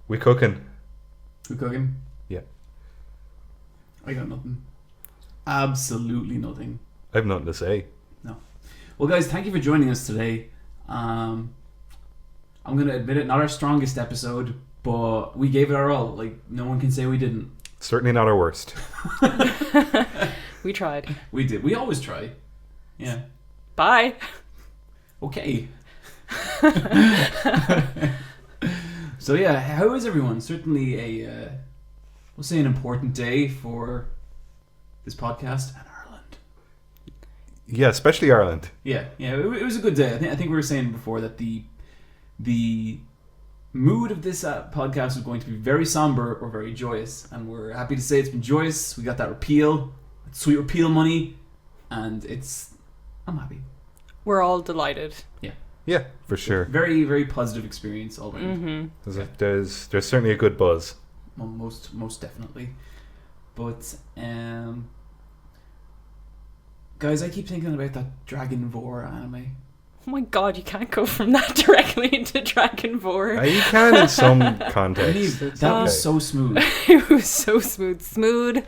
We cooking. We cooking? Yeah. I got nothing. Absolutely nothing. I have nothing to say. No. Well, guys, thank you for joining us today. I'm going to admit it, not our strongest episode, but we gave it our all. Like, no one can say we didn't. Certainly not our worst. We tried. We did. We always try. Yeah. Bye. Okay. So yeah, how is everyone? Certainly a, we'll say an important day for this podcast and Ireland. Yeah, especially Ireland. Yeah, it was a good day. I think we were saying before that the mood of this podcast is going to be very somber or very joyous, and we're happy to say it's been joyous. We got that repeal, sweet repeal money, and I'm happy. We're all delighted. Yeah, for sure. Very, very positive experience all around. Mm-hmm. There's certainly a good buzz. Well, most definitely. But guys, I keep thinking about that Dragon Vore anime. Oh my god, you can't go from that directly into Dragon Vore. You can in some context. That was so smooth. It was so smooth,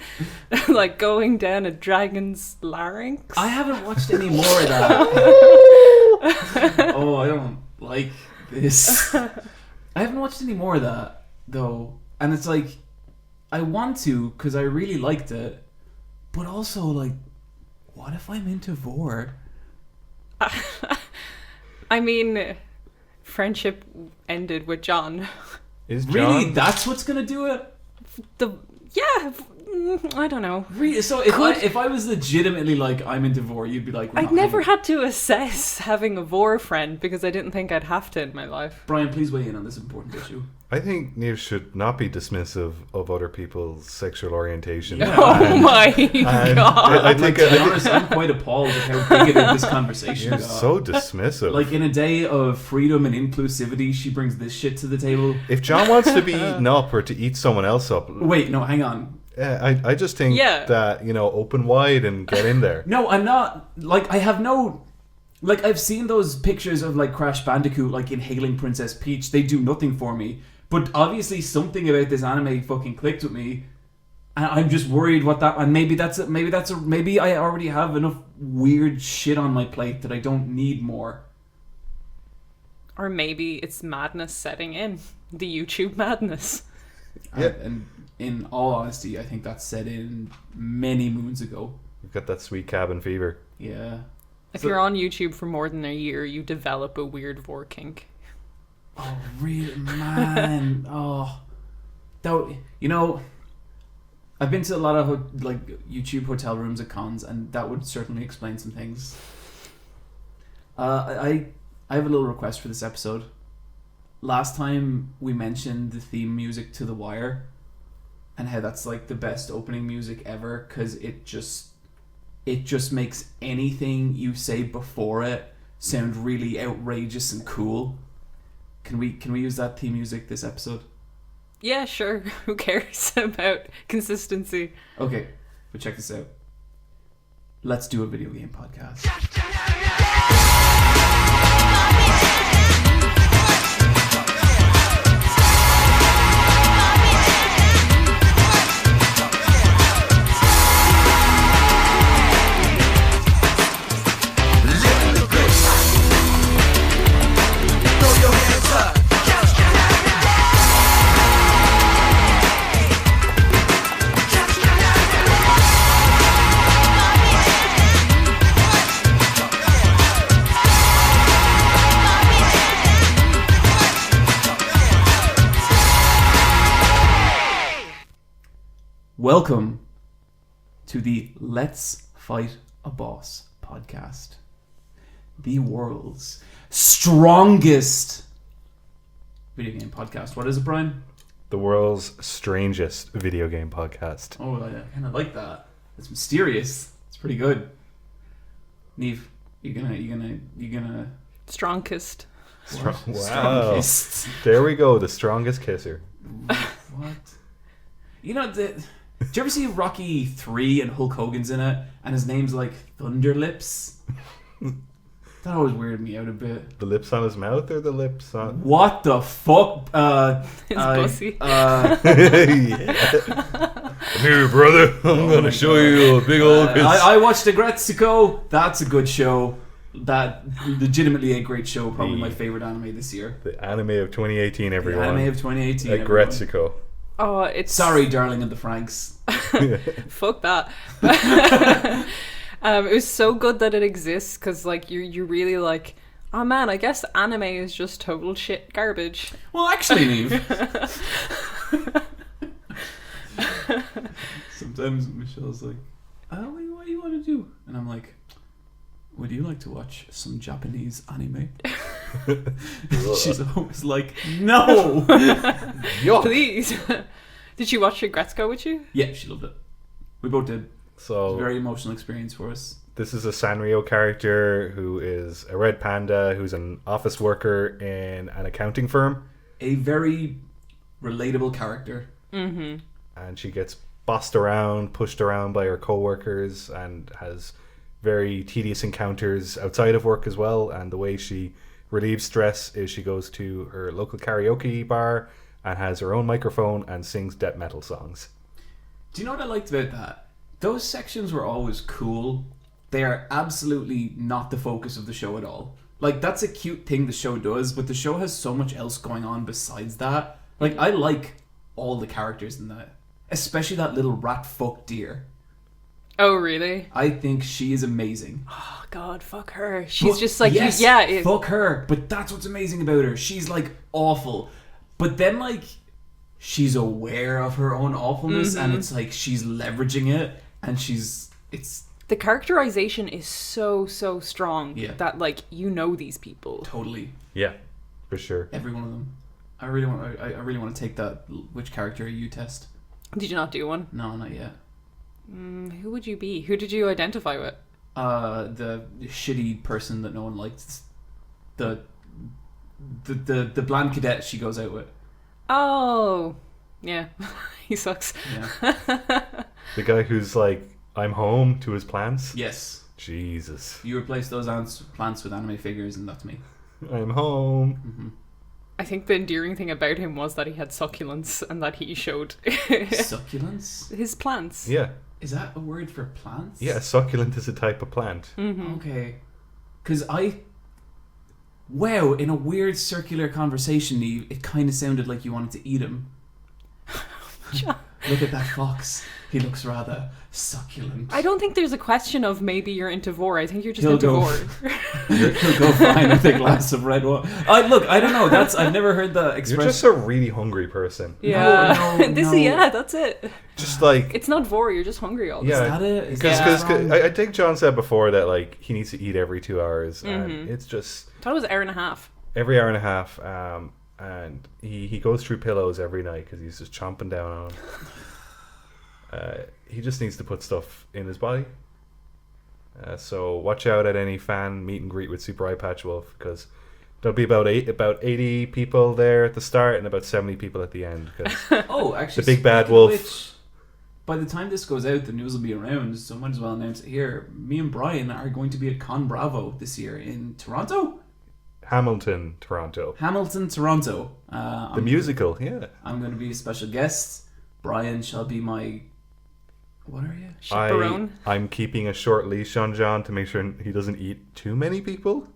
like going down a dragon's larynx. I haven't watched any more of that. Oh, I don't like this. I haven't watched any more of that though, and it's like I want to because I really liked it, but also like, what if I'm into Vore? I mean, friendship ended with John. Is John? Really? That's what's gonna do it? I don't know. Really? So if I was legitimately like, I'm into Vore, you'd be like, I'd never had to assess having a Vore friend because I didn't think I'd have to in my life. Brian, please weigh in on this important issue. I think Neve should not be dismissive of other people's sexual orientation. Yeah. Oh my god! I Like, to be honest, I'm quite appalled at how big this conversation You're got. so dismissive. Like, in a day of freedom and inclusivity, she brings this shit to the table. If John wants to be eaten up or to eat someone else up, Wait, no, hang on. I just think that, open wide and get in there. No, I'm not. Like, I have no. Like, I've seen those pictures of, like, Crash Bandicoot, like, inhaling Princess Peach. They do nothing for me. But obviously, something about this anime fucking clicked with me. And I'm just worried what that. And maybe maybe I already have enough weird shit on my plate that I don't need more. Or maybe it's madness setting in. The YouTube madness. Yeah. And in all honesty, I think that set in many moons ago. You've got that sweet cabin fever. Yeah. If you're on YouTube for more than a year, you develop a weird Vore kink. Oh, really, man. Oh, that, I've been to a lot of YouTube hotel rooms at cons, and that would certainly explain some things. I have a little request for this episode. Last time we mentioned the theme music to The Wire, and how that's like the best opening music ever because it just makes anything you say before it sound really outrageous and cool. Can we use that theme music this episode? Yeah, sure. Who cares about consistency? Okay, but check this out. Let's do a video game podcast. Welcome to the Let's Fight a Boss podcast. The world's strongest video game podcast. What is it, Brian? The world's strangest video game podcast. Oh, I kind of like that. It's mysterious. It's pretty good. Neve, you gonna Strongest. Wow. Strongest. There we go, the strongest kisser. What? Did you ever see Rocky 3 and Hulk Hogan's in it, and his name's like Thunderlips? That always weirded me out a bit. The lips on his mouth or the lips on... What the fuck? His pussy. Yeah. Come here, brother. I'm going to show you a big old piss. I watched Aggretsuko. That's a good show. That legitimately a great show. Probably my favorite anime this year. The anime of 2018, everyone. The anime of 2018. Aggretsuko. Oh, it's Sorry, darling of the Franks. fuck that. It was so good that it exists because like you really like. Oh man, I guess anime is just total shit garbage. Well, actually, Neve. Sometimes Michelle's like, what do you want to do? And I'm like, would you like to watch some Japanese anime? She's always like, no! Yuck. Please. Did you watch Aggretsuko with you? Yeah, she loved it. We both did. It was So, a very emotional experience for us. this is a Sanrio character who is a red panda who's an office worker in an accounting firm. A very relatable character. Mm-hmm. And she gets bossed around, pushed around by her co-workers, and has very tedious encounters outside of work as well. And the way she relieves stress is she goes to her local karaoke bar and has her own microphone and sings death metal songs. Do you know what I liked about that? Those sections were always cool. They are absolutely not the focus of the show at all. Like, that's a cute thing the show does, but the show has so much else going on besides that. Like, I like all the characters in that. Especially that little rat fuck deer. Oh really? I think she is amazing. Oh god, fuck her. She's But just like yes, yeah. fuck her. But that's what's amazing about her. She's like awful, but then like she's aware of her own awfulness, and it's like she's leveraging it, and it's The characterization is so strong Yeah. that like you know these people. totally Yeah, for sure. every one of them. I really want to take that which character are you test. Did you not do one? No, not yet. Who would you be? Who did you identify with? The shitty person that no one likes. The bland cadet she goes out with. Oh, yeah, he sucks. Yeah. The guy who's like, I'm home to his plants. Yes. Jesus. You replace those plants with anime figures, and that's me. I'm home. I think the endearing thing about him was that he had succulents and that he showed Succulents? his plants. Yeah. Is that a word for plants? Yeah, succulent is a type of plant. Okay. Because wow, in a weird circular conversation, it kind of sounded like you wanted to eat him. Look at that fox. He looks rather succulent. I don't think there's a question of maybe you're into Vore. I think you're just He'll into go- Vore. He'll go fine with a glass of red wine. I don't know. I've never heard the You're expression. just a really hungry person. Yeah, no. yeah, that's it. Just like... It's not Vore. You're just hungry all the Yeah, time. that it? Is Because that wrong? I think John said before that like he needs to eat every 2 hours, and it's just I thought it was an hour and a half. every hour and a half. And he goes through pillows every night because he's just chomping down on them. He just needs to put stuff in his body. So watch out at any fan meet and greet with Super Eye Patch Wolf, because there'll be about 80 people there at the start and about 70 people at the end. 'Cause Oh, actually, the big bad speaking of wolf. which, by the time this goes out, the news will be around, so I might as well announce it here. Me and Brian are going to be at Con Bravo this year in Toronto? Hamilton, Toronto. Hamilton, Toronto. The musical, yeah. I'm going to be a special guest. Brian shall be my... What are you? Chaperone. I'm keeping a short leash on John to make sure he doesn't eat too many people.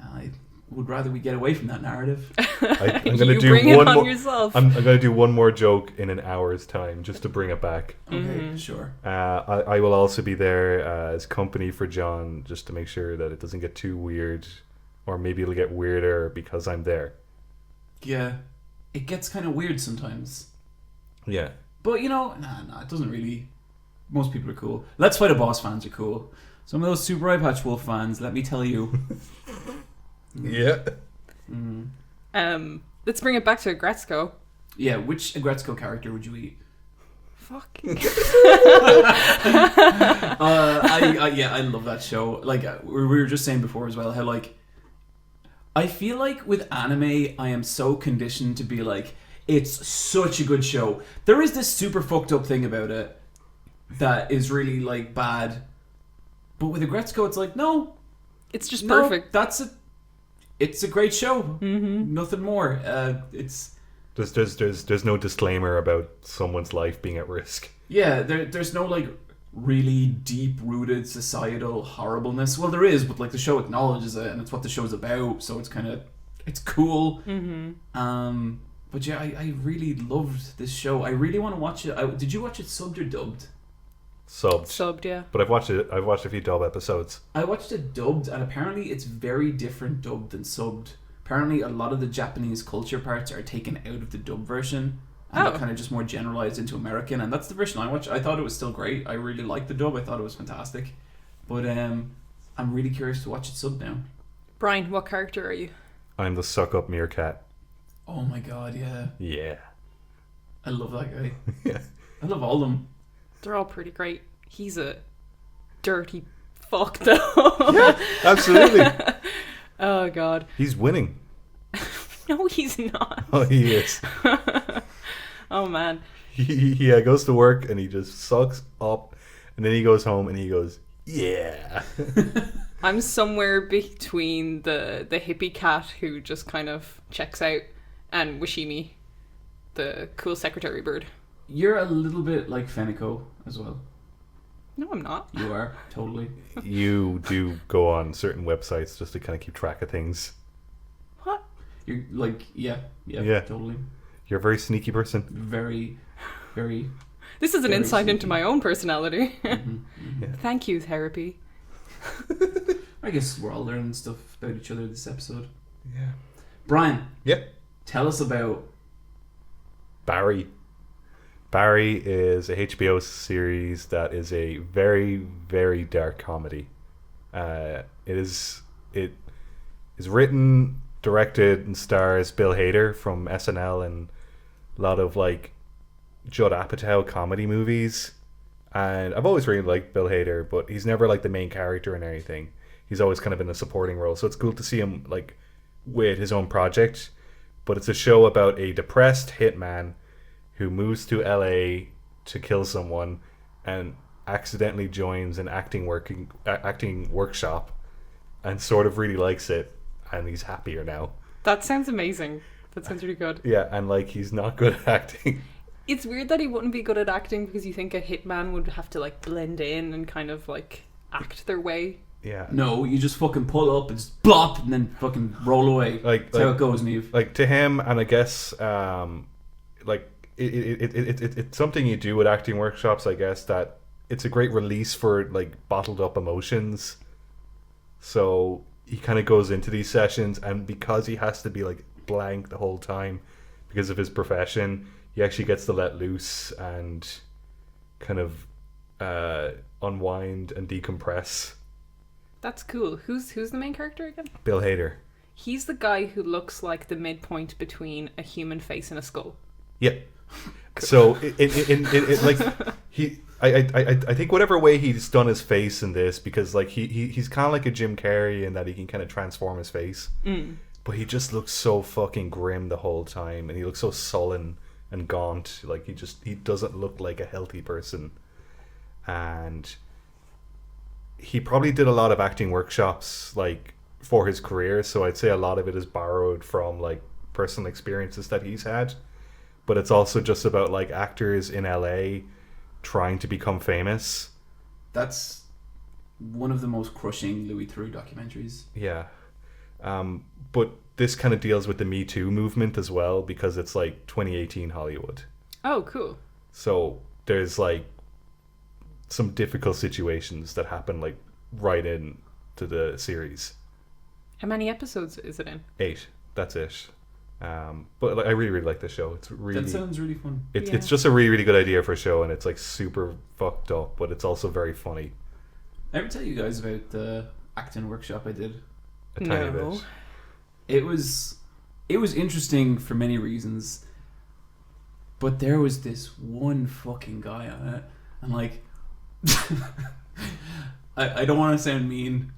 I would rather we get away from that narrative. I'm going to You do bring it one on more. yourself. I'm going to do one more joke in an hour's time just to bring it back. Okay, sure. I will also be there as company for John just to make sure that it doesn't get too weird, or maybe it'll get weirder because I'm there. Yeah. It gets kind of weird sometimes. Yeah. But, nah, it doesn't really... Most people are cool. Let's Fight a Boss fans are cool. Some of those Super Eye Patch Wolf fans, let me tell you. Yeah. Let's bring it back to Aggretsuko. Yeah, which Aggretsuko character would you eat? Fuck. I love that show. Like we were just saying before as well, how like I feel like with anime, I am so conditioned to be like, it's such a good show. There is this super fucked up thing about it that is really like bad, but with Aggretsuko, it's like no, It's just No, perfect. It's a great show. Mm-hmm. Nothing more. It's There's no disclaimer about someone's life being at risk. yeah. There's no like really deep rooted societal horribleness. Well, there is, but like the show acknowledges it, and it's what the show's about. So it's cool. Mm-hmm. But yeah, I really loved this show. I really want to watch it. Did you watch it subbed or dubbed? Subbed. Yeah. But I've watched a few dub episodes. I watched it dubbed, and apparently it's very different dubbed than subbed. Apparently, a lot of the Japanese culture parts are taken out of the dub version, and they're kind of just more generalized into American. And that's the version I watched. I thought it was still great. I really liked the dub. I thought it was fantastic. But I'm really curious to watch it subbed now. Brian, what character are you? I'm the suck up meerkat. Oh my god, yeah. Yeah. I love that guy. Yeah. I love all of them. They're all pretty great. He's a dirty fuck, though. Yeah, absolutely. Oh god. He's winning. No, he's not. Oh, he is. Oh man. He goes to work and he just sucks up, and then he goes home and he goes, yeah. I'm somewhere between the hippie cat who just kind of checks out and Washimi, the cool secretary bird. You're a little bit like Fenico as well. No, I'm not. You are, totally. You do go on certain websites just to kind of keep track of things. What? You're like, yeah, Yeah. totally. You're a very sneaky person. Very, very... This is an Very insight into sneaky. my own personality. Yeah. Thank you, therapy. I guess we're all learning stuff about each other this episode. Yeah. Brian, Yep. tell us about... Barry. Barry is a HBO series that is a very, very dark comedy. It is written, directed, and stars Bill Hader from SNL and a lot of like Judd Apatow comedy movies. And I've always really liked Bill Hader, but he's never like the main character in anything. He's always kind of in a supporting role. So it's cool to see him like with his own project. But it's a show about a depressed hitman who moves to LA to kill someone and accidentally joins an acting workshop and sort of really likes it, and he's happier now. That sounds amazing. That sounds really good. Yeah, and like he's not good at acting. It's weird that he wouldn't be good at acting because you think a hitman would have to like blend in and kind of like act their way. Yeah. No, you just fucking pull up and just blop and then fucking roll away. That's how it goes, Neve. Like to him, and I guess like it's something you do at acting workshops, I guess, that it's a great release for like bottled up emotions. So he kind of goes into these sessions, and because he has to be like blank the whole time because of his profession, he actually gets to let loose and kind of unwind and decompress. That's cool. Who's the main character again? Bill Hader. He's the guy who looks like the midpoint between a human face and a skull. Yep. So it like he I think whatever way he's done his face in this, because like he's kind of like a Jim Carrey in that he can kind of transform his face, but he just looks so fucking grim the whole time, and he looks so sullen and gaunt. Like he doesn't look like a healthy person, and he probably did a lot of acting workshops like for his career, so I'd say a lot of it is borrowed from like personal experiences that he's had. But it's also just about like actors in LA trying to become famous. That's one of the most crushing Louis Theroux documentaries. Yeah. But this kind of deals with the Me Too movement as well, because it's like 2018 Hollywood. Oh, cool. So there's like some difficult situations that happen like right in to the series. How many episodes is it in? 8. That's it. But like, I really like the show. It's really, That sounds really fun. it's just a really, really good idea for a show, and it's like super fucked up, but it's also very funny. I ever tell you guys about the acting workshop I did? A tiny No. bit. It was interesting for many reasons, but there was this one fucking guy on it, and like I don't want to sound mean,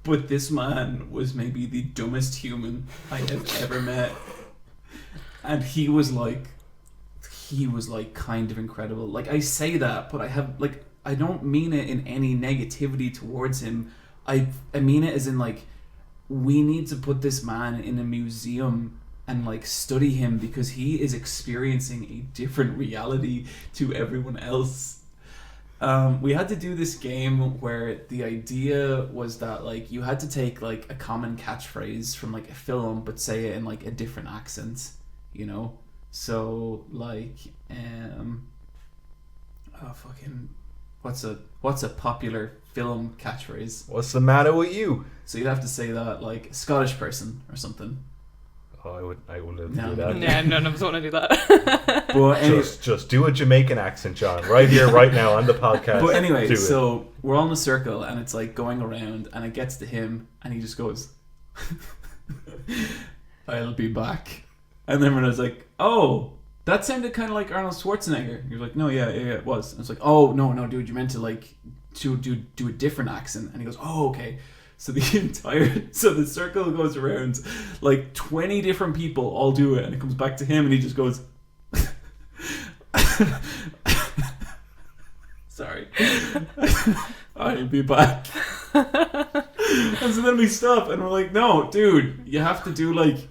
but this man was maybe the dumbest human I have ever met. And he was like kind of incredible. Like, I say that, but I don't mean it in any negativity towards him. I mean it as in like, we need to put this man in a museum and like study him because he is experiencing a different reality to everyone else. We had to do this game where the idea was that like you had to take like a common catchphrase from like a film but say it in like a different accent, you know? So like what's a popular film catchphrase? What's the matter with you? So you'd have to say that like a Scottish person or something. Oh, I wouldn't No. do that. Yeah, none of us want to do that. But anyway, Just do a Jamaican accent, John, right here, right now on the podcast. but anyway, Do it. so we're all in a circle and it's like going around and it gets to him and he just goes, "I'll be back." And then when I was like, "Oh, that sounded kind of like Arnold Schwarzenegger." He was like, "No, yeah, it was." And I was like, "Oh, no, dude, you meant to like to do a different accent." And he goes, "Oh, okay." So the circle goes around, like 20 different people all do it, and it comes back to him, and he just goes, "Sorry, I'll be back." And so then we stop, and we're like, "No, dude, you have to do like,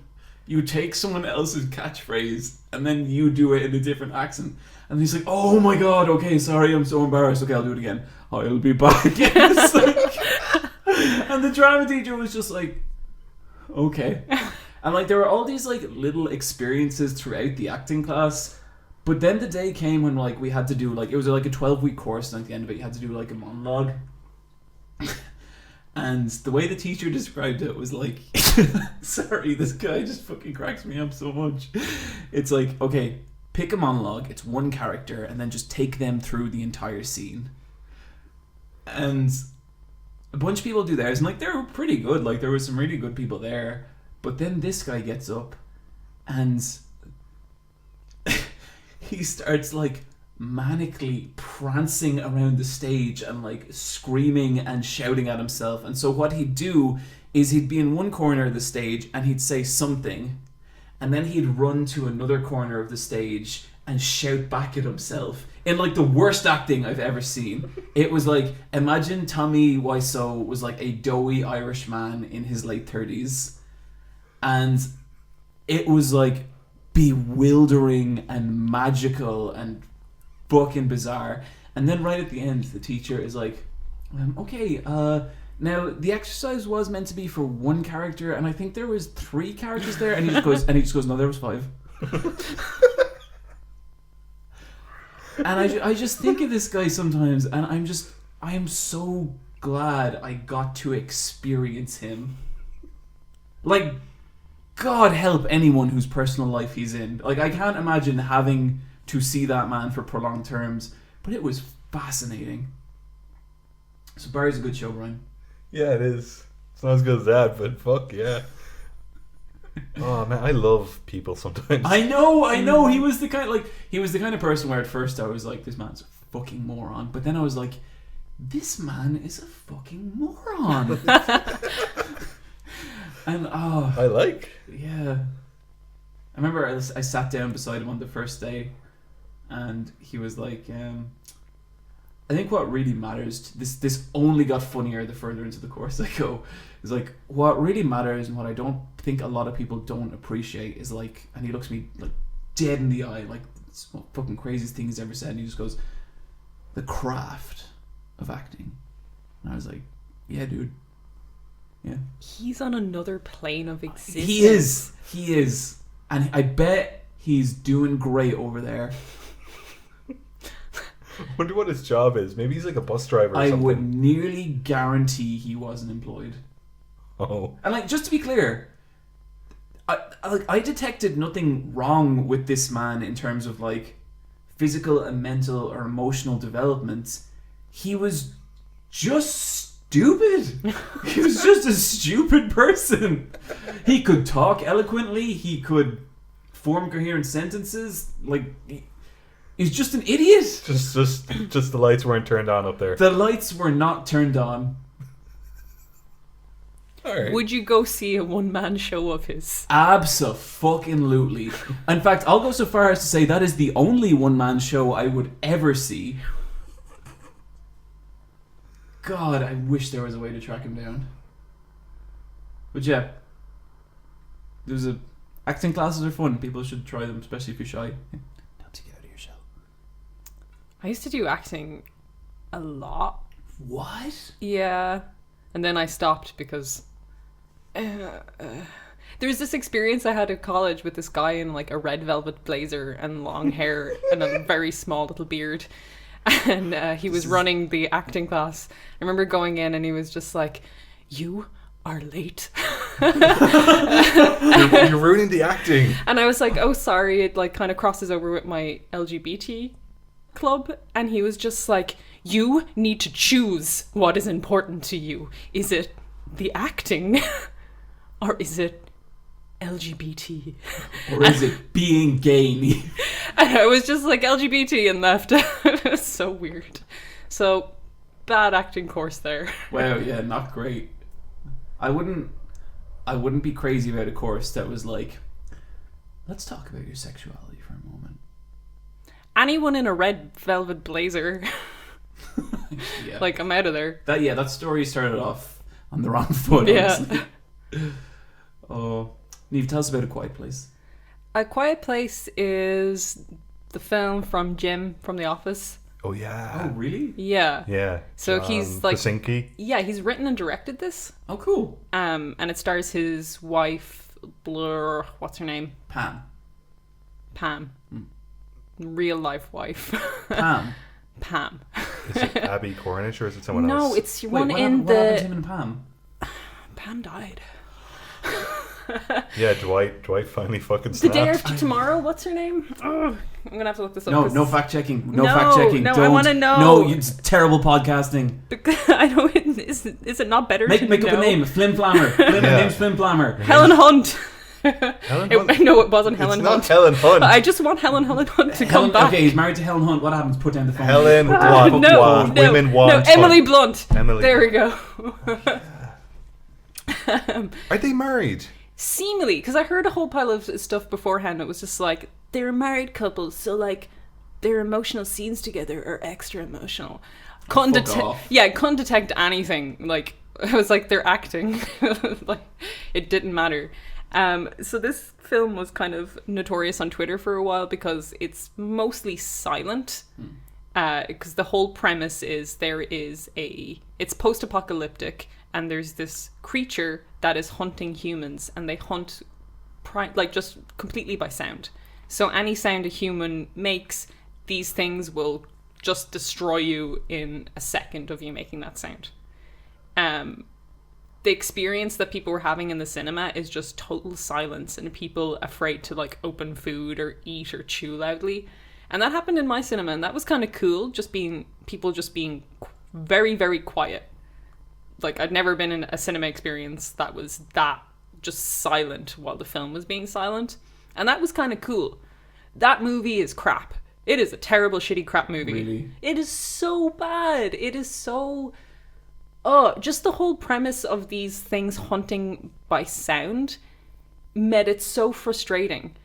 you take someone else's catchphrase, and then you do it in a different accent." And he's like, "Oh my god, okay, sorry, I'm so embarrassed. Okay, I'll do it again. I'll be back." It's like, and the drama teacher was just like, "Okay." And like there were all these like little experiences throughout the acting class, but then the day came when like we had to do like, it was like a 12-week course, and at the end of it you had to do like a monologue. And the way the teacher described it was like, sorry, this guy just fucking cracks me up so much. It's like, okay, pick a monologue, it's one character, and then just take them through the entire scene. And a bunch of people do theirs, and like they were pretty good. Like there were some really good people there, but then this guy gets up, and he starts like manically prancing around the stage and like screaming and shouting at himself. And so what he'd do is he'd be in one corner of the stage and he'd say something, and then he'd run to another corner of the stage and shout back at himself in like the worst acting I've ever seen. It was like, imagine Tommy Wiseau was like a doughy Irish man in his late 30s, and it was like bewildering and magical and fucking bizarre. And then right at the end the teacher is like, "Okay, now the exercise was meant to be for one character, and I think there was 3 characters there." And he just goes, "No, there was 5." And I just think of this guy sometimes, and I am so glad I got to experience him. Like, God help anyone whose personal life he's in. Like, I can't imagine having to see that man for prolonged terms, but it was fascinating. So Barry's a good show, Brian. Yeah, it is. It's not as good as that, but fuck yeah. Oh man, I love people sometimes. I know. He was the kind of person where at first I was like, this man's a fucking moron, but then I was like, this man is a fucking moron. And I like. Yeah. I remember I sat down beside him on the first day, and he was like, I think what really matters, this only got funnier the further into the course I go, is like, what really matters and what I don't think a lot of people don't appreciate is like, and he looks me like dead in the eye, like it's the fucking craziest thing he's ever said, and he just goes, "The craft of acting." And I was like, yeah, dude. Yeah. He's on another plane of existence. He is. And I bet he's doing great over there. Wonder what his job is. Maybe he's like a bus driver or I something. would nearly guarantee he wasn't employed. Oh. And like, just to be clear, I detected nothing wrong with this man in terms of like physical and mental or emotional development. He was just stupid. He was just a stupid person. He could talk eloquently. He could form coherent sentences. Like, he's just an idiot. Just the lights weren't turned on up there. The lights were not turned on. Alright. Would you go see a one-man show of his? Abso-fucking-lutely. In fact, I'll go so far as to say that is the only one-man show I would ever see. God, I wish there was a way to track him down. But yeah, acting classes are fun. People should try them, especially if you're shy. Helps you get out of your shell. I used to do acting a lot. What? Yeah. And then I stopped because there was this experience I had at college with this guy in like a red velvet blazer and long hair and a very small little beard. And he was running the acting class. I remember going in and he was just like, "You are late." You're ruining the acting. And I was like, "Oh, sorry." It like kind of crosses over with my LGBT club. And he was just like, "You need to choose what is important to you. Is it the acting or is it LGBT? Or is it being gay?" And I was just like, LGBT, and left. It was so weird. So, bad acting course there. Wow, yeah, not great. I wouldn't be crazy about a course that was like, let's talk about your sexuality for a moment. Anyone in a red velvet blazer, Yeah. like, I'm out of there. That story started off on the wrong foot, Yeah. honestly. Oh, Niamh, tell us about A Quiet Place. A Quiet Place is the film from Jim from The Office. Oh yeah. Oh, really? Yeah. Yeah. So John he's like, Krasinski. yeah, he's written and directed this. Oh, cool. And it stars his wife, what's her name? Pam. Real life wife. Pam. Pam. Is it Abby Cornish or is it someone else? No, it's Wait, one what in happened to the. him and Pam? Pam died. Yeah, Dwight finally fucking The snapped. day after tomorrow. What's her name? Oh, I'm gonna have to look this up. No, 'cause- no fact checking. No, fact checking. no, I Don't. wanna know. No, it's terrible podcasting. Because I know is it not better Make to up know? a name. Flim Flammer. Her name's Flim Flammer. Helen Hunt. Helen Hunt? No, it wasn't Helen It's Hunt. not Helen Hunt. I just want Helen Hunt to come back. Okay, he's married to Helen Hunt. What happens? Put down the phone. Helen No, want. no, Women want. no, Emily Blunt. Emily. There we go. Are they married? Seemingly, because I heard a whole pile of stuff beforehand. It was just like, they're a married couple, so like their emotional scenes together are extra emotional. Couldn't fuck off. couldn't detect anything. Like, I was like, they're acting. Like, it didn't matter. So this film was kind of notorious on Twitter for a while because it's mostly silent. Because the whole premise is it's post-apocalyptic, and there's this creature that is hunting humans, and they hunt like just completely by sound. So any sound a human makes, these things will just destroy you in a second of you making that sound. The experience that people were having in the cinema is just total silence and people afraid to like open food or eat or chew loudly. And that happened in my cinema, and that was kind of cool, people just being very, very quiet. Like, I'd never been in a cinema experience that was that just silent while the film was being silent. And that was kind of cool. That movie is crap. It is a terrible, shitty crap movie. Really? It is so bad. It is so... Oh, just the whole premise of these things hunting by sound made it so frustrating.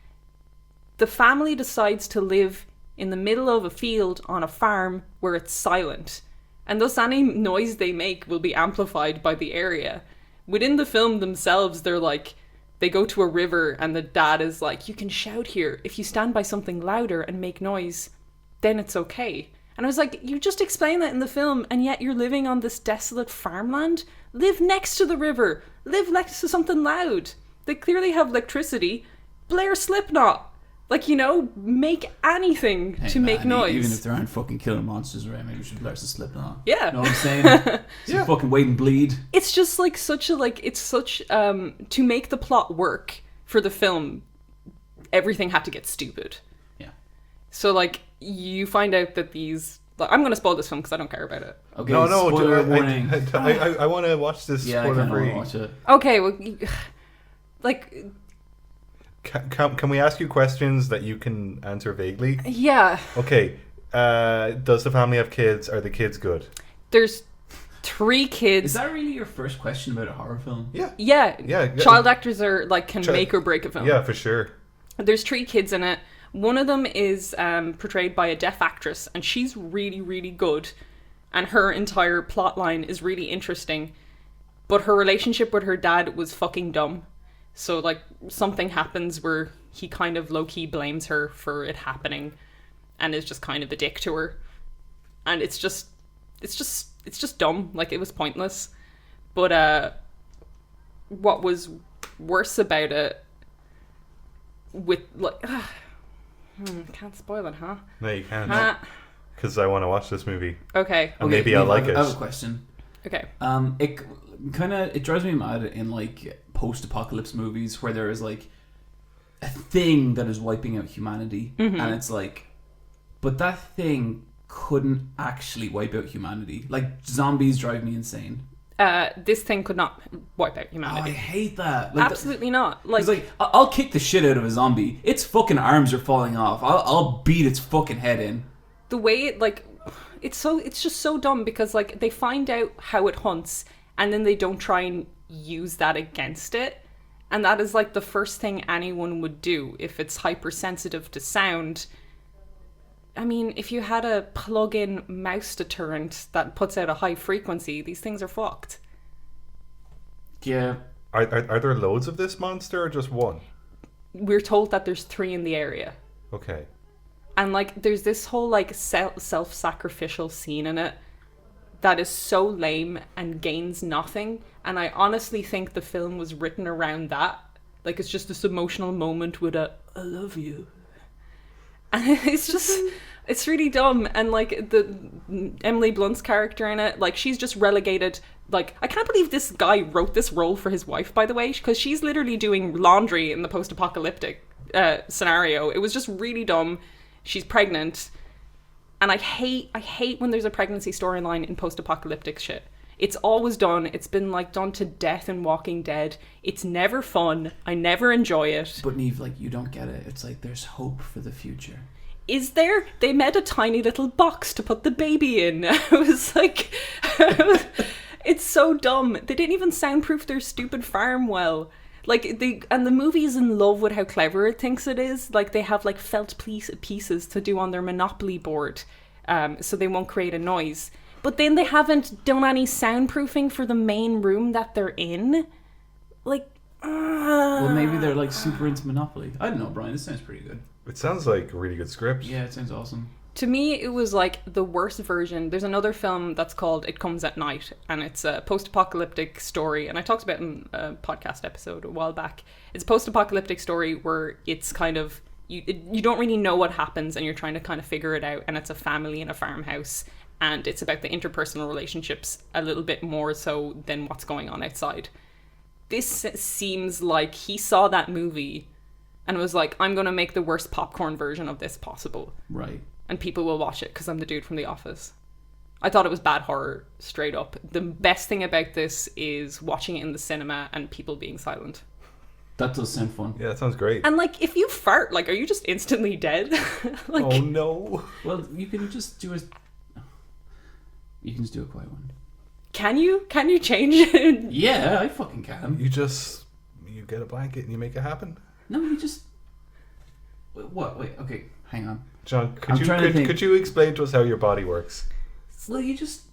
The family decides to live in the middle of a field on a farm where it's silent. And thus any noise they make will be amplified by the area. Within the film themselves, they're like, they go to a river and the dad is like, you can shout here. If you stand by something louder and make noise, then it's okay. And I was like, you just explained that in the film, and yet you're living on this desolate farmland? Live next to the river. Live next to something loud. They clearly have electricity. Blare Slipknot. Like, you know, make anything to make noise. Even if there aren't fucking killer monsters around, maybe we should blare some Slipknot. Yeah. You know what I'm saying? Some fucking wait and bleed. It's just like to make the plot work for the film, everything had to get stupid. Yeah. So like, you find out that these... Like, I'm going to spoil this film because I don't care about it. Okay, No, spoiler warning. I want to watch this Yeah, I kind of spoiler want to free. watch it. Okay, well, like... Can we ask you questions that you can answer vaguely? Yeah. Okay. Does the family have kids? Are the kids good? There's 3 kids. Is that really your first question about a horror film? Yeah. Yeah. Child actors are like can make or break a film. Yeah, for sure. There's 3 kids in it. One of them is portrayed by a deaf actress, and she's really, really good. and her entire plot line is really interesting, but her relationship with her dad was fucking dumb. So, like, something happens where he kind of low-key blames her for it happening and is just kind of a dick to her. And it's just dumb. Like, it was pointless. But what was worse about it with, like... can't spoil it, huh? No, you can't. Because I want to watch this movie. Okay. And maybe I'll like it. I have a question. Okay. It drives me mad in, like, post-apocalypse movies where there is, like, a thing that is wiping out humanity. Mm-hmm. And it's like... But that thing couldn't actually wipe out humanity. Like, zombies drive me insane. This thing could not wipe out humanity. Oh, I hate that. Like, Absolutely not. Like, I'll kick the shit out of a zombie. Its fucking arms are falling off. I'll beat its fucking head in. the way it, like, it's just so dumb because, like, they find out how it hunts and then they don't try and use that against it. And that is, like, the first thing anyone would do if it's hypersensitive to sound. I mean, if you had a plug-in mouse deterrent that puts out a high frequency, these things are fucked. Yeah. Are there loads of this monster or just one? We're told that there's 3 in the area. Okay. And, like, there's this whole, like, self-sacrificial scene in it that is so lame and gains nothing. And I honestly think the film was written around that. Like, it's just this emotional moment with a, I love you. And it's just, it's really dumb. And, like, the Emily Blunt's character in it, like, she's just relegated. Like, I can't believe this guy wrote this role for his wife, by the way, because she's literally doing laundry in the post-apocalyptic scenario. It was just really dumb. She's pregnant. And I hate when there's a pregnancy storyline in post-apocalyptic shit. It's always done. It's been, like, done to death in Walking Dead. It's never fun. I never enjoy it. But Neve, like, you don't get it. It's like there's hope for the future. Is there? They made a tiny little box to put the baby in. I was like... It's so dumb. They didn't even soundproof their stupid farm well. Like, the movie's in love with how clever it thinks it is. Like, they have, like, felt pieces to do on their Monopoly board, so they won't create a noise. But then they haven't done any soundproofing for the main room that they're in. Like, well, maybe they're, like, super into Monopoly. I don't know, Brian. This sounds pretty good. It sounds like a really good script. Yeah, it sounds awesome. To me, it was like the worst version. There's another film that's called It Comes at Night, and it's a post-apocalyptic story, and I talked about it in a podcast episode a while back. It's a post-apocalyptic story where it's kind of, you don't really know what happens, and you're trying to kind of figure it out, and it's a family in a farmhouse, and it's about the interpersonal relationships a little bit more so than what's going on outside. This seems like he saw that movie and was like, I'm going to make the worst popcorn version of this possible. Right. And people will watch it because I'm the dude from The Office. I thought it was bad horror, straight up. The best thing about this is watching it in the cinema and people being silent. That does sound fun. Yeah, that sounds great. And, like, if you fart, like, are you just instantly dead? Like, oh, no. Well, you can just do a quiet one. Can you change it? Yeah, I fucking can. You get a blanket and you make it happen? No, you just... What? Wait, okay, hang on. John, could you explain to us how your body works? Well, you just...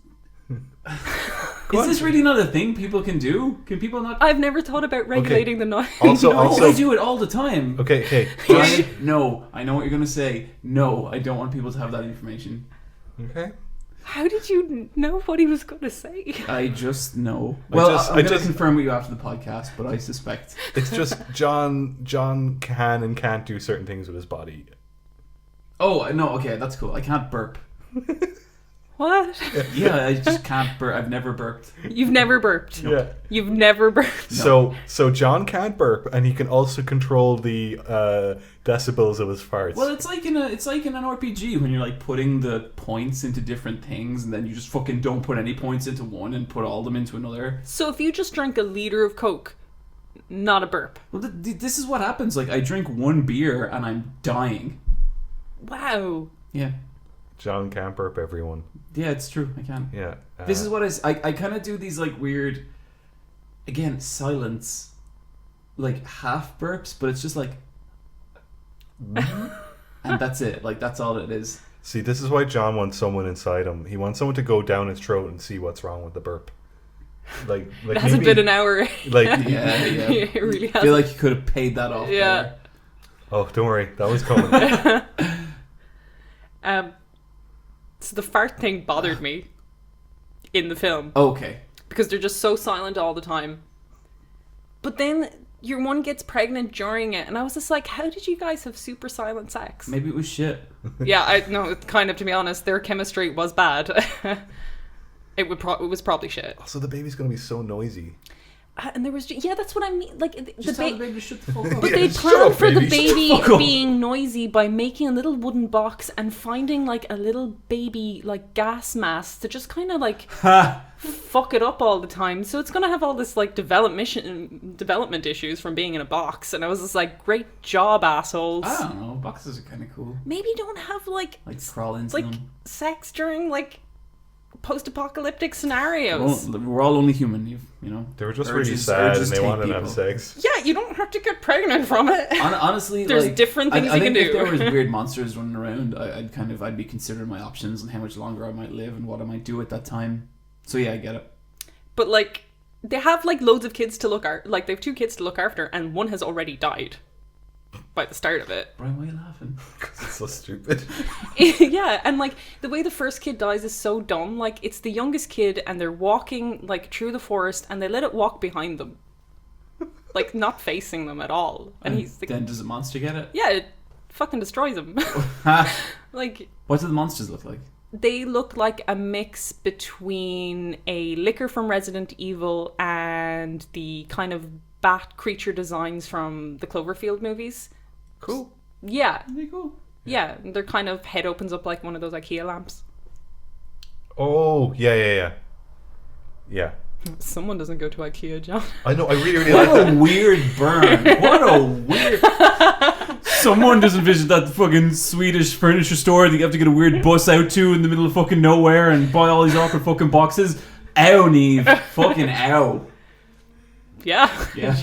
Is this really not a thing people can do? Can people not... I've never thought about regulating the noise. Also, I do it all the time. Okay. Brian, no, I know what you're going to say. No, I don't want people to have that information. Okay. How did you know what he was going to say? I just know. I'm going just to confirm with you after the podcast, but I suspect. It's just John can and can't do certain things with his body. Oh, no, okay, that's cool. I can't burp. What? Yeah, I just can't burp. I've never burped. You've never burped. Yeah. You've never burped. So John can't burp, and he can also control the decibels of his farts. Well, it's like in an RPG when you're like putting the points into different things, and then you just fucking don't put any points into one and put all of them into another. So if you just drank a liter of Coke, not a burp. Well, this is what happens. Like, I drink one beer and I'm dying. Wow. Yeah. John can't burp, everyone. Yeah, it's true. I can. Yeah. This is what I kind of do these, like, weird, again, silence, like, half burps, but it's just like, and that's it. Like, that's all it is. See, this is why John wants someone inside him. He wants someone to go down his throat and see what's wrong with the burp. Like It hasn't been an hour. Like Yeah. It really I feel hasn't. like you could have paid that off. Yeah. oh, don't worry, that was coming. So the fart thing bothered me in the film. Okay. Because they're just so silent all the time. But then your one gets pregnant during it, and I was just like, how did you guys have super silent sex? Maybe it was shit. Yeah, I no, kind of, to be honest, their chemistry was bad. It was probably shit. Also, the baby's gonna be so noisy. And there was that's what I mean. Like Just tell the baby to shut the fuck up. but Yeah, they shut planned up, for the baby. baby Shut the fuck up. being noisy by making a little wooden box and finding like a little baby like gas mask to just kind of like Ha! fuck it up all the time. So it's gonna have all this like development issues from being in a box. And I was just like, great job, assholes. I don't know. Boxes are kind of cool. Maybe don't have like Crawl into like them. sex during like post-apocalyptic scenarios. We're all only human, you know. They were just Urges- really sad urges and they take wanted to have people. sex. Yeah, you don't have to get pregnant from it. Honestly, There's like, different things I you can think if do. there was weird monsters running around, I'd be considering my options and how much longer I might live and what I might do at that time. So yeah, I get it. But like, they have like loads of kids to look after. Like, they have 2 kids to look after, and one has already died by the start of it. Brian, why are you laughing? It's so stupid. Yeah, and like the way the first kid dies is so dumb. Like, it's the youngest kid, and they're walking like through the forest, and they let it walk behind them, like not facing them at all. And he's like, Then does the monster get it? yeah, it fucking destroys him. Ha! Like, What do the monsters look like? they look like a mix between a licker from Resident Evil and the kind of bat creature designs from the Cloverfield movies. Cool. Yeah, Pretty cool. yeah. Their kind of head opens up like one of those IKEA lamps. Oh, yeah. Someone doesn't go to IKEA, John. I know, I really What like a weird burn. What a weird... Someone doesn't visit that fucking Swedish furniture store that you have to get a weird bus out to in the middle of fucking nowhere and buy all these awkward fucking boxes. Ow, Neve. Fucking ow. Yeah. Yeah.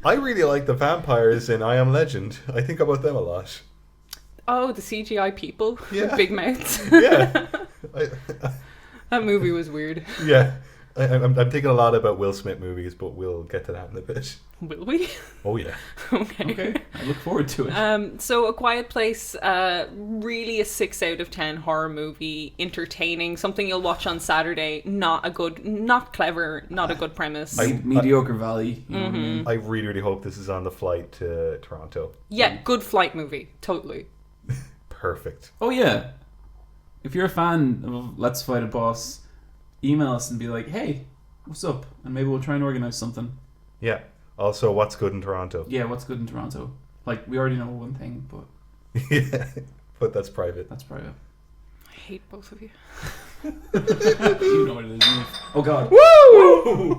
I really like the vampires in I Am Legend. I think about them a lot. Oh, the CGI people Yeah. with big mouths. Yeah. That movie was weird. Yeah. I'm thinking a lot about Will Smith movies, but we'll get to that in a bit. Will we? Oh, yeah. Okay. Okay. I look forward to it. So A Quiet Place, really a 6 out of 10 horror movie, entertaining, something you'll watch on Saturday. Not clever, not a good premise. Mediocre Valley. You know what I mean? I really, really hope this is on the flight to Toronto. Yeah, good flight movie, totally. Perfect. Oh, yeah. If you're a fan of Let's Fight a Boss, email us and be like, hey, what's up? And maybe we'll try and organize something. Yeah. Also, what's good in Toronto? Yeah, what's good in Toronto? Like, we already know one thing, but Yeah. But that's private. that's private. I hate both of you. You know what it is. Neve. Oh, God. Woo!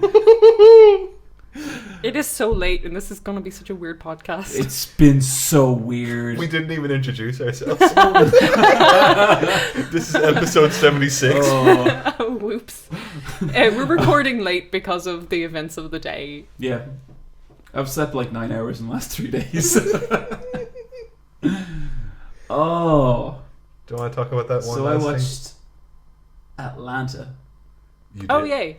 It is so late, and this is going to be such a weird podcast. It's been so weird. We didn't even introduce ourselves. This is episode 76. Oh, Whoops. We're recording late because of the events of the day. yeah. I've slept like 9 hours in the last 3 days. Oh. Do you want to talk about that one So I last watched Atlanta. thing? You Oh, did. yay.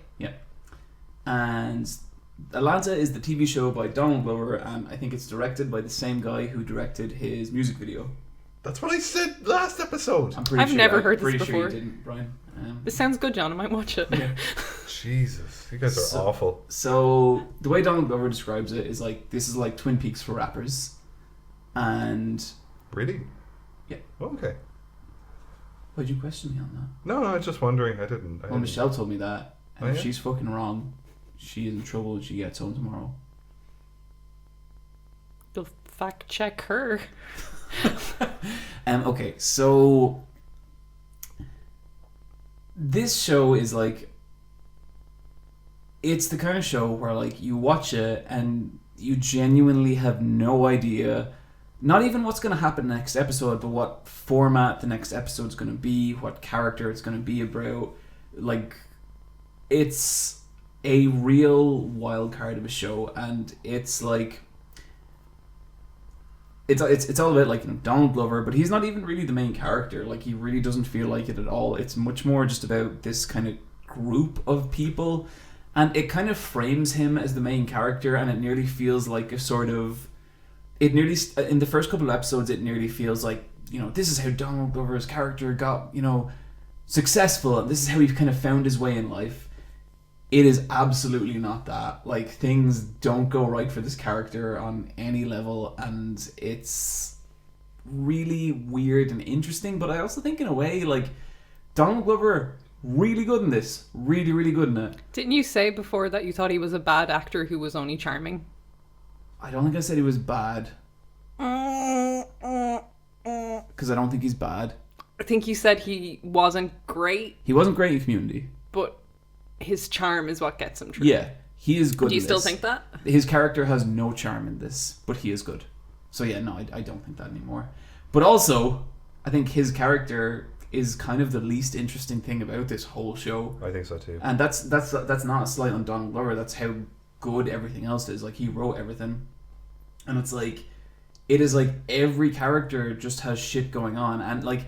And Atlanta is the TV show by Donald Glover, and I think it's directed by the same guy who directed his music video. That's what I said last episode. I've never heard this pretty before. Sure you didn't, Brian. This sounds good, John. I might watch it. Yeah. Jesus, you guys are So- awful. So the way Donald Glover describes it is like, this is like Twin Peaks for rappers. And Really? Yeah. Okay. why'd you question me on that? No, I was just wondering. I didn't. Well, Michelle told me that, and Oh, if yeah? she's fucking wrong, she is in trouble and she gets home tomorrow. You'll fact check her. Okay, so this show is like, it's the kind of show where like you watch it and you genuinely have no idea, not even what's going to happen next episode, but what format the next episode's going to be, what character it's going to be about. Like, it's a real wild card of a show, and it's like, it's all about like Donald Glover, but he's not even really the main character. Like he really doesn't feel like it at all. It's much more just about this kind of group of people, and it kind of frames him as the main character, and it nearly feels like a sort of in the first couple of episodes it nearly feels like, you know, this is how Donald Glover's character got, you know, successful, and this is how he kind of found his way in life. It is absolutely not that. Like, things don't go right for this character on any level, and it's really weird and interesting, but I also think in a way, like, Donald Glover, really good in this. Really, really good in it. Didn't you say before that you thought he was a bad actor who was only charming? I don't think I said he was bad. Because I don't think he's bad. I think you said he wasn't great. He wasn't great in Community. But his charm is what gets him through. Yeah, he is good. Do you in still this. think that? His character has no charm in this, but he is good. So yeah, no, I don't think that anymore. But also, I think his character is kind of the least interesting thing about this whole show. I think so too. And that's not a slight on Donald Glover. That's how good everything else is. Like, he wrote everything, and it's like, it is like every character just has shit going on, and like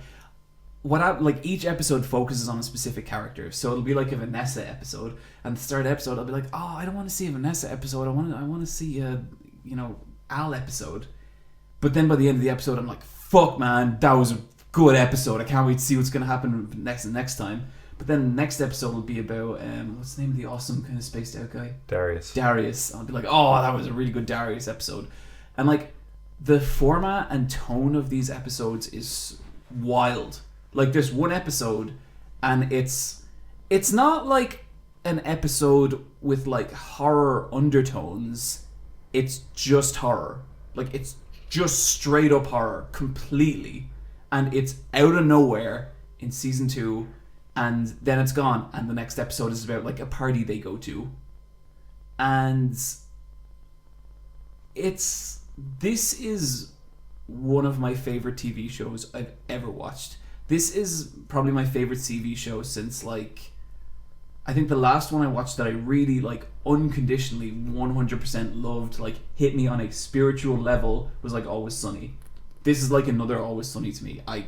each episode focuses on a specific character. So it'll be like a Vanessa episode, and the third episode I'll be like, oh, I don't want to see a Vanessa episode. I want to see a, you know, Al episode. But then by the end of the episode, I'm like, fuck man, that was a good episode. I can't wait to see what's gonna happen next time. But then the next episode will be about what's the name of the awesome kind of spaced out guy? Darius. I'll be like, oh, that was a really good Darius episode. And like, the format and tone of these episodes is wild. Like, there's one episode, and it's not like an episode with like horror undertones. It's just horror. Like, it's just straight up horror completely, and it's out of nowhere in season 2, and then it's gone, and the next episode is about like a party they go to, and this is one of my favorite TV shows I've ever watched. This is probably my favorite TV show since, like, I think the last one I watched that I really, like, unconditionally 100% loved, like, hit me on a spiritual level, was like Always Sunny. This is like another Always Sunny to me. I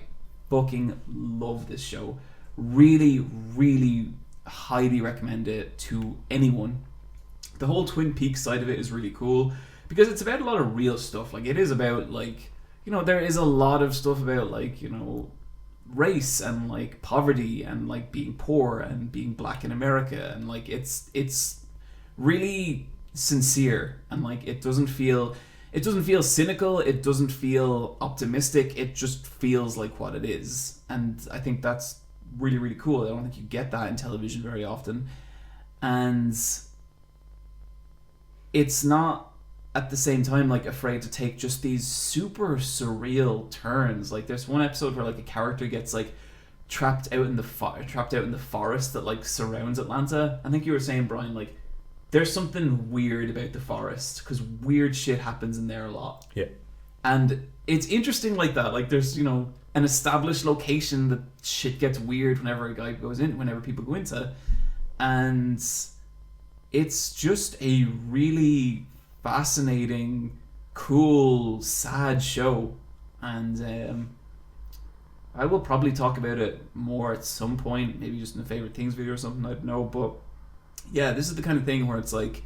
fucking love this show. Really, really highly recommend it to anyone. The whole Twin Peaks side of it is really cool, because it's about a lot of real stuff. Like, it is about, like, you know, there is a lot of stuff about, like, you know, race and like poverty and like being poor and being black in America, and like it's really sincere, and like it doesn't feel cynical, it doesn't feel optimistic, it just feels like what it is. And I think that's really, really cool. I don't think you get that in television very often, and it's not at the same time like afraid to take just these super surreal turns. Like, there's one episode where like a character gets like trapped out in the forest that like surrounds Atlanta. I think you were saying, Brian, like, there's something weird about the forest because weird shit happens in there a lot. Yeah. And it's interesting like that. Like, there's, you know, an established location that shit gets weird whenever people go into, and it's just a really fascinating, cool, sad show. And I will probably talk about it more at some point, maybe just in the favorite things video or something, I don't know. But yeah, this is the kind of thing where it's like,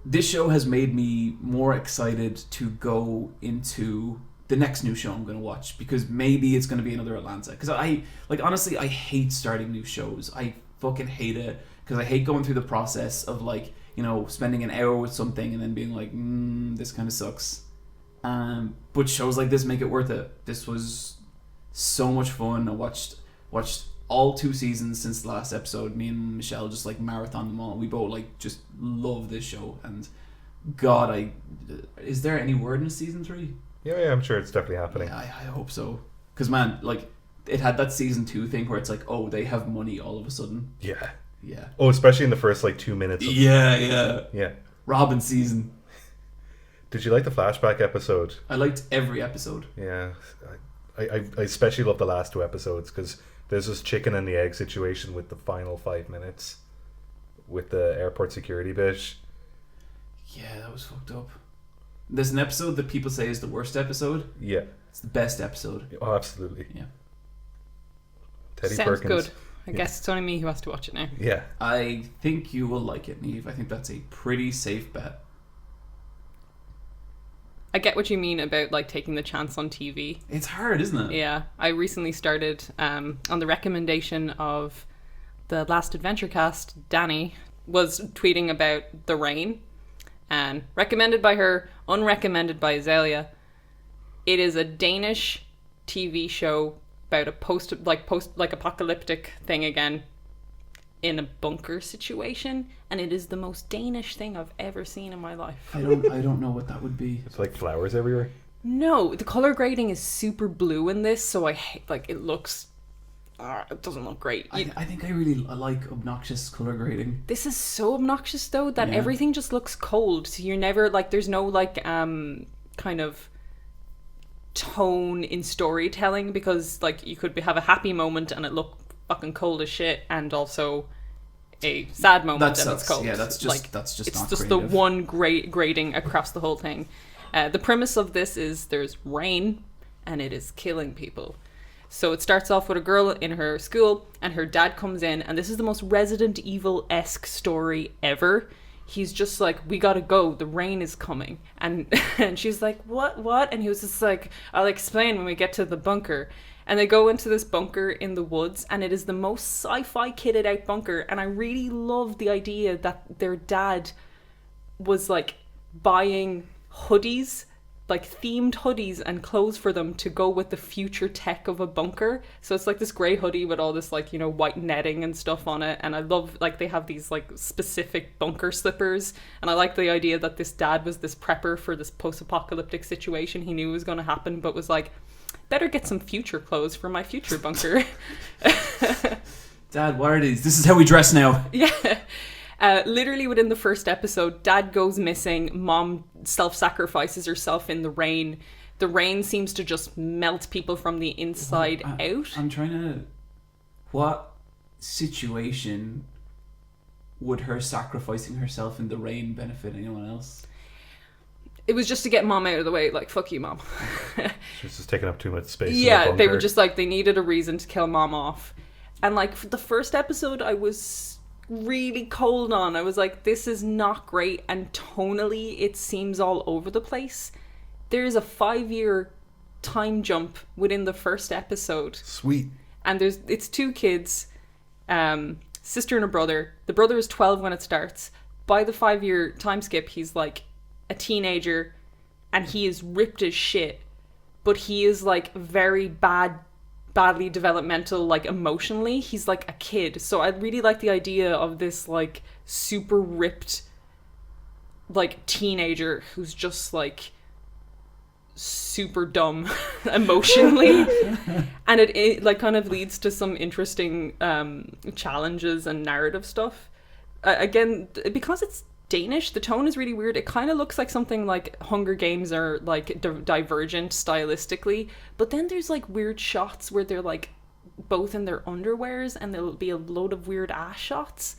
this show has made me more excited to go into the next new show I'm going to watch, because maybe it's going to be another Atlanta. Because honestly, I hate starting new shows. I fucking hate it, because I hate going through the process of, like, you know, spending an hour with something and then being like, this kind of sucks. But shows like this make it worth it. This was so much fun. I watched all 2 seasons since the last episode. Me and Michelle just like marathon them all. We both like just love this show. And God, is there any word in season 3? Yeah, I'm sure it's definitely happening. Yeah, I hope so. Because man, like, it had that season 2 thing where it's like, oh, they have money all of a sudden. Yeah. Yeah. Oh, especially in the first like 2 minutes. Yeah. Robin season. Did you like the flashback episode? I liked every episode. Yeah. I especially love the last 2 episodes, because there's this chicken and the egg situation with the final 5 minutes with the airport security bit. Yeah, that was fucked up. There's an episode that people say is the worst episode. Yeah. It's the best episode. Oh, absolutely. Yeah. Teddy Sounds Perkins. good. I guess it's only me who has to watch it now. Yeah. I think you will like it, Neve. I think that's a pretty safe bet. I get what you mean about like taking the chance on TV. It's hard, isn't it? Yeah, I recently started on the recommendation of the last Adventure Cast. Danny was tweeting about The Rain, and recommended by her, unrecommended by Azalea. It is a Danish TV show about a post apocalyptic thing again in a bunker situation, and it is the most Danish thing I've ever seen in my life. I don't know what that would be. It's like flowers everywhere. No, the color grading is super blue in this, so I hate, like, it looks it doesn't look great. I think I really like obnoxious color grading. This is so obnoxious though that Yeah. everything just looks cold, so you're never like, there's no like kind of tone in storytelling, because like you could have a happy moment and it look fucking cold as shit, and also a sad moment That and it's sucks. cold. Yeah, that's just like, it's it's not just creative. the one great grading across the whole thing. The premise of this is there's rain and it is killing people. So it starts off with a girl in her school, and her dad comes in, and this is the most Resident Evil-esque story ever. He's just like, we gotta go, the rain is coming. And she's like, what? And he was just like, I'll explain when we get to the bunker. And they go into this bunker in the woods, and it is the most sci-fi kitted out bunker. And I really love the idea that their dad was like buying hoodies, like themed hoodies and clothes for them to go with the future tech of a bunker. So it's like this grey hoodie with all this like, you know, white netting and stuff on it. And I love, like, they have these like specific bunker slippers. And I like the idea that this dad was this prepper for this post-apocalyptic situation he knew was going to happen, but was like, better get some future clothes for my future bunker. Dad, what are these? This is how we dress now. Yeah. Literally within the first episode, dad goes missing, mom self-sacrifices herself in the rain. The rain seems to just melt people from the inside out. I'm trying to... What situation would her sacrificing herself in the rain benefit anyone else? It was just to get mom out of the way, like, fuck you, mom. She was just taking up too much space. Yeah, in the they were bunker. just like, they needed a reason to kill mom off. And like, for the first episode, I was really cold on. I was like, this is not great, and tonally it seems all over the place. There's a 5-year time jump within the first episode, Sweet. and it's 2 kids, sister and a brother. The brother is 12 when it starts. By the 5-year time skip, he's like a teenager, and he is ripped as shit, but he is like very badly developmental, like emotionally. He's like a kid. So I really like the idea of this like super ripped like teenager who's just like super dumb emotionally. And it like kind of leads to some interesting challenges and narrative stuff. Again, because it's Danish, the tone is really weird. It kind of looks like something like Hunger Games or like Divergent stylistically, but then there's like weird shots where they're like both in their underwears, and there'll be a load of weird ass shots,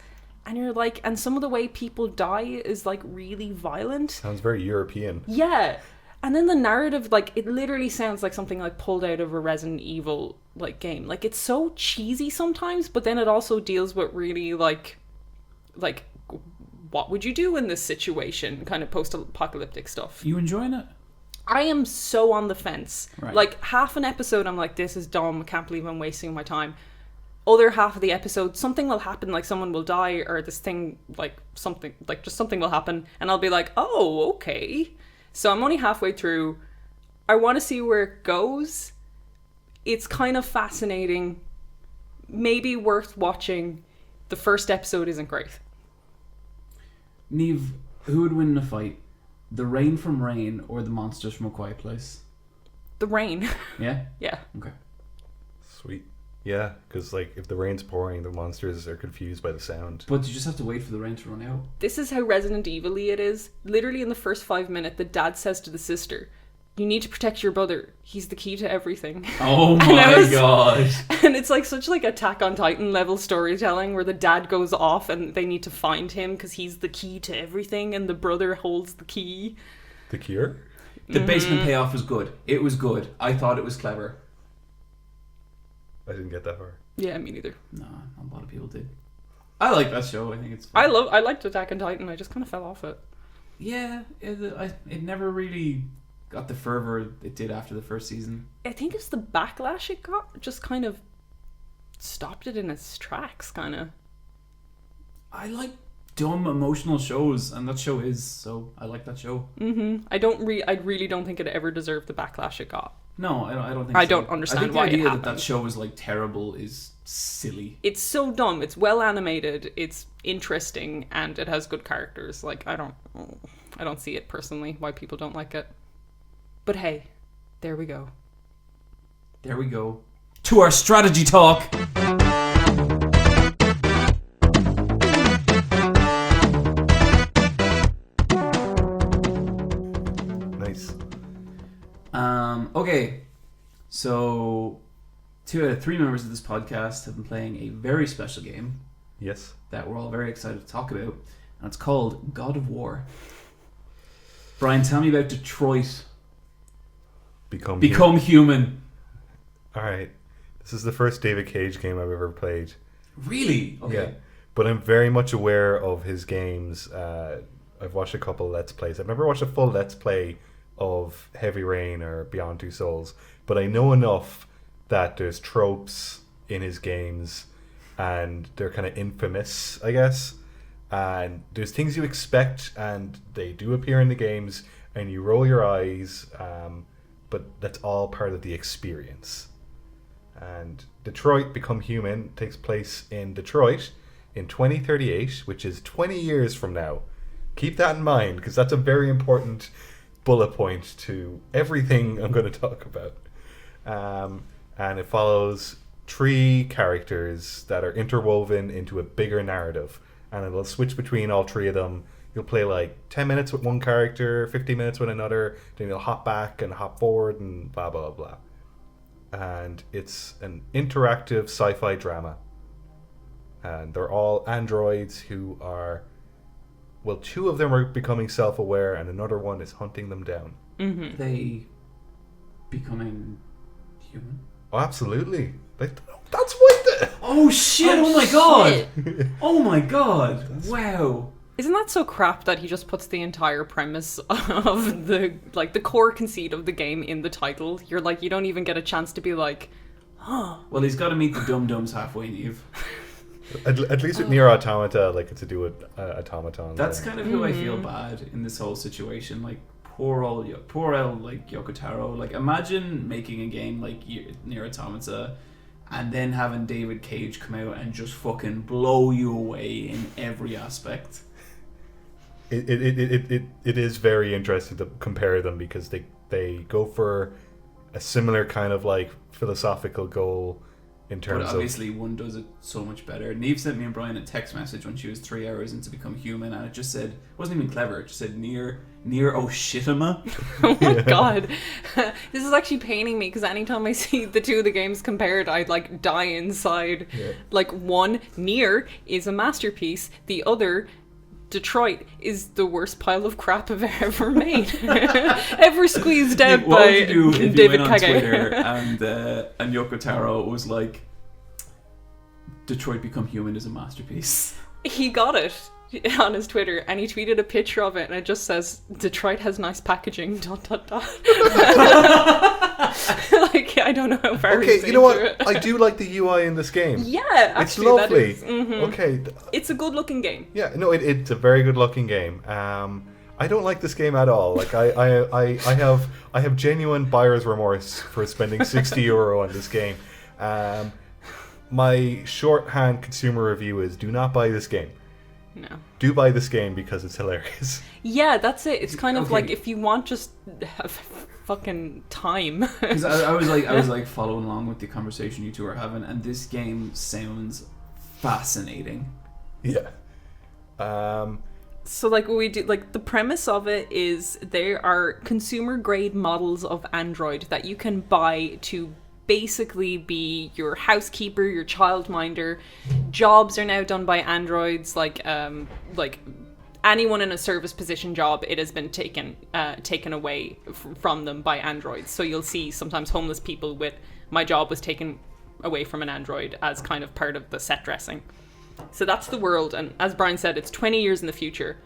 and you're like, and some of the way people die is like really violent. Sounds very European. Yeah. And then the narrative, like, it literally sounds like something like pulled out of a Resident Evil like game. Like, it's so cheesy sometimes, but then it also deals with really like what would you do in this situation, kind of post-apocalyptic stuff. You enjoying it? I am so on the fence. Right. Like, half an episode I'm like, this is dumb, I can't believe I'm wasting my time. Other half of the episode, something will happen, like someone will die, or this thing, like something, like just something will happen, and I'll be like, oh, okay. So I'm only halfway through. I want to see where it goes. It's kind of fascinating. Maybe worth watching. The first episode isn't great. Neve, who would win in a fight? The rain from Rain or the monsters from A Quiet Place? The rain. Yeah? Yeah. Okay. Sweet. Yeah, because like if the rain's pouring, the monsters are confused by the sound. But you just have to wait for the rain to run out. This is how Resident Evil-y it is. Literally in the first 5 minutes, the dad says to the sister, you need to protect your brother. He's the key to everything. Oh my god. And it's like such like Attack on Titan level storytelling where the dad goes off and they need to find him because he's the key to everything and the brother holds the key. The Cure? The basement payoff was good. It was good. I thought it was clever. I didn't get that far. Yeah, me neither. No, not a lot of people did. I like that show. I think it's I fun. liked Attack on Titan. I just kind of fell off it. Yeah, it never really got the fervor it did after the first season. I think it's the backlash it got just kind of stopped it in its tracks, kind of. I like dumb emotional shows, and that show is, so I like that show. I really don't think it ever deserved the backlash it got. No, I don't think I so. don't understand I think why the it idea happened. that show is like terrible is silly. It's so dumb. It's well animated. It's interesting, and it has good characters. Like I don't see it personally why people don't like it. But hey, there we go. There we go. To our strategy talk. Nice. Okay. So 2 out of 3 members of this podcast have been playing a very special game Yes. that we're all very excited to talk about, and it's called God of War. Brian, tell me about Detroit Become Human. Alright. This is the first David Cage game I've ever played. Really? Okay. Yeah. But I'm very much aware of his games. I've watched a couple Let's Plays. I've never watched a full Let's Play of Heavy Rain or Beyond Two Souls, but I know enough that there's tropes in his games and they're kind of infamous, I guess. And there's things you expect and they do appear in the games and you roll your eyes, but that's all part of the experience. And Detroit Become Human takes place in Detroit in 2038, which is 20 years from now. Keep that in mind, because that's a very important bullet point to everything I'm going to talk about. And it follows 3 characters that are interwoven into a bigger narrative. And it'll switch between all 3 of them. You'll play like 10 minutes with one character, 15 minutes with another, then you'll hop back and hop forward and blah, blah, blah. And it's an interactive sci-fi drama. And they're all androids who are... Well, 2 of them are becoming self-aware and another one is hunting them down. Mm-hmm. They becoming human? Oh, absolutely. That's what the... Oh shit! Oh my god! Oh my god! Wow! Isn't that so crap that he just puts the entire premise of the core conceit of the game in the title? You're like, you don't even get a chance to be like, oh. Well, he's got to meet the dum-dums halfway, Neve. At least with Nier Automata, like, it's to do with automaton. That's kind of who I feel bad in this whole situation. Like, poor old like Yoko Taro. Like, imagine making a game like Nier Automata and then having David Cage come out and just fucking blow you away in every aspect. It is very interesting to compare them because they go for a similar kind of like philosophical goal in terms but obviously one does it so much better. Neve sent me and Brian a text message when she was 3 hours into Become Human, and it just said, it wasn't even clever, it just said near Oshitama. Oh my god. This is actually paining me because anytime I see the 2 of the games compared, I'd like die inside. Yeah. Like, one, Nier is a masterpiece, the other, Detroit, is the worst pile of crap I've ever made. Ever squeezed out What by would you do if David you went on Kage. Twitter and Yoko Taro was like, Detroit Become Human is a masterpiece? He got it on his Twitter and he tweeted a picture of it and it just says, Detroit has nice packaging, ... Like, I don't know how far Okay, he's you know into what? it. I do like the UI in this game. Yeah, It's actually, lovely. that is, Okay. It's a good looking game. Yeah, no, it's a very good looking game. I don't like this game at all. Like I have genuine buyer's remorse for spending €60 on this game. My shorthand consumer review is: do not buy this game. No. Do buy this game because it's hilarious. Yeah, that's it. It's kind of Okay. like if you want just have fucking time. Because I was like following along with the conversation you two are having, and this game sounds fascinating. Yeah. So like what we do, like the premise of it is there are consumer grade models of Android that you can buy to basically be your housekeeper, your childminder. Jobs are now done by androids, like anyone in a service position job, it has been taken away from them by androids. So you'll see sometimes homeless people with my job was taken away from an android as kind of part of the set dressing. So that's the world, and as Brian said, it's 20 years in the future.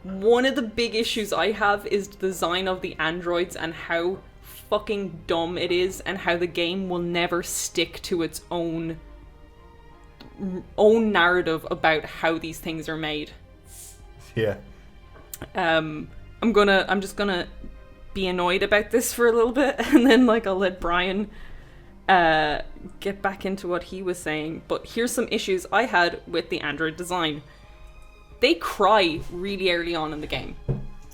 One of the big issues I have is the design of the androids and how fucking dumb it is, and how the game will never stick to its own narrative about how these things are made. Yeah. I'm just gonna be annoyed about this for a little bit, and then like I'll let Brian get back into what he was saying. But here's some issues I had with the android design. They cry really early on in the game.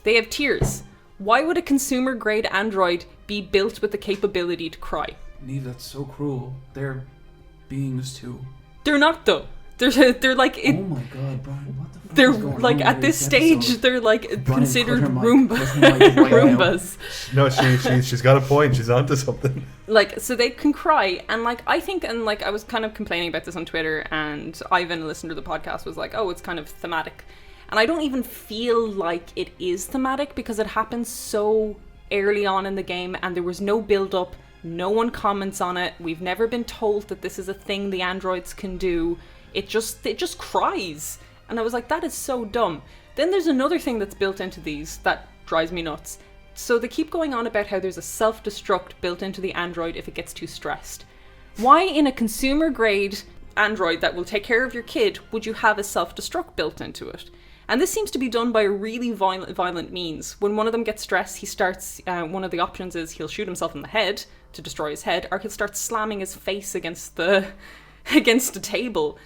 They have tears. Why would a consumer grade android be built with the capability to cry? Neve, that's so cruel. They're beings too. They're not though. They're like Oh my god, Brian, what the fuck they're is going like on at with this stage episode? they're like Brian, considered cut her mic, Roomba cut her mic right now. Roombas. No, she's got a point. She's onto something. Like, so they can cry, and like I think, and like I was kind of complaining about this on Twitter, and Ivan, a listener to the podcast, was like, oh, it's kind of thematic. And I don't even feel like it is thematic because it happens so early on in the game and there was no build up, no one comments on it, we've never been told that this is a thing the androids can do. It just cries. And I was like, that is so dumb. Then there's another thing that's built into these that drives me nuts. So they keep going on about how there's a self-destruct built into the android if it gets too stressed. Why in a consumer grade android that will take care of your kid would you have a self-destruct built into it? And this seems to be done by a really violent means. When one of them gets stressed, he starts, one of the options is he'll shoot himself in the head to destroy his head, or he'll start slamming his face against the table.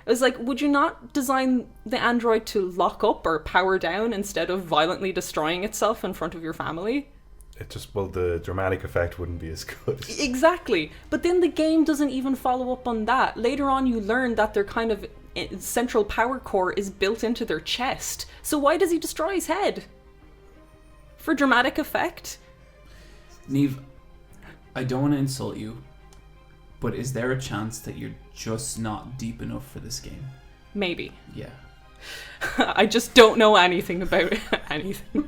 I was like, would you not design the android to lock up or power down instead of violently destroying itself in front of your family? It just, well, the dramatic effect wouldn't be as good. Exactly. But then the game doesn't even follow up on that. Later on you learn that their kind of central power core is built into their chest. So why does he destroy his head? For dramatic effect? Neve, I don't want to insult you, but is there a chance that you're just not deep enough for this game? Maybe. Yeah. I just don't know anything about anything.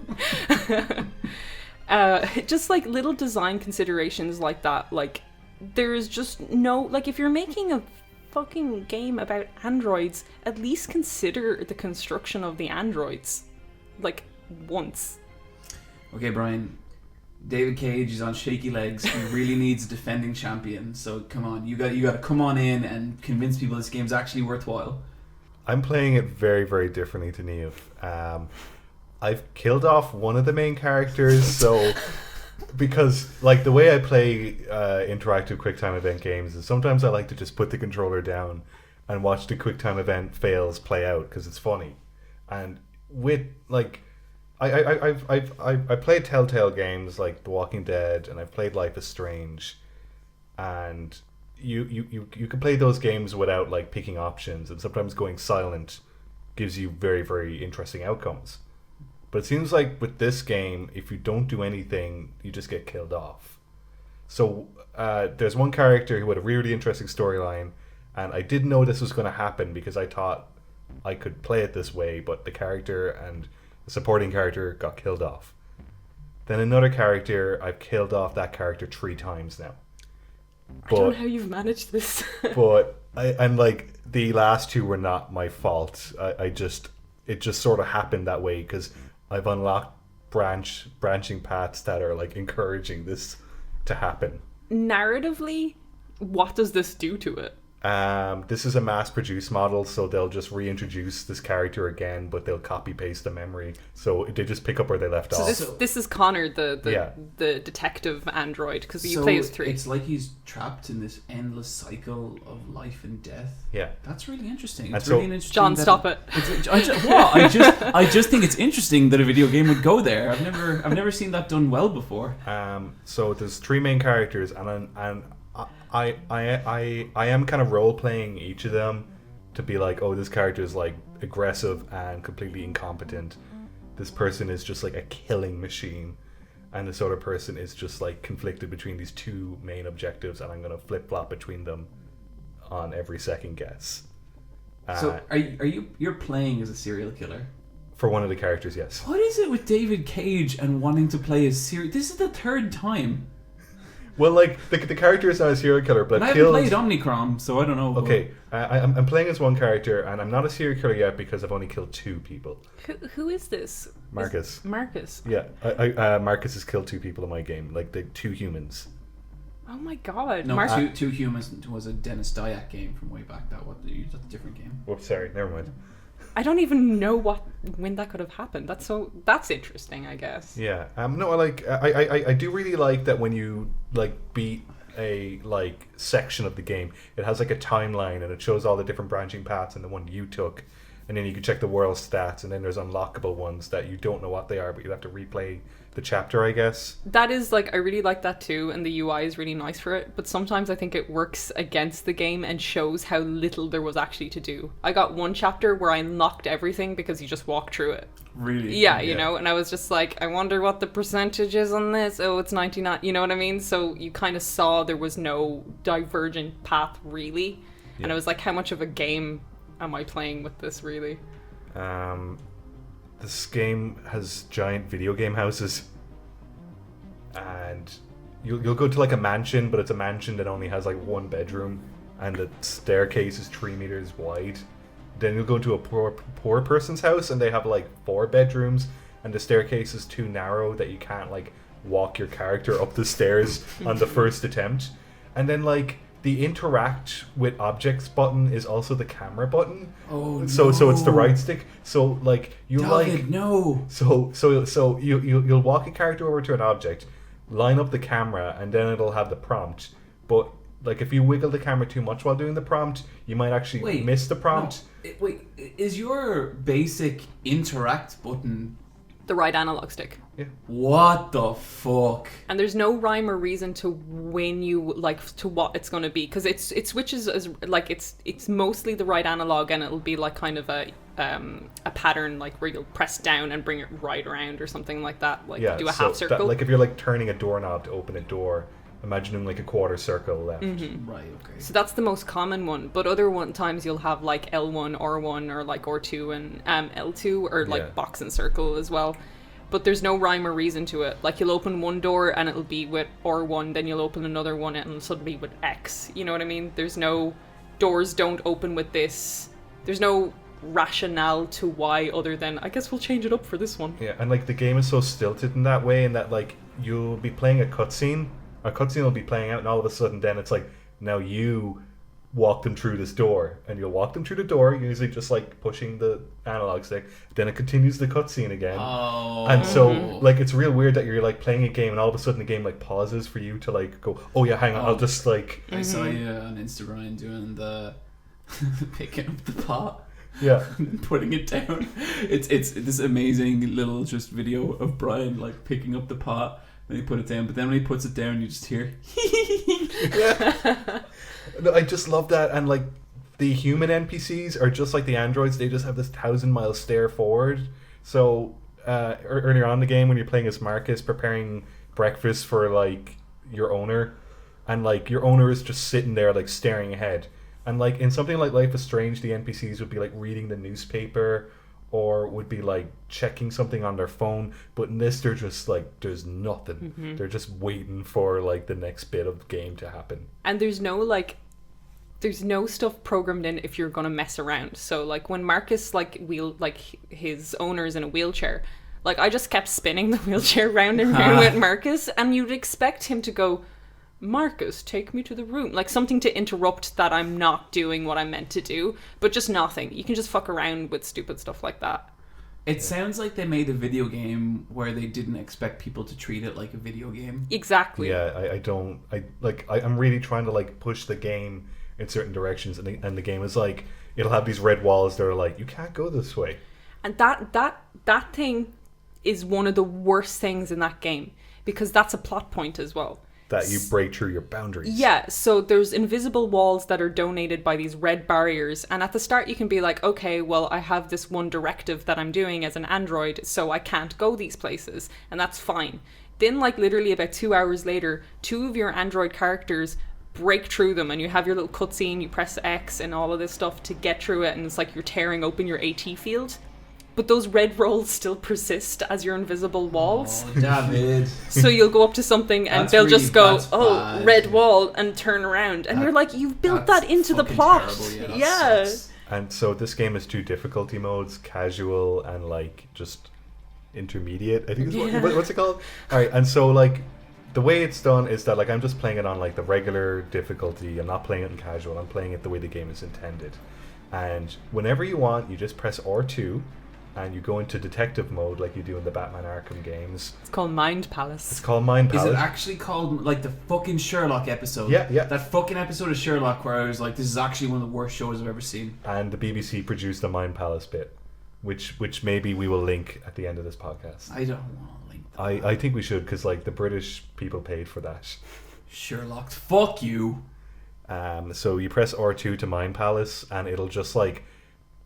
Just like little design considerations like that. Like, there's just no... Like, if you're making a fucking game about androids, at least consider the construction of the androids. Like, once. Okay, Brian. David Cage is on shaky legs. He really needs a defending champion. So come on, you got to come on in and convince people this game's actually worthwhile. I'm playing it very, very differently to Neve. I've killed off one of the main characters, so because like the way I play interactive QuickTime event games is sometimes I like to just put the controller down and watch the QuickTime event fails play out because it's funny. And with like I played Telltale games like The Walking Dead, and I've played Life is Strange, and you can play those games without like picking options, and sometimes going silent gives you very, very interesting outcomes. But it seems like with this game, if you don't do anything, you just get killed off. So there's one character who had a really interesting storyline, and I didn't know this was going to happen because I thought I could play it this way, but the character and the supporting character got killed off. Then another character, I've killed off that character 3 times now. I don't know how you've managed this. But I'm like, the last 2 were not my fault. It just sort of happened that way because I've unlocked branching paths that are like encouraging this to happen. Narratively, what does this do to it? This is a mass-produced model, so they'll just reintroduce this character again, but they'll copy-paste the memory. So they just pick up where they left off. So this is Connor, the detective android, because you So play as 3. it's like he's trapped in this endless cycle of life and death. Yeah. That's really interesting. And It's so- really interesting. John, that stop it. I just think it's interesting that a video game would go there. I've never seen that done well before. So there's 3 main characters, and I am kind of role playing each of them to be like, oh, this character is like aggressive and completely incompetent. This person is just like a killing machine, and this other person is just like conflicted between these 2 main objectives, and I'm gonna flip flop between them on every second guess. So you're playing as a serial killer? For one of the characters, yes. What is it with David Cage and wanting to play a serial? This is the third time. Well, like, the character is not a serial killer, but And I haven't played Omnicrom, so I don't know. Okay, I'm playing as one character, and I'm not a serial killer yet because I've only killed 2 people. Who is this? Marcus. Marcus. Yeah, Marcus has killed 2 people in my game, like the 2 humans. Oh my god. No, Two Humans was a Dennis Dyack game from way back. That's a different game. Whoops, sorry, never mind. I don't even know when that could have happened. That's interesting, I guess. Yeah. No, I do really like that when you like beat a like section of the game, it has like a timeline and it shows all the different branching paths and the one you took, and then you can check the world stats, and then there's unlockable ones that you don't know what they are, but you have to replay the chapter, I guess. That is like, I really like that too, and the UI is really nice for it, but sometimes I think it works against the game and shows how little there was actually to do. I got one chapter where I unlocked everything because you just walk through it. Really? Yeah, you know, and I was just like, I wonder what the percentage is on this. Oh, it's 99, you know what I mean? So you kind of saw there was no divergent path, really. Yeah. And I was like, how much of a game am I playing with this, really? This game has giant video game houses, and you'll go to like a mansion, but it's a mansion that only has like 1 bedroom, and the staircase is 3 meters wide. Then you'll go to a poor person's house, and they have like 4 bedrooms, and the staircase is too narrow that you can't like walk your character up the stairs on the first attempt. And then like the interact with objects button is also the camera button. Oh, so it's the right stick. So like you David, no. So you'll walk a character over to an object, line up the camera, and then it'll have the prompt. But like if you wiggle the camera too much while doing the prompt, you might actually miss the prompt. No. Is your basic interact button the right analog stick? Yeah. What the fuck? And there's no rhyme or reason to when you like to what it's going to be, because it switches as like it's mostly the right analog, and it'll be like kind of a pattern like where you'll press down and bring it right around or something like that, like do a half circle. Like if you're like turning a doorknob to open a door, imagining like a quarter circle left. Mm-hmm. Right, okay. So that's the most common one, but other times you'll have like L1, R1, or like R2 and L2, or like box and circle as well. But there's no rhyme or reason to it. Like you'll open one door and it'll be with R1, then you'll open another one and it'll suddenly be with X. You know what I mean? There's no doors don't open with this. There's no rationale to why other than I guess we'll change it up for this one. Yeah, and like the game is so stilted in that way, in that like you'll be playing a cutscene will be playing out, and all of a sudden then it's like, now you walk them through this door, and you'll walk them through the door, usually just like pushing the analog stick, then it continues the cutscene again. And so like it's real weird that you're like playing a game and all of a sudden the game like pauses for you to like go, oh yeah, hang on, I'll just like... I saw you on Instagram doing the picking up the pot. Yeah. Putting it down. It's this amazing little just video of Brian like picking up the pot, then he put it down, but then when he puts it down you just hear yeah. No, I just love that. And like the human NPCs are just like the androids, they just have this 1,000-mile stare forward. So earlier on in the game when you're playing as Marcus, preparing breakfast for like your owner, and like your owner is just sitting there like staring ahead, and like in something like Life is Strange the NPCs would be like reading the newspaper or would be like checking something on their phone, but in this they're just like there's nothing. They're just waiting for like the next bit of the game to happen, and there's no stuff programmed in if you're gonna mess around. So like when Marcus his owner's in a wheelchair, like I just kept spinning the wheelchair round and round with Marcus, and you'd expect him to go, Marcus, take me to the room, like something to interrupt that I'm not doing what I'm meant to do, but just nothing. You can just fuck around with stupid stuff like that. It sounds like they made a video game where they didn't expect people to treat it like a video game. Exactly. Yeah, I'm really trying to like push the game in certain directions, and the game is like, it'll have these red walls that are like, you can't go this way. And that thing is one of the worst things in that game, because that's a plot point as well. That you break through your boundaries. Yeah, so there's invisible walls that are donated by these red barriers, and at the start you can be like, okay, well, I have this one directive that I'm doing as an android, so I can't go these places, and that's fine. Then, like, literally about 2 hours later, 2 of your android characters break through them, and you have your little cutscene, you press X and all of this stuff to get through it, and it's like you're tearing open your AT field. but those red rolls still persist as your invisible walls. Oh, David. So you'll go up to something and That's they'll really- just go, that's oh, bad. red wall, and turn around. And you're like, you've built that That's into the fucking plot. terrible. Yeah. That sucks. And so this game has 2 difficulty modes: casual and like just intermediate. I think is what's it called? All right, and so like the way it's done is that like I'm just playing it on like the regular difficulty. I'm not playing it in casual. I'm playing it the way the game is intended. And whenever you want, you just press R2, and you go into detective mode like you do in the Batman Arkham games. It's called Mind It's Palace. called Mind Is Palace. it actually called like the fucking Sherlock episode? Yeah, yeah. That fucking episode of Sherlock where I was like, this is actually one of the worst shows I've ever seen. And the BBC produced the Mind Palace bit, which maybe we will link at the end of this podcast. I don't want to link that. I think we should, because like the British people paid for that. Sherlock, fuck you. So you press R2 to Mind Palace, and it'll just like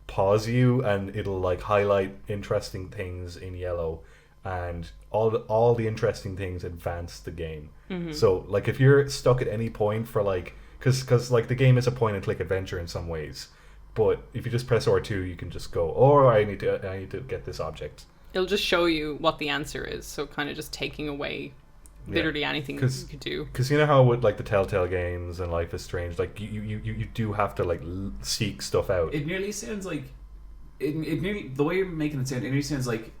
pause you, and it'll like highlight interesting things in yellow, and all the interesting things advance the game. So like if you're stuck at any point for like, because like the game is a point and click adventure in some ways, but if you just press R2, you can just go, oh, I need to get this object. It'll just show you what the answer is. So kind of just taking away literally anything you could do. Because you know how with like the Telltale games and Life is Strange, like you do have to like seek stuff out. It nearly sounds like it nearly, the way you're making it sound, it nearly sounds like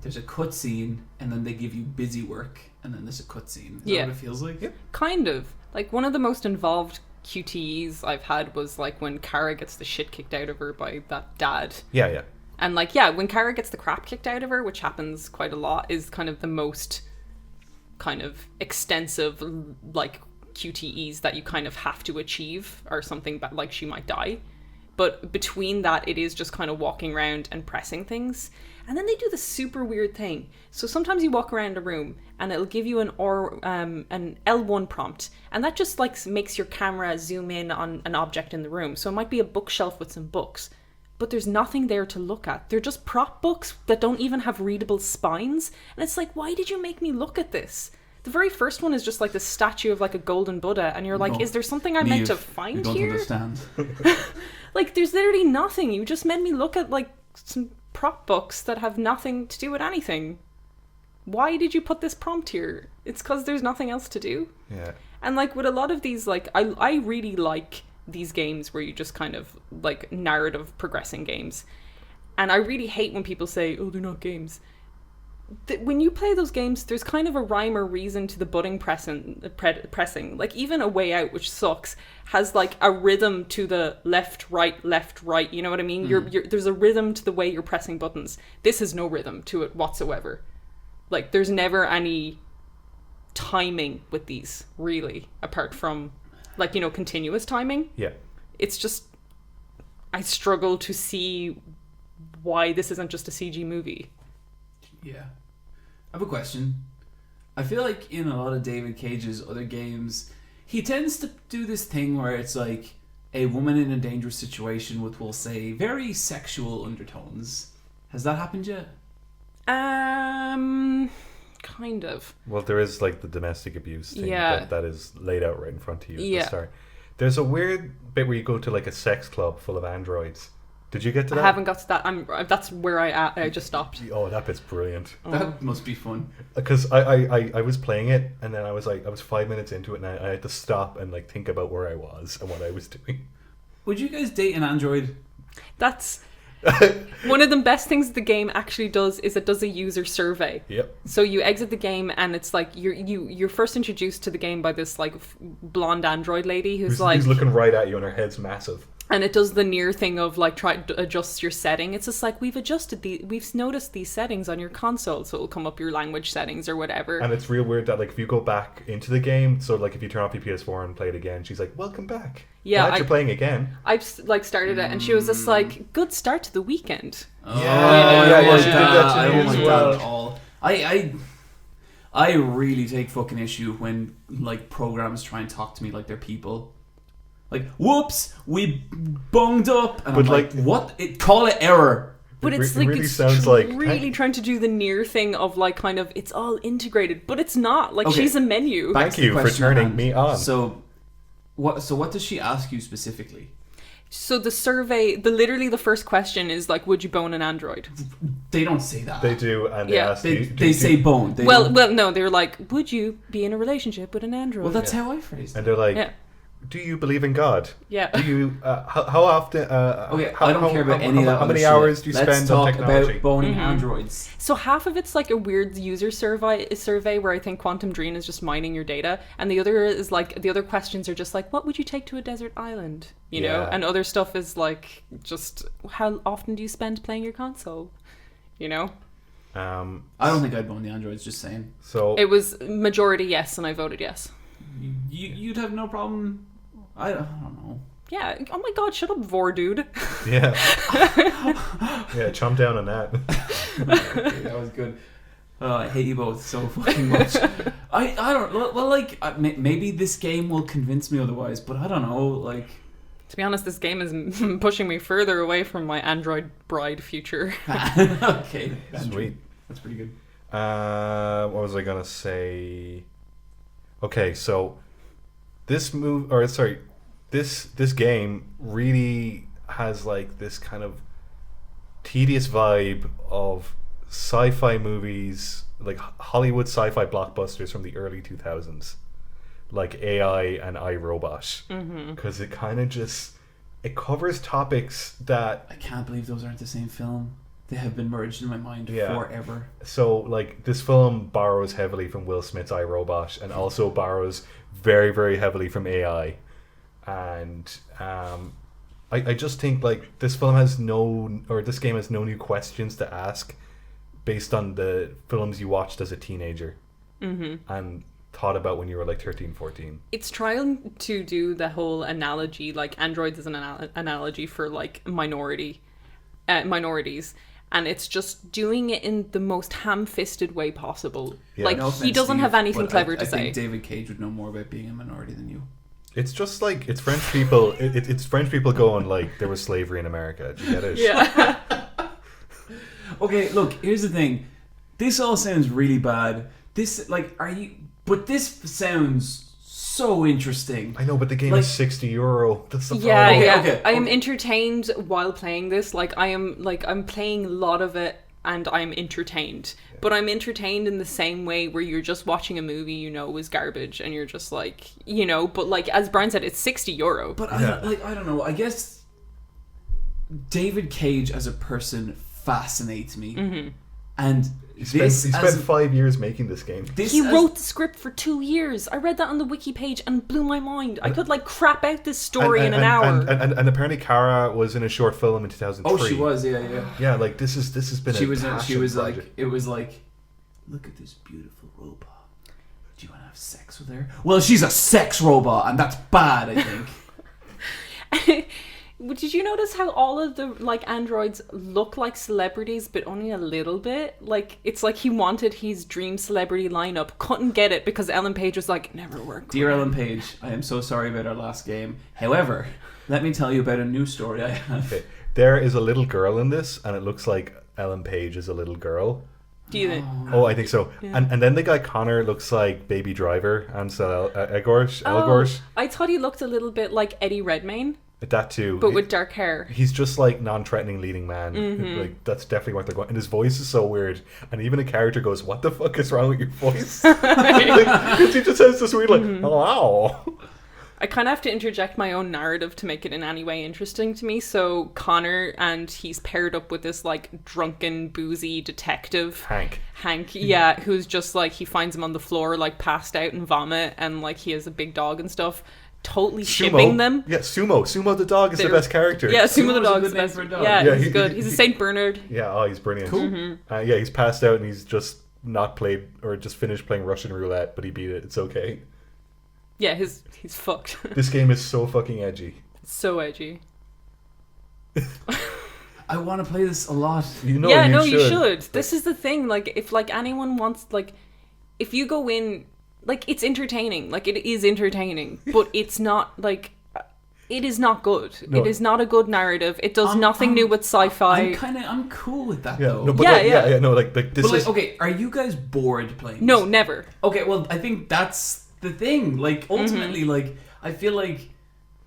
there's a cutscene and then they give you busy work and then there's a cutscene. Is that what it feels like? Yep. Kind of. Like one of the most involved QTEs I've had was like when Kara gets the shit kicked out of her by that dad. Yeah. And like, yeah, when Kara gets the crap kicked out of her, which happens quite a lot, is kind of the most kind of extensive like QTEs that you kind of have to achieve, or something like she might die. But between that, it is just kind of walking around and pressing things. And then they do this super weird thing. So sometimes you walk around a room and it'll give you an L1 prompt, and that just like makes your camera zoom in on an object in the room. So it might be a bookshelf with some books, but there's nothing there to look at. They're just prop books that don't even have readable spines. And it's like, why did you make me look at this? The very first one is just like the statue of like a golden Buddha, and you're like, No. is there something I'm meant to find you don't here? understand. Like, there's literally nothing. You just made me look at like some prop books that have nothing to do with anything. Why did you put this prompt here? It's because there's nothing else to do. Yeah. And like with a lot of these, like I really like these games where you just kind of like narrative progressing games. And I really hate when people say, oh, they're not games. When you play those games, there's kind of a rhyme or reason to the button pressing. Like even A Way Out, which sucks, has like a rhythm to the left, right, you know what I mean? There's a rhythm to the way you're pressing buttons. This has no rhythm to it whatsoever. Like there's never any timing with these, really, apart from like, you know, continuous timing. Yeah. It's just, I struggle to see why this isn't just a CG movie. Yeah. I have a question. I feel like in a lot of David Cage's other games, he tends to do this thing where it's like a woman in a dangerous situation with, we'll say, very sexual undertones. Has that happened yet? Kind of. Well, there is like the domestic abuse thing that is laid out right in front of you at the start. There's a weird bit where you go to like a sex club full of androids. Did you get to that? I haven't got to that. That's where I just stopped. Oh, that bit's brilliant. That must be fun. Because I was playing it, and then I was 5 minutes into it, and I had to stop and like think about where I was and what I was doing. Would you guys date an android? That's one of the best things the game actually does, is it does a user survey. Yep. So you exit the game, and it's like you're first introduced to the game by this like blonde android lady who's looking right at you, and her head's massive. And it does the near thing of like try to adjust your setting. It's just like, we've noticed these settings on your console, so it'll come up your language settings or whatever. And it's real weird that like if you go back into the game, so like if you turn off your PS4 and play it again, she's like, "Welcome back." Yeah, glad you're playing again. I've like started it, and she was just like, "Good start to the weekend." Oh, yeah, she did that to I me don't as like well. that at all. I really take fucking issue when like programs try and talk to me like they're people. Like, whoops, we bunged up, and But I'm like, what? Call it error. But It it's really like, it's sounds like- really trying to do the near thing of like kind of, it's all integrated, but it's not. Like, Okay. she's a menu. Back Thank to the you for question at turning hand. me on. So what does she ask you specifically? So the survey, literally the first question is like, would you bone an android? They don't say that. They do, and they Yeah. ask They say bone. They Well, don't- no, they're like, would you be in a relationship with an android? well, that's how I phrased it. and they're like, Yeah. do you believe in God? Yeah. Do you? How often? Okay, I don't care about any of that. How many other hours shit. do you Let's spend talk on technology? about boning androids. So half of it's like a weird user survey where I think Quantum Dream is just mining your data, and the other is like the other questions are just like, what would you take to a desert island, you know? Yeah. And other stuff is like just how often do you spend playing your console, you know? I don't think I'd bone the androids. Just saying. So It was majority yes, and I voted yes. You'd have no problem. I don't know. Yeah. Oh my God! Shut up, Vore, dude. yeah, yeah, chomp down on that. Okay, that was good. I hate you both so fucking much. I don't. Well, like maybe this game will convince me otherwise, but I don't know. Like. To be honest, this game is pushing me further away from my android bride future. Okay. Sweet. That's pretty good. What was I gonna say? Okay, so this game really has like this kind of tedious vibe of sci-fi movies, like Hollywood sci-fi blockbusters from the early 2000s, like AI and iRobot, because it kind of it covers topics that. I can't believe those aren't the same film. They have been merged in my mind forever. So, like, this film borrows heavily from Will Smith's iRobot and also borrows very, very heavily from AI. And I just think, like, this game has no new questions to ask based on the films you watched as a teenager and thought about when you were, like, 13, 14. It's trying to do the whole analogy, like androids is an analogy for, like, minorities. And it's just doing it in the most ham-fisted way possible. Yeah. Like, No he offense, doesn't Steve, have anything but clever I to say. think David Cage would know more about being a minority than you. It's just like, it's French people. It's French people going, like, there was slavery in America. Do you get it? Yeah. Okay, look, here's the thing. This all sounds really bad. But this sounds so interesting. I know, but the game Like- is €60. That's the problem. Yeah, Okay, yeah. okay, I am okay. entertained while playing this. I'm playing a lot of it and I'm entertained. But I'm entertained in the same way where you're just watching a movie you know is garbage and you're just like, you know, but like as Brian said, it's €60. But Yeah. I don't know. I guess David Cage as a person fascinates me. And He spent 5 years making this game. He wrote the script for 2 years. I read that on the wiki page and it blew my mind. I could like crap out this story in an hour. And apparently Kara was in a short film in 2003. Oh, she was, yeah. Yeah, like this has been She a was passion project. like, it was like, look at this beautiful robot. Do you want to have sex with her? Well, she's a sex robot, and that's bad, I think. Did you notice how all of the like androids look like celebrities, but only a little bit? Like it's like he wanted his dream celebrity lineup, couldn't get it because Ellen Page was like, never work. Dear Ellen Page, I am so sorry about our last game. However, let me tell you about a new story I have. Okay. There is a little girl in this, and it looks like Ellen Page is a little girl. Do you think? Oh, I think so. Yeah. And then the guy Connor looks like Baby Driver, Ansel Elgort. Oh, I thought he looked a little bit like Eddie Redmayne, That too. but with dark hair. He's just like non-threatening leading man. Mm-hmm. Like that's definitely what they're going. And his voice is so weird. And even a character goes, "What the fuck is wrong with your voice?" Because he just has this weird like, Mm-hmm. "Hello." I kind of have to interject my own narrative to make it in any way interesting to me. So Connor, and he's paired up with this like drunken, boozy detective. Hank, yeah, who's just like, he finds him on the floor like passed out and vomit, and like he has a big dog and stuff. Totally shipping them. Yeah, Sumo the dog is the best character. Yeah, Sumo the Sumo's a dog good is the name best. for a dog. Yeah, Yeah, he's good. He's a Saint Bernard. Yeah, oh, he's brilliant. Cool. Yeah, he's passed out and he's just not played or just finished playing Russian roulette, but he beat it. It's okay. Yeah, he's fucked. This game is so fucking edgy. So edgy. I want to play this a lot. You should. This is the thing. Like, if like anyone wants, like, if you go in, like, it's entertaining. Like, it is entertaining, but it's not like. It is not good. No. It is not a good narrative. It does nothing new with sci-fi. I'm cool with that Yeah, though. no, but Yeah. no, like this But like, is okay, are you guys bored playing No, this? never. Okay, well, I think that's the thing. Like, ultimately, like, I feel like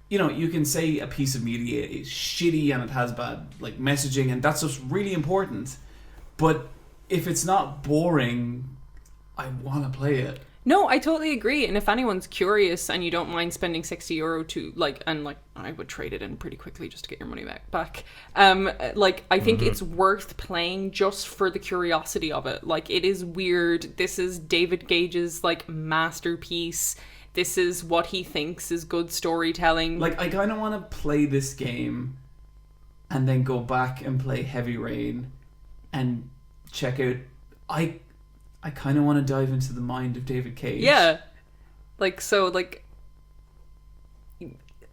you know, you can say a piece of media is shitty and it has bad like messaging, and that's just really important. But if it's not boring, I want to play it. No, I totally agree. And if anyone's curious and you don't mind spending €60 to I would trade it in pretty quickly just to get your money back. I think it's worth playing just for the curiosity of it. Like, it is weird. This is David Gage's like masterpiece. This is what he thinks is good storytelling. Like, I kind of want to play this game and then go back and play Heavy Rain and check out. I kind of want to dive into the mind of David Cage. Yeah.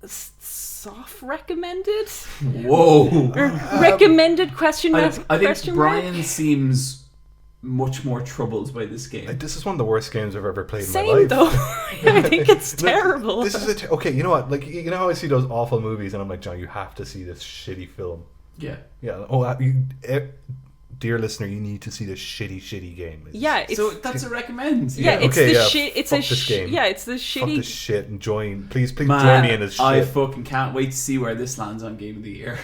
Soft recommended? Whoa. Or recommended question mark? I think Brian seems much more troubled by this game. This is one of the worst games I've ever played Same, in my life. though. I think it's terrible. This is okay, you know what? Like, you know how I see those awful movies and I'm like, John, you have to see this shitty film. Yeah. Yeah. Dear listener, you need to see this shitty game. So that's a recommend. Yeah, it's okay, the yeah, shit. It's fuck a this game. Yeah, it's the Fuck shitty. this shit and join. Please join me in this shit. I fucking can't wait to see where this lands on Game of the Year.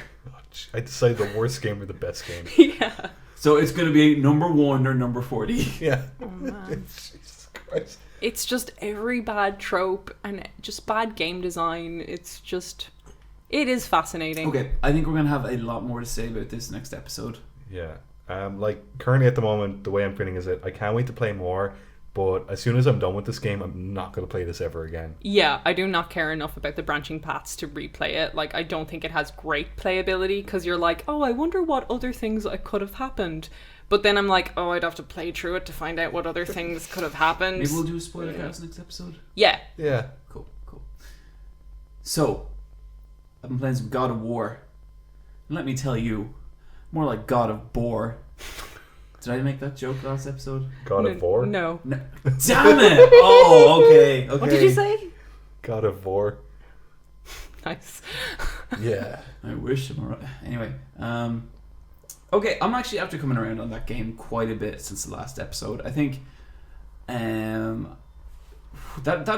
I decided the worst game or the best game. Yeah. So it's going to be number 1 or number 40. Yeah. Oh, man. Jesus Christ. It's just every bad trope and just bad game design. It is fascinating. Okay, I think we're going to have a lot more to say about this next episode. Yeah. Currently at the moment, the way I'm feeling is that I can't wait to play more, but as soon as I'm done with this game, I'm not going to play this ever again. Yeah, I do not care enough about the branching paths to replay it. Like, I don't think it has great playability, because you're like, oh, I wonder what other things could have happened. But then I'm like, oh, I'd have to play through it to find out what other things could have happened. Maybe we'll do a spoiler cast next episode? Yeah. Yeah. Cool. So, I've been playing some God of War. And let me tell you, more like God of Bore. Did I make that joke last episode? God of Vore? No. Damn it! Oh, okay. What did you say? God of Vore. Nice. Yeah. I wish I'm alright. Anyway, okay, I'm actually after coming around on that game quite a bit since the last episode. I think that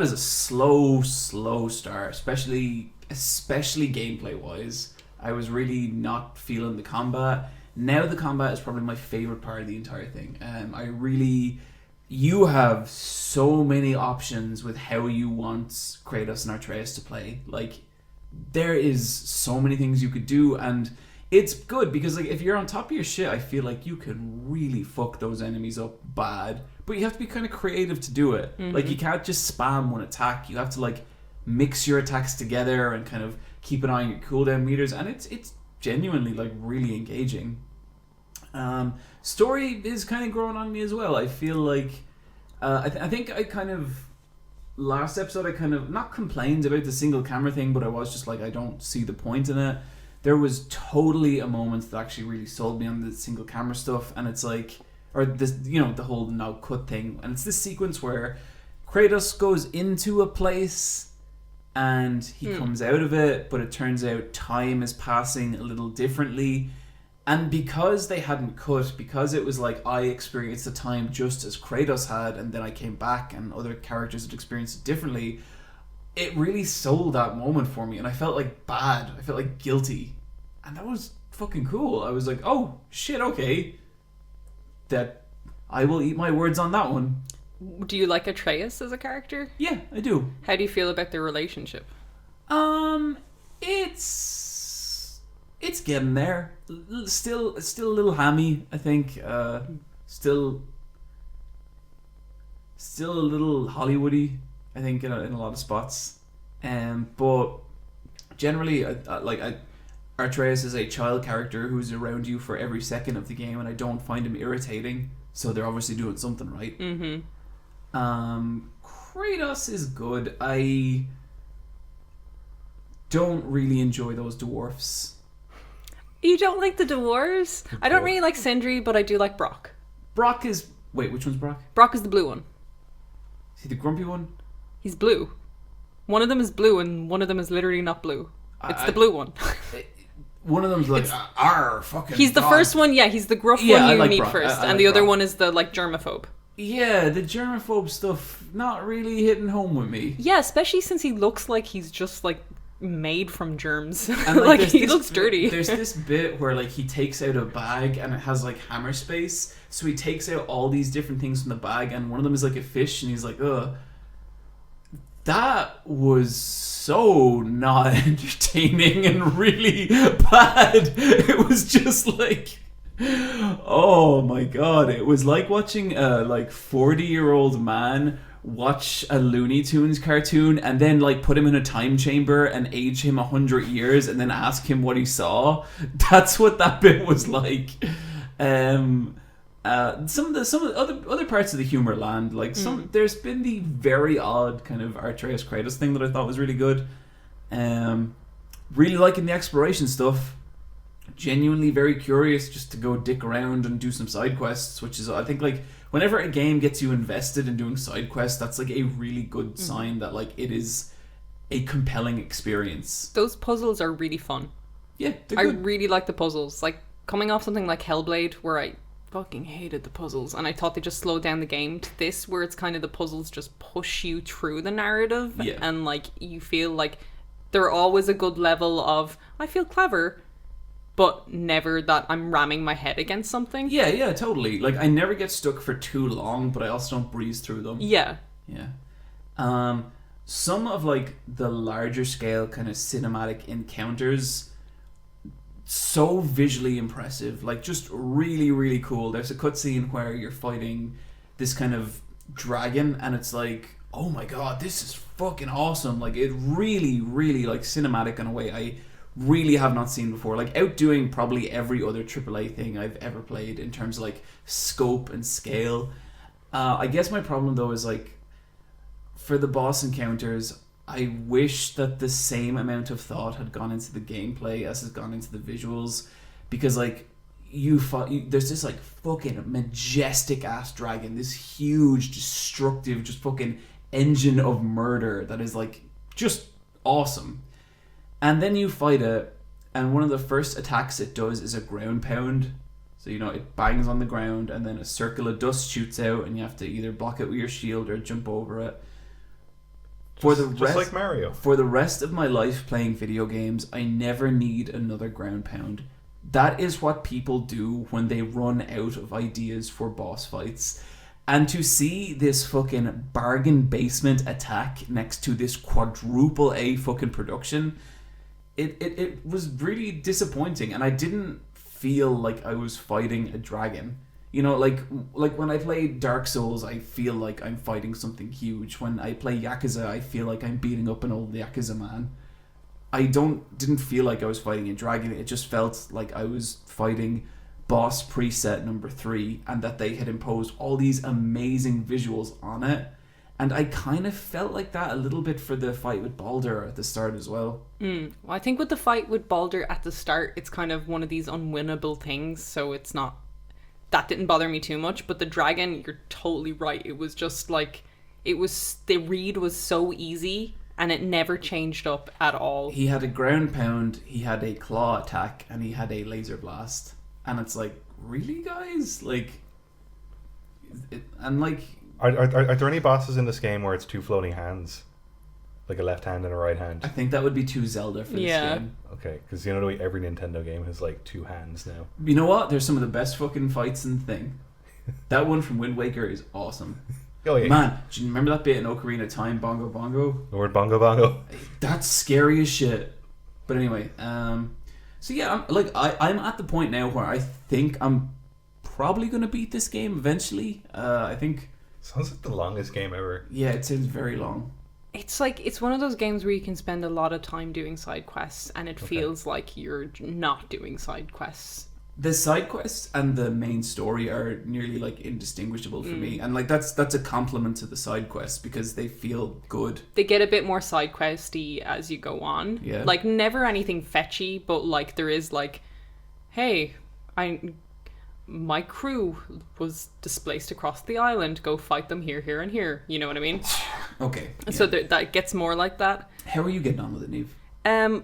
is a slow start, especially gameplay wise. I was really not feeling the combat. Now the combat is probably my favorite part of the entire thing. You have so many options with how you want Kratos and Atreus to play. Like, there is so many things you could do, and it's good because, like, if you're on top of your shit, I feel like you can really fuck those enemies up bad. But you have to be kind of creative to do it. Mm-hmm. Like, you can't just spam one attack. You have to, like, mix your attacks together and kind of keep an eye on your cooldown meters, and it's genuinely, like, really engaging. Story is kind of growing on me as well. I feel like I think I kind of last episode I kind of not complained about the single camera thing, but I was just like, I don't see the point in it. There was totally a moment that actually really sold me on the single camera stuff, and it's like, or this, you know, the whole now cut thing, and it's this sequence where Kratos goes into a place and he comes out of it, but it turns out time is passing a little differently. And because they hadn't cut, because it was like I experienced the time just as Kratos had, and then I came back and other characters had experienced it differently, it really sold that moment for me, and I felt like bad. I felt like guilty. And that was fucking cool. I was like, oh, shit, okay. That I will eat my words on that one. Do you like Atreus as a character? Yeah, I do. How do you feel about their relationship? It's getting there. Still a little hammy, I think. Still a little Hollywoody, I think, in a lot of spots. But generally, Atreus is a child character who's around you for every second of the game, and I don't find him irritating. So they're obviously doing something right. Mm-hmm. Kratos is good. I don't really enjoy those dwarfs. You don't like the dwarves? I don't really like Sindri, but I do like Brock. Brock is... Wait, which one's Brock? Brock is the blue one. Is he the grumpy one? He's blue. One of them is blue and one of them is literally not blue. It's the blue one. One of them's like, fucking He's the God. first one, yeah, he's the gruff one you like meet Brock. first. I and the like other Brock. one is the, like, germaphobe. Yeah, the germaphobe stuff not really hitting home with me. Yeah, especially since he looks like he's just, like, made from germs. And, Like there's he this looks dirty. There's this bit where like he takes out a bag and it has like hammer space. So he takes out all these different things from the bag, and one of them is like a fish, and he's like, ugh. That was so not entertaining and really bad. It was just like, oh my god. It was like watching a like 40-year-old man watch a Looney Tunes cartoon and then like put him in a time chamber and age him 100 years and then ask him what he saw. That's what that bit was like. Some of the other parts of the humor land, like there's been the very odd kind of Atreus Kratos thing that I thought was really good. Really liking the exploration stuff. Genuinely very curious just to go dick around and do some side quests, which is, I think, like, whenever a game gets you invested in doing side quests, that's like a really good sign that like it is a compelling experience. Those puzzles are really fun. Yeah, they're I good. really like the puzzles. Like, coming off something like Hellblade, where I fucking hated the puzzles, and I thought they just slowed down the game, to this, where it's kind of the puzzles just push you through the narrative, and like you feel like they're always a good level of, I feel clever, but never that I'm ramming my head against something. Yeah, totally. Like, I never get stuck for too long, but I also don't breeze through them. Yeah. Some of like the larger scale kind of cinematic encounters, so visually impressive, like just really, really cool. There's a cutscene where you're fighting this kind of dragon, and it's like, oh my god, this is fucking awesome. Like, it really, really like cinematic in a way I really have not seen before. Like, outdoing probably every other AAA thing I've ever played in terms of like scope and scale. I guess my problem though is like, for the boss encounters, I wish that the same amount of thought had gone into the gameplay as has gone into the visuals, because like there's this like fucking majestic ass dragon, this huge, destructive, just fucking engine of murder that is like just awesome. And then you fight it, and one of the first attacks it does is a ground pound. So, you know, it bangs on the ground, and then a circle of dust shoots out, and you have to either block it with your shield or jump over it. Just like Mario. For the rest of my life playing video games, I never need another ground pound. That is what people do when they run out of ideas for boss fights. And to see this fucking bargain basement attack next to this quadruple A fucking production, it was really disappointing, and I didn't feel like I was fighting a dragon. You know, like when I play Dark Souls, I feel like I'm fighting something huge. When I play Yakuza, I feel like I'm beating up an old Yakuza man. I didn't feel like I was fighting a dragon. It just felt like I was fighting boss preset number 3, and that they had imposed all these amazing visuals on it. And I kind of felt like that a little bit for the fight with Baldur at the start as well. Well, I think with the fight with Baldur at the start, it's kind of one of these unwinnable things, so it's not... That didn't bother me too much, but the dragon, you're totally right. It was just like... The read was so easy, and it never changed up at all. He had a ground pound, he had a claw attack, and he had a laser blast. And it's like, really, guys? Like... And like... Are there any bosses in this game where it's 2 floating hands? Like a left hand and a right hand? I think that would be too Zelda for this game. Okay, because you know the way every Nintendo game has like 2 hands now. You know what? There's some of the best fucking fights in the thing. That one from Wind Waker is awesome. Oh yeah. Man, do you remember that bit in Ocarina of Time, Bongo Bongo? The word Bongo Bongo? That's scary as shit. But anyway, so yeah, I'm at the point now where I think I'm probably going to beat this game eventually. I think... Sounds like the longest game ever. Yeah, it seems very long. It's like, it's one of those games where you can spend a lot of time doing side quests, and it feels like you're not doing side quests. The side quests and the main story are nearly like indistinguishable for me, and like that's a compliment to the side quests because they feel good. They get a bit more side questy as you go on. Yeah. Like, never anything fetchy, but like there is like, hey, my crew was displaced across the island. Go fight them here, here, and here. You know what I mean? Okay. Yeah. So that gets more like that. How are you getting on with it, Neve? I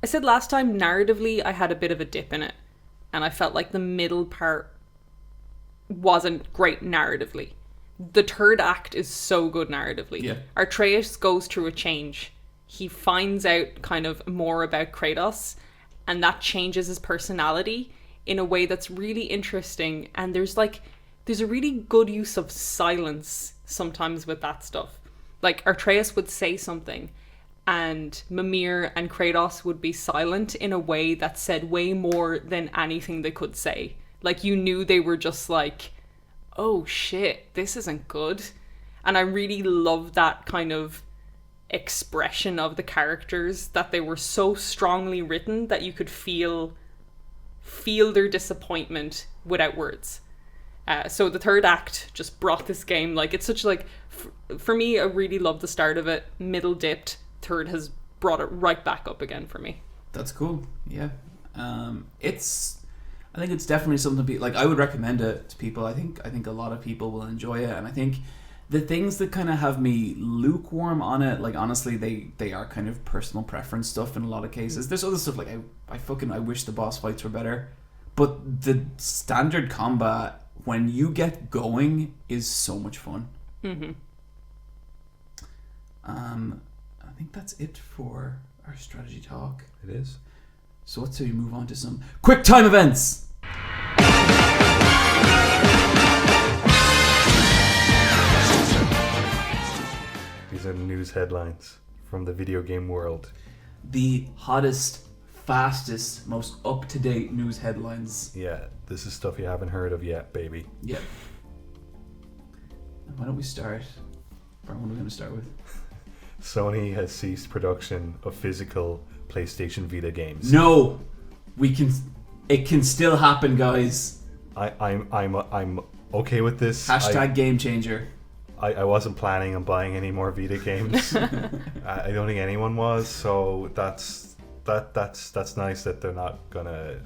said last time, narratively, I had a bit of a dip in it. And I felt like the middle part wasn't great narratively. The third act is so good narratively. Yeah. Atreus goes through a change he finds out kind of more about Kratos, and that changes his personality in a way that's really interesting. And there's a really good use of silence sometimes with that stuff. Like, Atreus would say something, and Mimir and Kratos would be silent in a way that said way more than anything they could say. Like, you knew they were just like, oh shit, this isn't good. And I really love that kind of expression of the characters, that they were so strongly written that you could feel their disappointment without words. So the third act just brought this game, like, it's such like, for me, I really loved the start of it, middle dipped, third has brought it right back up again for me. That's cool. Yeah. I think it's definitely something to be like. I would recommend it to people. I think a lot of people will enjoy it, and I think the things that kind of have me lukewarm on it, like, honestly, they are kind of personal preference stuff in a lot of cases. There's other stuff like I wish the boss fights were better, but the standard combat when you get going is so much fun. Mm-hmm. I think that's it for our strategy talk. It is. So let's say we move on to some Quicktime Events. These are news headlines from the video game world. The hottest, fastest, most up-to-date news headlines. Yeah, this is stuff you haven't heard of yet, baby. Yep. Why don't we start? Brian, what are we going to start with? Sony has ceased production of physical PlayStation Vita games. No! It can still happen, guys. I'm okay with this. Hashtag game changer. I wasn't planning on buying any more Vita games. I don't think anyone was, so that's nice that they're not gonna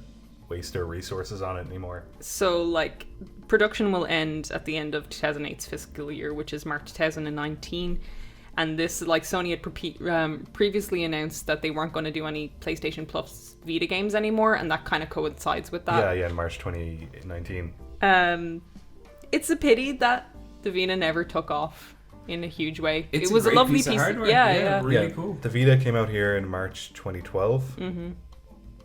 waste their resources on it anymore. So, like, production will end at the end of 2008's fiscal year, which is March 2019. And this, like, Sony had previously announced that they weren't going to do any PlayStation Plus Vita games anymore, and that kind of coincides with that. Yeah, in March 2019. It's a pity that the Vita never took off in a huge way. It was a lovely piece of hardware. Yeah. Really cool. The Vita came out here in March 2012. Mm-hmm.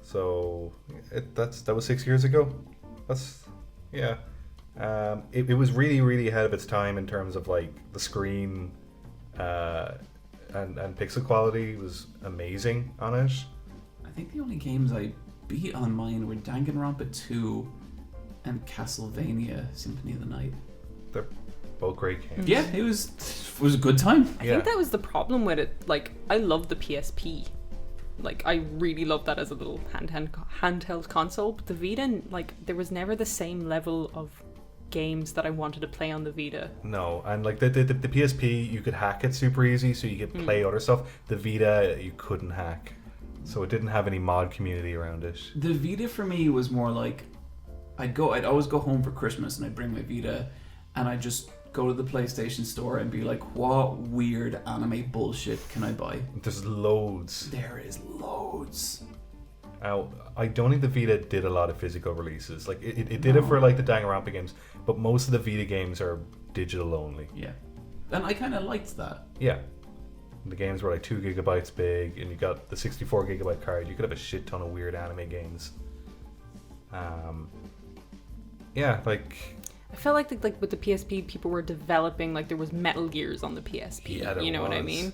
So that was 6 years ago. It was really, really ahead of its time in terms of, like, the screen and pixel quality was amazing on it. I think the only games I beat on mine were Danganronpa 2 and Castlevania Symphony of the Night. They're both great games. Yeah, it was a good time. I think that was the problem with it. Like, I love the PSP. Like, I really love that as a little handheld console. But the Vita, like, there was never the same level of games that I wanted to play on the Vita. No, and like the PSP, you could hack it super easy, so you could play other stuff. The Vita, you couldn't hack, so it didn't have any mod community around it. The Vita for me was more like I'd always go home for Christmas and I'd bring my Vita and I'd just go to the PlayStation store and be like, what weird anime bullshit can I buy? There's loads. There is loads. I don't think the Vita did a lot of physical releases. Like, it did it for, like, the Danganronpa games, but most of the Vita games are digital only. Yeah. And I kind of liked that. Yeah. The games were like 2 gigabytes big, and you got the 64 gigabyte card. You could have a shit ton of weird anime games. Yeah, like... I felt like with the PSP, people were developing, like, there was Metal Gears on the PSP. Yeah, you know what I mean?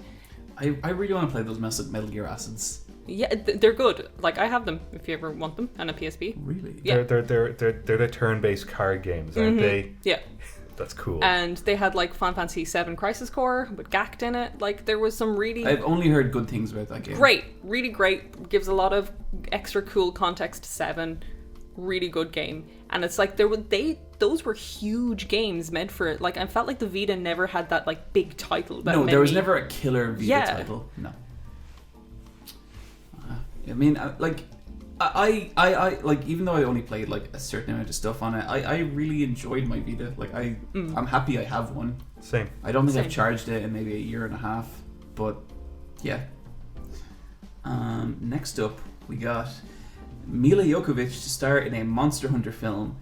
I really want to play those Metal Gear Acids. Yeah, they're good. Like, I have them if you ever want them, and a PSP. Really? Yeah. They're the turn-based card games, aren't they? Yeah. That's cool. And they had, like, Final Fantasy VII Crisis Core with Gact in it. Like, there was some really... I've only heard good things about that game. Great. Really great. Gives a lot of extra cool context to 7. Really good game. And it's like, those were huge games meant for it. Like, I felt like the Vita never had that, like, big title. No, there was never a killer Vita title. No. I mean, like, I like, even though I only played, like, a certain amount of stuff on it, I really enjoyed my Vita. Like, I'm happy I have one. Same. I don't think I've charged it in maybe a year and a half, but yeah. Next up, we got Milla Jovovich to star in a Monster Hunter film.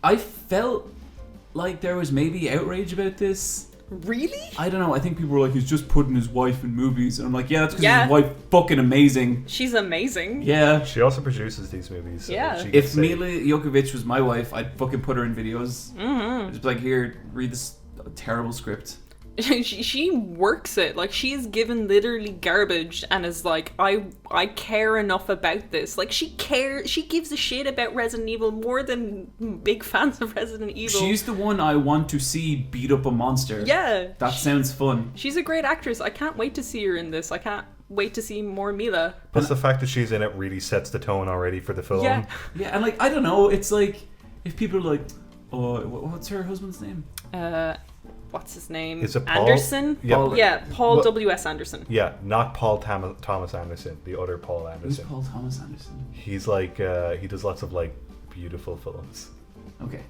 I felt like there was maybe outrage about this. Really? I don't know. I think people were like, he's just putting his wife in movies. And I'm like, yeah, that's because Yeah. his wife fucking amazing. She's amazing. Yeah. She also produces these movies. So Yeah. she If gets Milla Jovovich was my wife, I'd fucking put her in videos. Mm-hmm. Just be like, here, read this terrible script. she works it. Like, she is given literally garbage and is like, I care enough about this. Like, she gives a shit about Resident Evil more than big fans of Resident Evil. She's the one I want to see beat up a monster. Yeah. That sounds fun. She's a great actress. I can't wait to see her in this. I can't wait to see more Milla. Plus the fact that she's in it really sets the tone already for the film. Yeah. Yeah, and like, I don't know, it's like, if people are like, oh, what's her husband's name? What's his name? Is it Paul? Anderson? Yeah. Yeah, Paul Well- W.S. Anderson. Yeah, not Paul Thomas Anderson, the other Paul Who's Anderson. Paul Thomas Anderson? He's like, he does lots of like beautiful films. Okay.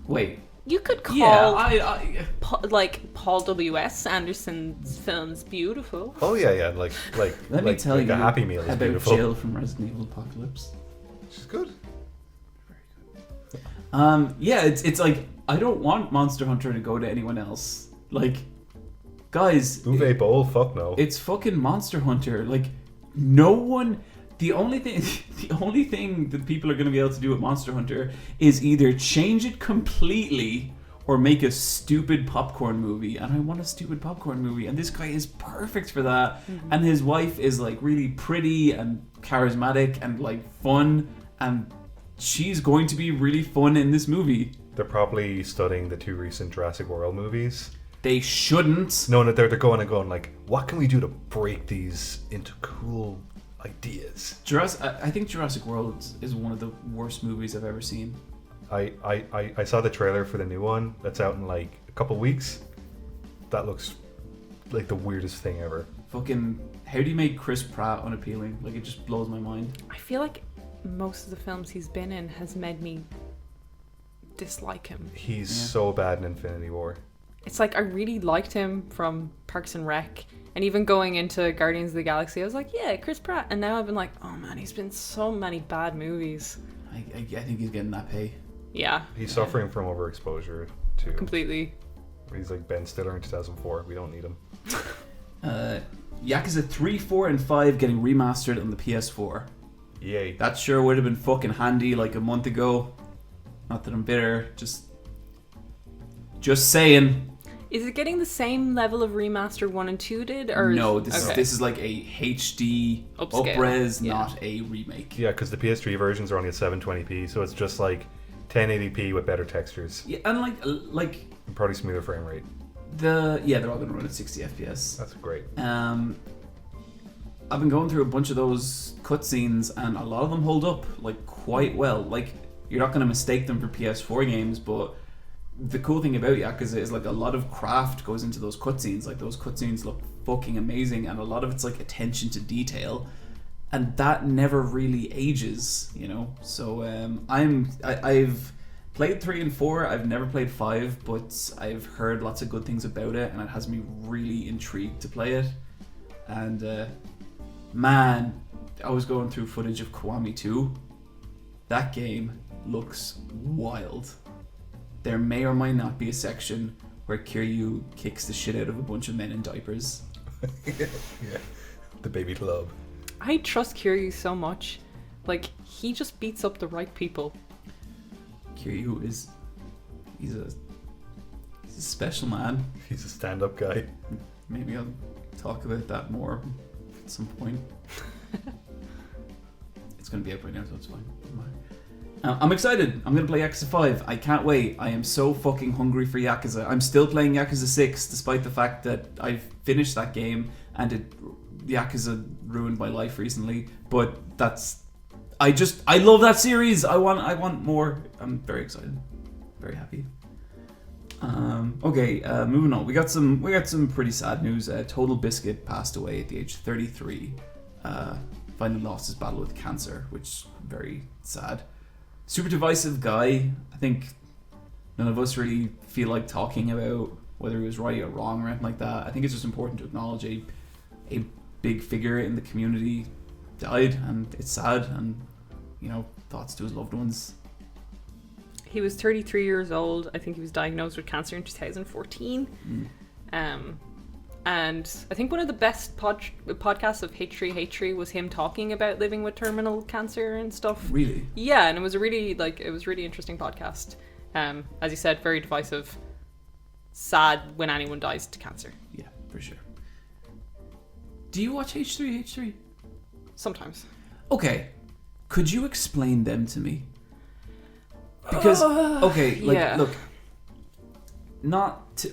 Wait. You could call Yeah, Paul W.S. Anderson's films beautiful. Oh yeah, like Let me like, tell like you a Happy Meal is about beautiful. Jill from Resident Evil Apocalypse. She's good. Yeah, it's like, I don't want Monster Hunter to go to anyone else. Like, guys, Uwe Boll, fuck no. it's fucking Monster Hunter. Like, no one. The only thing that people are going to be able to do with Monster Hunter is either change it completely or make a stupid popcorn movie. And I want a stupid popcorn movie, and this guy is perfect for that. Mm-hmm. And his wife is like really pretty and charismatic and like fun, and she's going to be really fun in this movie. They're probably studying the 2 recent Jurassic World movies. They shouldn't. No, they're going like, what can we do to break these into cool ideas? I think Jurassic World is one of the worst movies I've ever seen. I saw the trailer for the new one that's out in like a couple weeks. That looks like the weirdest thing ever. Fucking, how do you make Chris Pratt unappealing? Like, it just blows my mind. I feel like most of the films he's been in has made me dislike him. He's Yeah. so bad in Infinity War. It's like I really liked him from Parks and Rec, and even going into Guardians of the Galaxy, I was like, yeah, Chris Pratt. And now I've been like, oh man, he's been so many bad movies. I think he's getting that pay. Yeah, He's suffering from overexposure too. completely. He's like Ben Stiller in 2004. We don't need him. Yakuza 3, 4, and 5 getting remastered on the PS4. Yay. That sure would have been fucking handy like a month ago. Not that I'm bitter, just saying. Is it getting the same level of remaster 1 and 2 did? Or No, this okay. is like a HD Upscale, up-res, yeah. not a remake. Yeah, because the PS3 versions are only at 720p, so it's just like 1080p with better textures Yeah, and like and probably smoother frame rate. they're all gonna run at 60 FPS. That's great. I've been going through a bunch of those cutscenes, and a lot of them hold up like quite well. Like, you're not gonna mistake them for PS4 games, but the cool thing about Yakuza is like a lot of craft goes into those cutscenes. Like, those cutscenes look fucking amazing, and a lot of it's like attention to detail, and that never really ages, you know. So I've played 3 and 4. I've never played 5, but I've heard lots of good things about it, and it has me really intrigued to play it. And man, I was going through footage of Kiwami 2. That game looks wild. There may or may not be a section where Kiryu kicks the shit out of a bunch of men in diapers. Yeah. The baby club. I trust Kiryu so much. Like, he just beats up the right people. Kiryu is... He's a special man. He's a stand-up guy. Maybe I'll talk about that more at some point. It's going to be out right now, so it's fine. I'm excited. I'm going to play Yakuza 5. I can't wait. I am so fucking hungry for Yakuza. I'm still playing Yakuza 6, despite the fact that I've finished that game and Yakuza ruined my life recently. But I love that series. I want more. I'm very excited. Very happy. Okay, moving on. We got some pretty sad news. TotalBiscuit passed away at the age of 33. Finally lost his battle with cancer, which is very sad. Super divisive guy. I think none of us really feel like talking about whether he was right or wrong or anything like that. I think it's just important to acknowledge a big figure in the community died, and it's sad, and, you know, thoughts to his loved ones. He was 33 years old. I think he was diagnosed with cancer in 2014. And I think one of the best podcasts of H3H3 was him talking about living with terminal cancer and stuff. Really? Yeah, and it was a really interesting podcast. As you said, very divisive. Sad when anyone dies to cancer. Yeah, for sure. Do you watch H3H3? Sometimes. Okay. Could you explain them to me? Because, look, not to,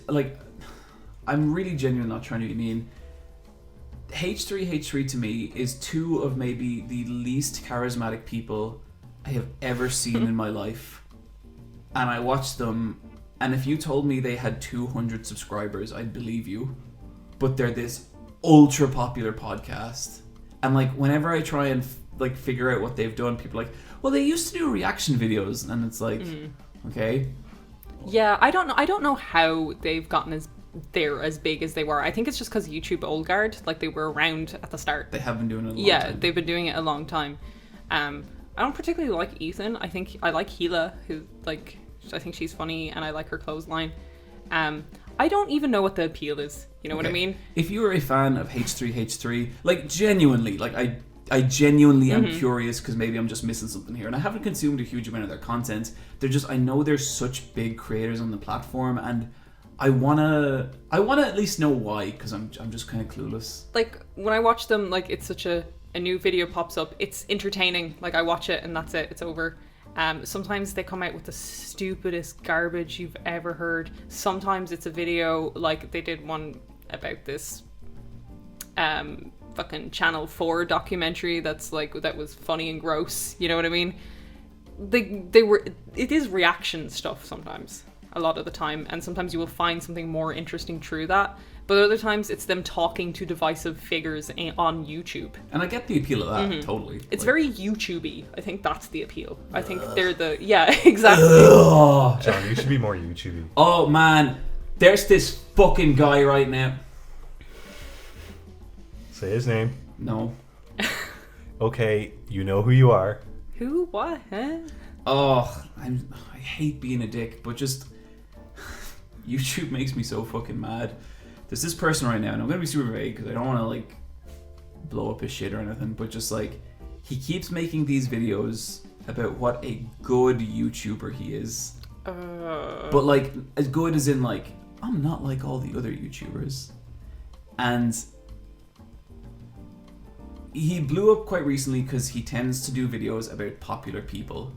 I'm really genuinely not trying to be mean. H3H3 to me is two of maybe the least charismatic people I have ever seen in my life. And I watched them, and if you told me they had 200 subscribers, I'd believe you. But they're this ultra popular podcast. And whenever I try and figure out what they've done, people are like, well, they used to do reaction videos, and it's okay. Yeah, I don't know how they've gotten as big as they were. I think it's just because YouTube old guard, they were around at the start. They have been doing it a long time. Yeah, they've been doing it a long time. I don't particularly like Ethan. I think I like Gila, who I think she's funny, and I like her clothesline. I don't even know what the appeal is. You know what I mean? If you are a fan of H3H3, genuinely, I genuinely am curious, because maybe I'm just missing something here, and I haven't consumed a huge amount of their content. I know they're such big creators on the platform, and I wanna at least know why, because I'm just kind of clueless. When I watch them, it's such a new video pops up, it's entertaining. I watch it and that's it, it's over. Sometimes they come out with the stupidest garbage you've ever heard. Sometimes it's a video, they did one about this fucking Channel 4 documentary that was funny and gross. You know what I mean? It is reaction stuff sometimes, a lot of the time, and sometimes you will find something more interesting through that. But other times it's them talking to divisive figures on YouTube. And I get the appeal of that, totally. It's very YouTube-y. I think that's the appeal. I think they're yeah, exactly. John, you should be more YouTube-y. Oh man, there's this fucking guy right now. Say his name. No. Okay, you know who you are. Who? What? Huh? Oh, I hate being a dick, but just YouTube makes me so fucking mad. There's this person right now, and I'm gonna be super vague because I don't want to blow up his shit or anything, but just he keeps making these videos about what a good YouTuber he is. But as good as in I'm not like all the other YouTubers. And he blew up quite recently because he tends to do videos about popular people.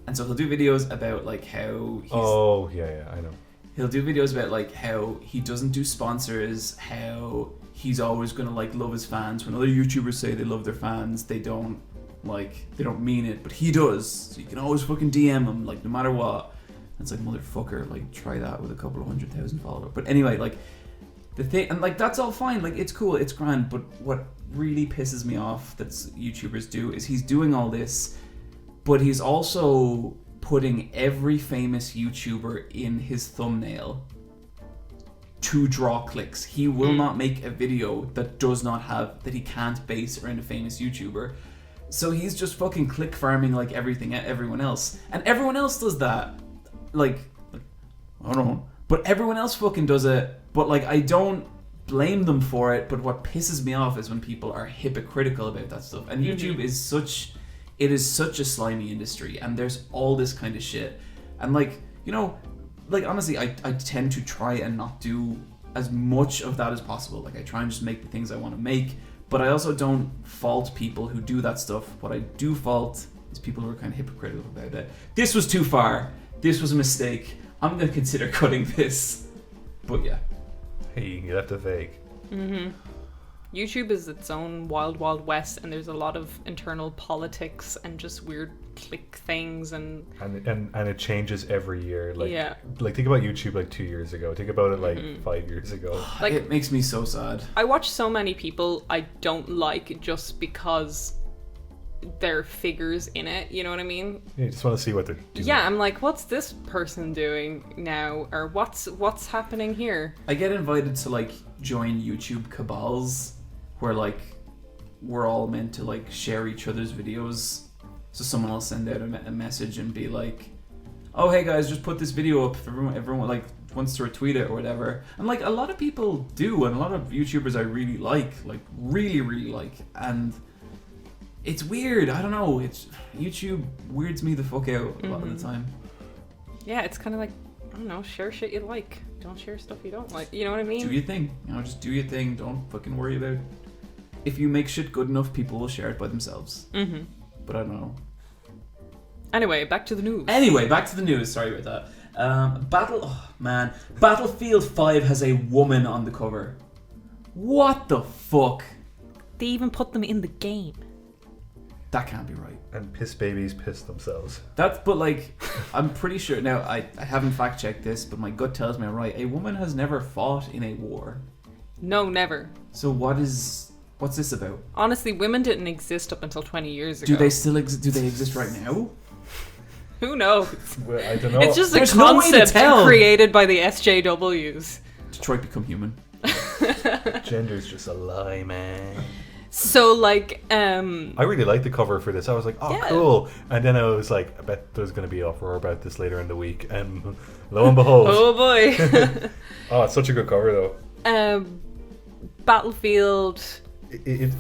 And so he'll do videos about how he's... Oh, yeah, I know. He'll do videos about how he doesn't do sponsors, how he's always gonna love his fans. When other YouTubers say they love their fans, they don't mean it, but he does. So you can always fucking DM him no matter what. And it's motherfucker, try that with a couple of 100,000 followers. But anyway, the thing, and that's all fine, it's cool, it's grand, but what really pisses me off that YouTubers do is he's doing all this, but he's also putting every famous YouTuber in his thumbnail to draw clicks. He will not make a video that that he can't base around a famous YouTuber. So he's just fucking click farming everyone else. And everyone else does that. I don't know. But everyone else fucking does it. But I don't blame them for it. But what pisses me off is when people are hypocritical about that stuff. And YouTube is such a slimy industry, and there's all this kind of shit. And honestly, I tend to try and not do as much of that as possible. I try and just make the things I want to make, but I also don't fault people who do that stuff. What I do fault is people who are kind of hypocritical about it. This was too far. This was a mistake. I'm going to consider cutting this. But yeah. Hey, you can get up to vague. YouTube is its own wild, wild west, and there's a lot of internal politics and just weird click things, and it changes every year. Yeah. Think about YouTube 2 years ago. Think about it 5 years ago. It makes me so sad. I watch so many people I don't like just because they're figures in it. You know what I mean? Yeah, you just want to see what they're doing. Yeah, I'm what's this person doing now, or what's happening here? I get invited to join YouTube cabals where we're all meant to share each other's videos. So someone will send out a message and be oh hey guys, just put this video up if everyone like wants to retweet it or whatever. And like a lot of people do, and a lot of YouTubers I really like really like, and it's weird. I don't know. It's YouTube weirds me the fuck out a lot of the time. Yeah, it's kind of like, I don't know, share shit you like. Don't share stuff you don't like. You know what I mean? Do your thing. You know, just do your thing. Don't fucking worry about it. If you make shit good enough, people will share it by themselves. Mm-hmm. But I don't know. Anyway, back to the news. Sorry about that. Battlefield 5 has a woman on the cover. What the fuck? They even put them in the game. That can't be right. And pissbabies piss themselves. But like, I'm pretty sure, now I haven't fact checked this, but my gut tells me I'm right. A woman has never fought in a war. No, never. So what's this about? Honestly, women didn't exist up until 20 years ago. Do they still do they exist right now? Who knows? Well, I don't know. It's just There's a no way to concept tell. created by the SJWs. Detroit become human. Gender's just a lie, man. So like, I really liked the cover for this. I was like, oh, yeah. cool. And then I was like, I bet there's going to be uproar about this later in the week. And lo and behold. oh boy. Oh, it's such a good cover, though. Battlefield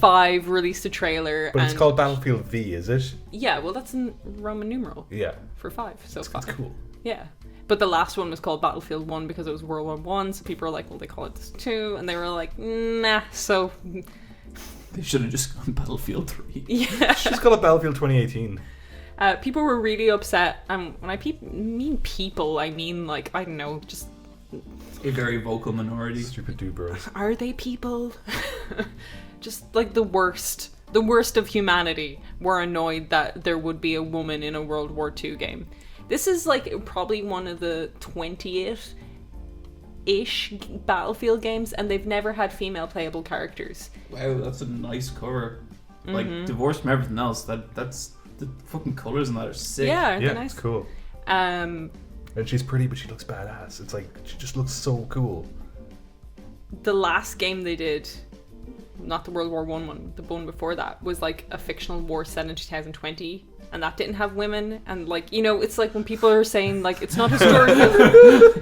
5 released a trailer. But it's called Battlefield V, is it? Yeah, well, that's in Roman numeral. Yeah. For 5. So That's 5. cool. Yeah. But the last one was called Battlefield 1 because it was World War 1. So people were like, well, they call it this 2. And they were like, nah. So... They should have just gone Battlefield 3. Yeah. She's called it Battlefield 2018. People were really upset. When I mean people, I mean like, I don't know, just... A very vocal minority. Stupid dude bros. Are they people? Just like the worst of humanity were annoyed that there would be a woman in a World War II game. This is like probably one of the 20th-ish Battlefield games, and they've never had female playable characters. Wow, that's a nice cover. Like, divorced from everything else, that's the fucking colours in that are sick. Yeah, aren't they Yeah, nice? it's cool. And she's pretty, but she looks badass. It's like, she just looks so cool. The last game they did, not the World War one, the one before that, was like a fictional war set in 2020, and that didn't have women. And like, you know, it's like when people are saying like it's not historical.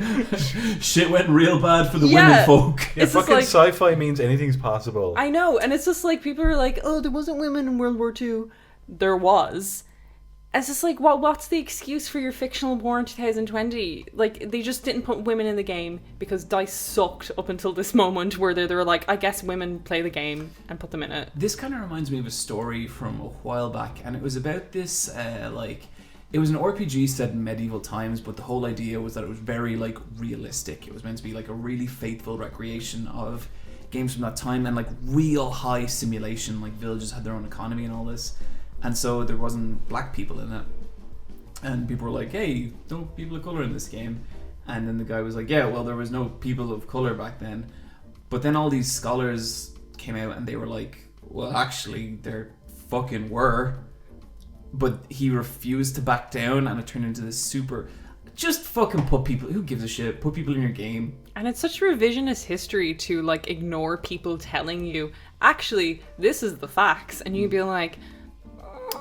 Shit went real bad for the women folk. Yeah, It's just fucking like- sci-fi means anything's possible. I know, and it's just like people are like, oh, there wasn't women in World War II. There was. It's just like, what's the excuse for your fictional war in 2020? Like, they just didn't put women in the game because DICE sucked up until this moment where they were like, I guess women play the game and put them in it. This kind of reminds me of a story from a while back, and it was about this, it was an RPG set in medieval times, but the whole idea was that it was very, like, realistic. It was meant to be, like, a really faithful recreation of games from that time, and, like, real high simulation, like, villages had their own economy and all this. And so there wasn't black people in it. And people were like, hey, no people of colour in this game. And then the guy was like, yeah, well, there was no people of colour back then. But then all these scholars came out and they were like, well, actually, there fucking were. But he refused to back down, and it turned into this super... Just fucking put people... Who gives a shit? Put people in your game. And it's such revisionist history to, like, ignore people telling you, actually, this is the facts. And you'd be like...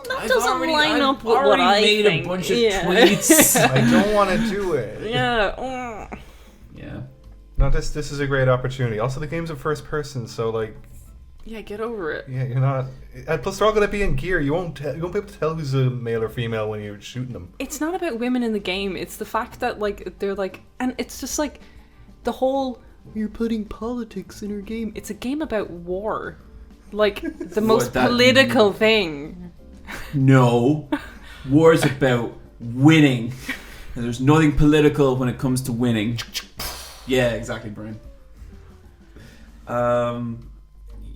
That doesn't line up with what I made think. a bunch of tweets. I don't want to do it. Yeah. Yeah. No, this is a great opportunity. Also, the game's in first person, so like... Yeah, get over it. Yeah, you're not... And plus, they're all going to be in gear. You won't be able to tell who's a male or female when you're shooting them. It's not about women in the game. It's the fact that, like, they're like... And it's just, like, the whole... You're putting politics in your game. It's a game about war. Like, the most political thing. No. War's about winning. And there's nothing political when it comes to winning. Yeah, exactly, Brian.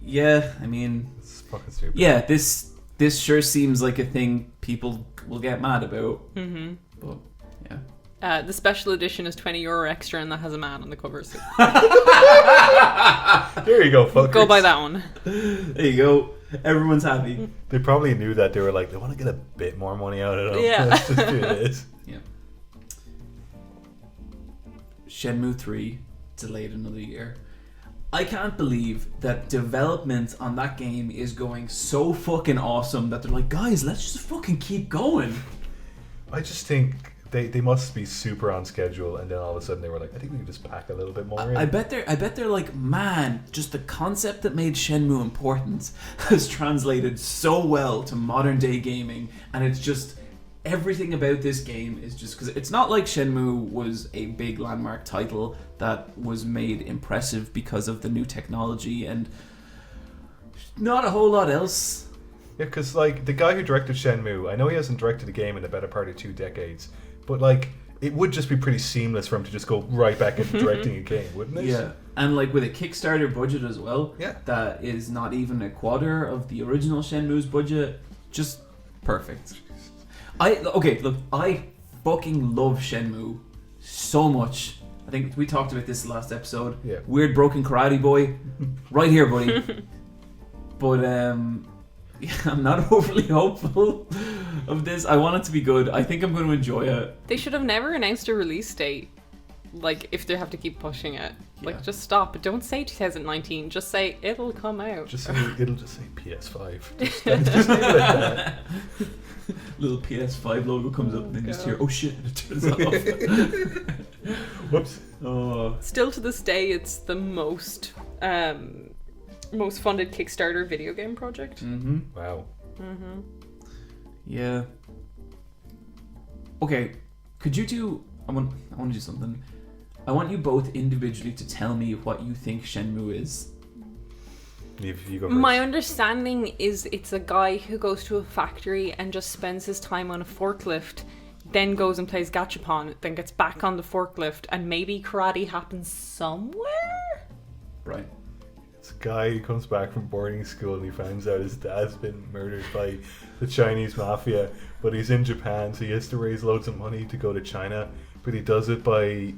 Yeah, I mean... It's fucking stupid. Yeah, this sure seems like a thing people will get mad about. Mm-hmm. But, yeah. The special edition is €20 extra, and that has a man on the cover. So There you go, fuckers. go buy that one. There you go. Everyone's happy. They probably knew that. They were like, they want to get a bit more money out of it. Yeah. Let's just do this. Yeah. Shenmue 3 delayed another year. I can't believe that development on that game is going so fucking awesome that they're like, guys, let's just fucking keep going. I just think they must be super on schedule, and then all of a sudden they were like, I think we can just pack a little bit more in. I bet they're like, man, just the concept that made Shenmue important has translated so well to modern day gaming, and it's just everything about this game is just because it's not like Shenmue was a big landmark title that was made impressive because of the new technology and not a whole lot else. Yeah, because like the guy who directed Shenmue, I know he hasn't directed a game in the better part of 2 decades, but like it would just be pretty seamless for him to just go right back into directing a game, wouldn't it? Yeah, and like with a Kickstarter budget as well, yeah, that is not even a quarter of the original Shenmue's budget, just perfect. I fucking love Shenmue so much. I think we talked about this last episode. Yeah. Weird broken karate boy, right here, buddy. But I'm not overly hopeful of this. I want it to be good. I think I'm going to enjoy it. They should have never announced a release date. Like, if they have to keep pushing it. Like, Yeah. just stop. Don't say 2019. Just say it'll come out. Just say, it'll just say PS5. Just leave it at that. Little PS5 logo comes up and then just hear, oh shit, and it turns off. Whoops. Oh. Still to this day, it's the most funded Kickstarter video game project. Mm-hmm. Wow. Mm-hmm. Yeah. Okay, could you do... I want to do something. I want you both individually to tell me what you think Shenmue is. You go first. My understanding is it's a guy who goes to a factory and just spends his time on a forklift, then goes and plays gachapon, then gets back on the forklift, and maybe karate happens somewhere? Right. It's a guy who comes back from boarding school and he finds out his dad's been murdered by the Chinese mafia, but he's in Japan, so he has to raise loads of money to go to China, but he does it by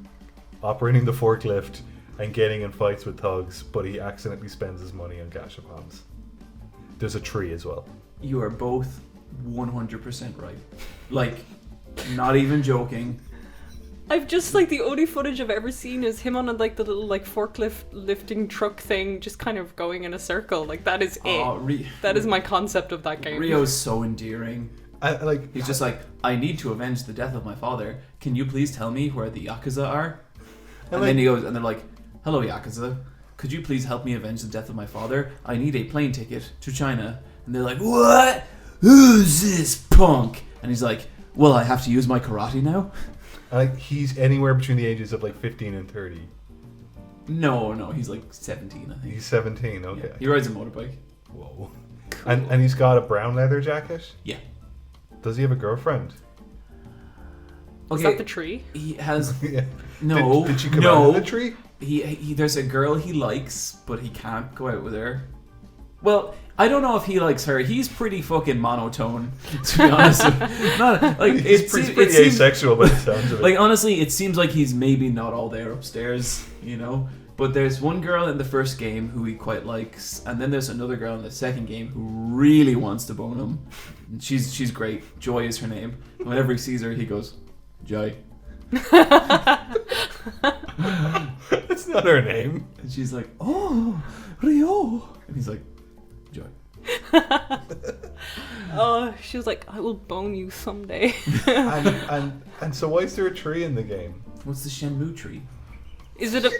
operating the forklift and getting in fights with thugs, but he accidentally spends his money on gachapons. There's a tree as well. You are both 100% right. Like, not even joking. I've just, like, the only footage I've ever seen is him on, like, the little, like, forklift lifting truck thing, just kind of going in a circle. Like, that is it. That is my concept of that game. Rio's so endearing. He's just like, I need to avenge the death of my father. Can you please tell me where the Yakuza are? And then he goes, and they're like, hello, Yakuza. Could you please help me avenge the death of my father? I need a plane ticket to China. And they're like, what? Who's this punk? And he's like, well, I have to use my karate now? He's anywhere between the ages of like 15 and 30. No, he's like 17, I think. He's 17, okay. Yeah. He rides a motorbike. Whoa. Cool. And he's got a brown leather jacket? Yeah. Does he have a girlfriend? Okay. Is that the tree? He has... Yeah. No. Did she come out of the tree? He there's a girl he likes, but he can't go out with her. Well, I don't know if he likes her. He's pretty fucking monotone, to be honest. He's pretty asexual by the sounds of it. Like, honestly, it seems like he's maybe not all there upstairs, you know? But there's one girl in the first game who he quite likes, and then there's another girl in the second game who really wants to bone him. And she's great. Joy is her name. And whenever he sees her, he goes, Joy. That's not her name. And she's like, oh, Rio. And he's like, Joy. Oh, she was like, I will bone you someday. and so why is there a tree in the game? What's the Shenmue tree? Is it a...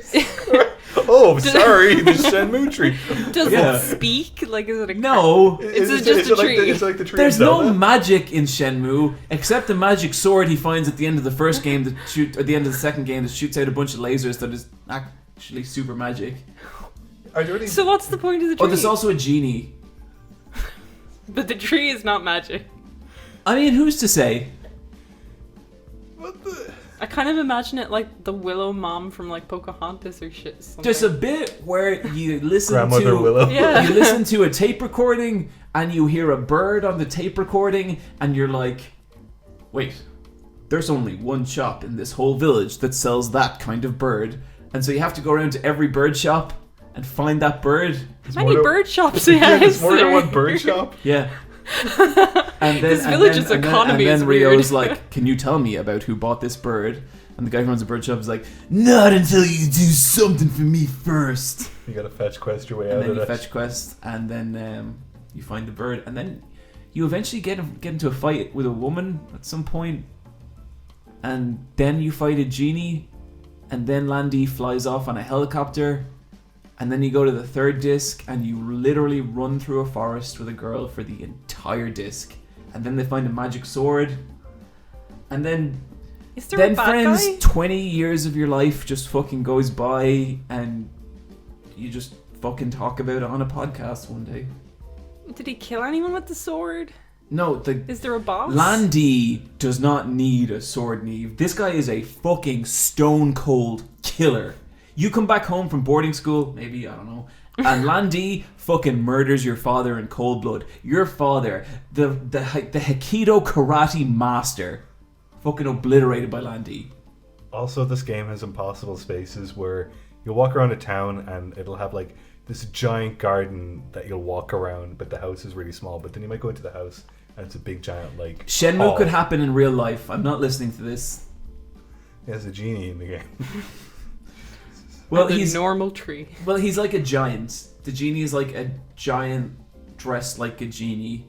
Oh, sorry, the Shenmue tree. Does it speak? Like, is it a... No. Is it just a tree? It's like the tree. There's no magic in Shenmue, except the magic sword he finds at the end of the first game at the end of the second game that shoots out a bunch of lasers that is actually super magic. Are there any... So what's the point of the tree? Oh, there's also a genie. But the tree is not magic. I mean, who's to say? What the... I kind of imagine it like the Willow mom from like Pocahontas or shit. There's a bit where you listen Grandmother to Willow. Yeah. you listen to a tape recording and you hear a bird on the tape recording and you're like, wait, there's only one shop in this whole village that sells that kind of bird, and so you have to go around to every bird shop and find that bird. How many bird shops do you have? There's more than one bird shop. Yeah. And then, this village's economy and is then weird. Rio's like, can you tell me about who bought this bird? And the guy who runs the bird shop is like, not until you do something for me first. You gotta fetch quest your way And out then of you it. fetch quest, and then you find the bird, and then you eventually get into a fight with a woman at some point. and then you fight a genie, and then Landy flies off on a helicopter, and then you go to the third disc, and you literally run through a forest with a girl for the entire disc, and then they find a magic sword, and then Is there a bad friends, guy? 20 years of your life just fucking goes by, and you just fucking talk about it on a podcast one day. Did he kill anyone with the sword? No, Is there a boss? Landy does not need a sword, Neve. This guy is a fucking stone cold killer. You come back home from boarding school, maybe, I don't know, and Landy fucking murders your father in cold blood. Your father, the Aikido karate master, fucking obliterated by Landy. Also, this game has impossible spaces where you'll walk around a town and it'll have like this giant garden that you'll walk around, but the house is really small. But then you might go into the house and it's a big giant like Shenmue hall. could happen in real life. I'm not listening to this. There's a genie in the game. Well, And a he's normal tree. Well, he's like a giant. The genie is like a giant dressed like a genie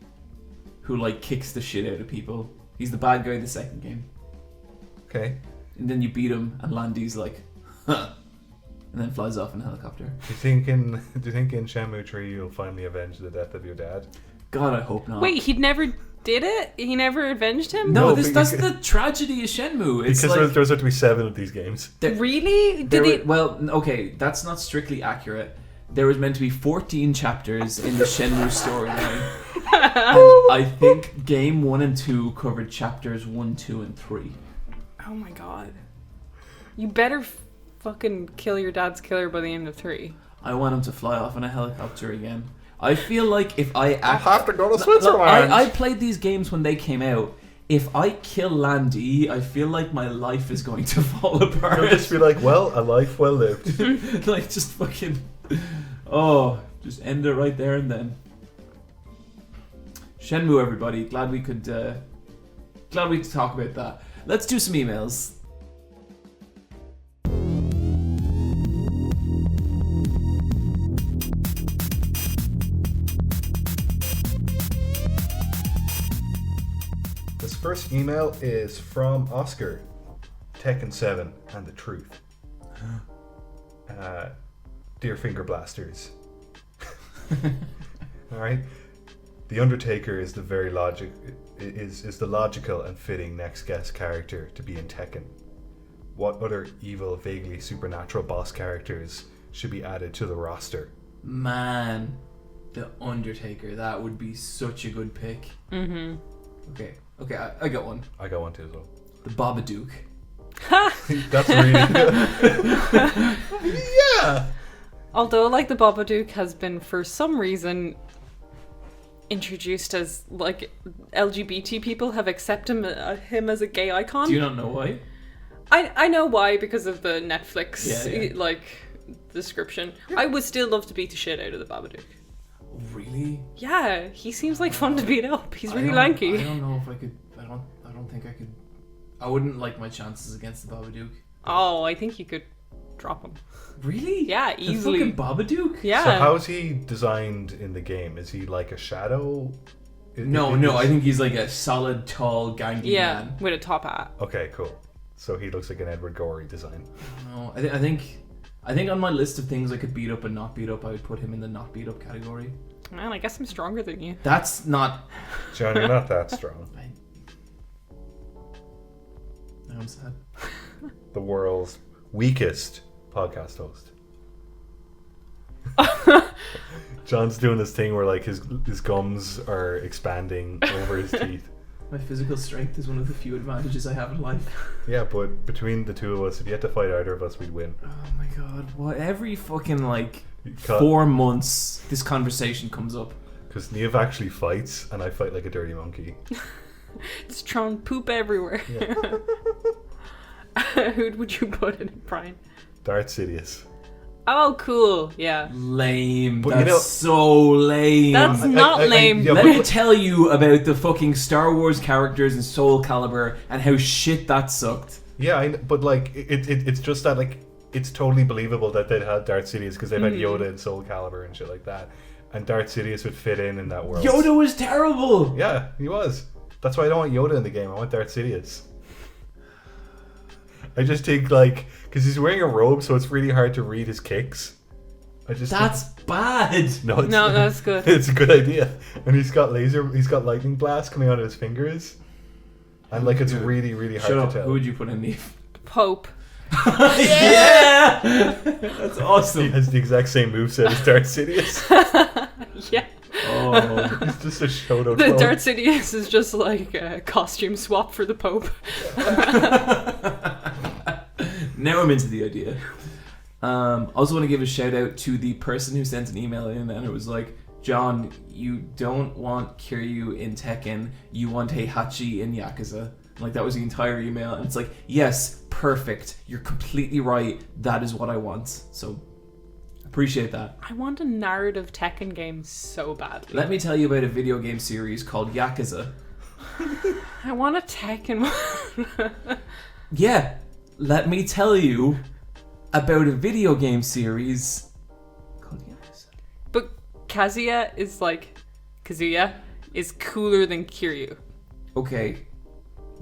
who like kicks the shit out of people. He's the bad guy in the second game. Okay. And then you beat him and Landy's like, huh. And then flies off in a helicopter. Do you think in Shenmue 3 you'll finally avenge the death of your dad? God, I hope not. Wait, he never did it? He never avenged him? No, No, that's because- the tragedy of Shenmue. It's Because like, there's going to be 7 of these games. Really? Did he? well, okay, that's not strictly accurate. There was meant to be 14 chapters in the Shenmue storyline. And I think game 1 and 2 covered chapters 1, 2, and 3. Oh my god. You better fucking kill your dad's killer by the end of 3. I want him to fly off in a helicopter again. I feel like if I to go to Look, I played these games when they came out. If I kill Landy, I feel like my life is going to fall apart. You'll just be like, well, a life well lived. Like, just fucking... Oh, just end it right there and then. Shenmue, everybody. Glad we could talk about that. Let's do some emails. This first email is from Oscar, Tekken 7 and the Truth. Dear Finger Blasters. Alright. The Undertaker is the the logical and fitting next guest character to be in Tekken. What other evil, vaguely supernatural boss characters should be added to the roster? Man, the Undertaker. That would be such a good pick. Mm-hmm. Okay, I got one. I got one too as well. The Babadook. That's really yeah. Although, like, the Babadook has been, for some reason, introduced as, like, LGBT people have accepted him as a gay icon. Do you not know why? I know why, because of the Netflix, Yeah. like, description. I would still love to beat the shit out of the Babadook. Really? Yeah, he seems like fun to beat up. He's really I lanky. don't know if I could. I don't think I could. I wouldn't like my chances against the Babadook. Oh, I think you could drop him. Really? Yeah, easily. The fucking Babadook? Yeah. So how's he designed in the game? Is he like a shadow? No, I think he's like a solid, tall, gangy Yeah, man. with a top hat. Okay, cool. So he looks like an Edward Gorey design. No, I think on my list of things I could beat up and not beat up, I would put him in the not beat up category. Man, I guess I'm stronger than you. That's not. John, you're not that strong. I'm sad. The world's weakest podcast host. John's doing this thing where like his gums are expanding over his teeth. My physical strength is one of the few advantages I have in life. Yeah, but between the two of us, if you had to fight either of us, we'd win. Oh my god! What every fucking like Cut. 4 months this conversation comes up. Because Neve actually fights, and I fight like a dirty monkey. Just throwing poop everywhere. Yeah. Who would you put in it, Brian? Darth Sidious. Oh, cool. Yeah. Lame. But That's you know- so lame. That's not lame. yeah, Let but- me tell you about the fucking Star Wars characters in Soul Calibur and how shit that sucked. Yeah, but like it's just that like it's totally believable that they'd had Darth Sidious because they've had Yoda and Soul Calibur and shit like that, and Darth Sidious would fit in that world. Yoda was terrible. Yeah, he was. That's why I don't want Yoda in the game. I want Darth Sidious. I just think like because he's wearing a robe, so it's really hard to read his kicks. That's bad. No, that's good. It's a good idea, and he's got lightning blasts coming out of his fingers, and like it's really really hard to tell. Who would you put in Neve? Pope. Yeah, that's awesome. He has the exact same moveset as Darth Sidious. Yeah. Oh, He's just a Shoto The clone. Darth Sidious is just like a costume swap for the Pope. now I'm into the idea. I also want to give a shout out to the person who sent an email in, and it was like, John, you don't want Kiryu in Tekken, you want Heihachi in Yakuza. Like, that was the entire email, and it's like, yes, perfect, you're completely right, that is what I want. So, appreciate that. I want a narrative Tekken game so badly. Let me tell you about a video game series called Yakuza. I want a Tekken one. Yeah, let me tell you about a video game series called Yakuza. But Kazuya is cooler than Kiryu. Okay,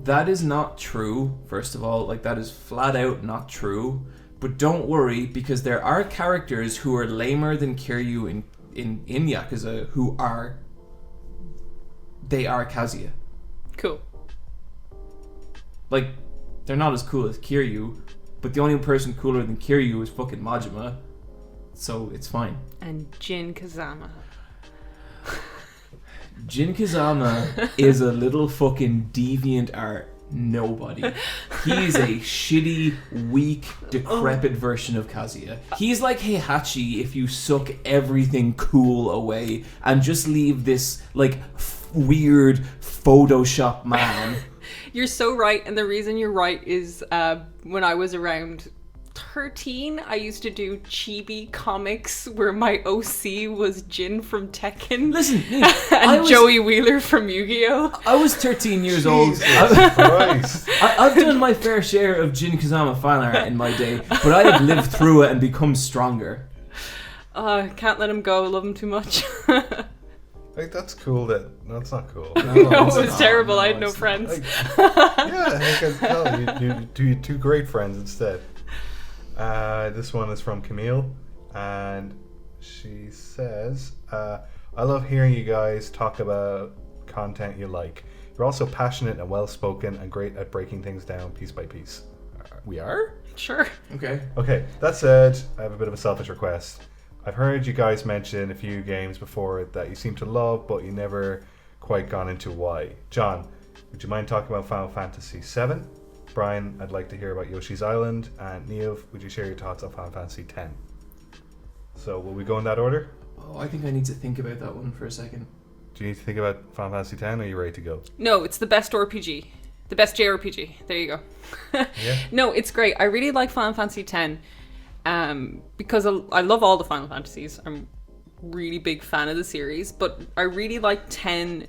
that is not true, first of all. Like, that is flat out not true. But don't worry, because there are characters who are lamer than Kiryu in Yakuza who are Kazuya. Cool. Like, they're not as cool as Kiryu, but the only person cooler than Kiryu is fucking Majima. So it's fine. And Jin Kazama. Jin Kazama is a little fucking deviant art nobody. He's a shitty, weak, decrepit version of Kazuya. He's like Heihachi if you suck everything cool away and just leave this like weird Photoshop man. You're so right, and the reason you're right is when I was around 13, I used to do chibi comics where my OC was Jin from Tekken. Listen, and Joey Wheeler from Yu-Gi-Oh! I was 13 years old. Christ. I've done my fair share of Jin Kazama fan art in my day, but I have lived through it and become stronger. Can't let him go, love him too much. Like, that's cool no, it's not cool. No, it was terrible, I had no friends. Like, yeah, I can tell. You do two great friends instead. This one is from Camille, and she says, I love hearing you guys talk about content you like. You're also passionate and well-spoken and great at breaking things down piece by piece. We are? Sure. Okay. That said, I have a bit of a selfish request. I've heard you guys mention a few games before that you seem to love, but you never quite gone into why. John, would you mind talking about Final Fantasy VII? Brian, I'd like to hear about Yoshi's Island. And Neov, would you share your thoughts on Final Fantasy X? So, will we go in that order? Oh, I think I need to think about that one for a second. Do you need to think about Final Fantasy X, or are you ready to go? No, it's the best RPG. The best JRPG. There you go. Yeah. No, it's great. I really like Final Fantasy X because I love all the Final Fantasies. I'm really big fan of the series, but I really like 10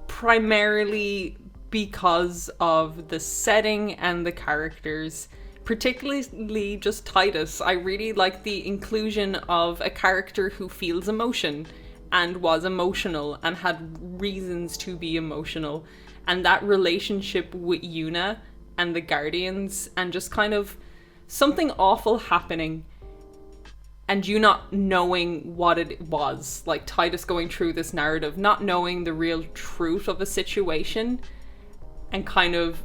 primarily because of the setting and the characters, particularly just Tidus. I really like the inclusion of a character who feels emotion and was emotional and had reasons to be emotional, and that relationship with Yuna and the Guardians, and just kind of something awful happening and you not knowing what it was, like Tidus going through this narrative, not knowing the real truth of a situation, and kind of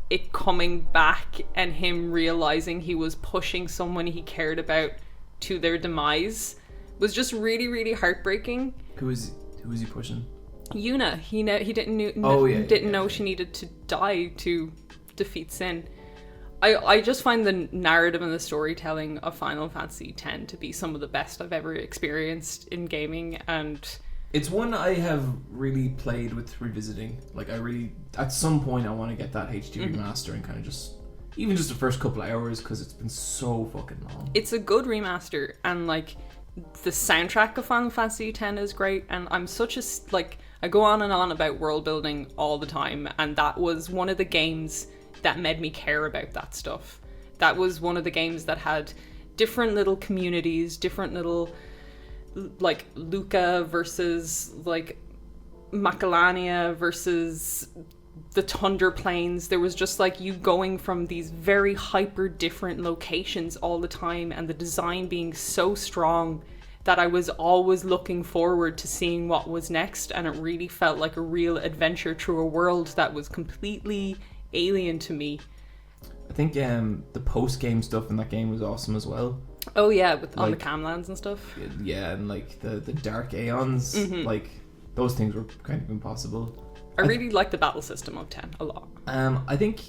it coming back and him realizing he was pushing someone he cared about to their demise was just really, really heartbreaking. Who is he pushing? Yuna. He didn't know she needed to die to defeat Sin. I just find the narrative and the storytelling of Final Fantasy X to be some of the best I've ever experienced in gaming, and it's one I have really played with revisiting. Like, at some point I want to get that HD remaster and kind of just the first couple of hours, because it's been so fucking long. It's a good remaster, and like the soundtrack of Final Fantasy X is great, and I'm such a I go on and on about world building all the time, and that was one of the games that made me care about that stuff. That was one of the games that had different little communities, different little, like, Luca versus, like, Macalania versus the Thunder Plains. There was just like you going from these very hyper different locations all the time, and the design being so strong that I was always looking forward to seeing what was next, and it really felt like a real adventure through a world that was completely alien to me. I think the post-game stuff in that game was awesome as well. Oh yeah, with on the Like- camlands and stuff. Yeah, and like the dark aeons, like those things were kind of impossible. I really like the battle system of 10 a lot. I think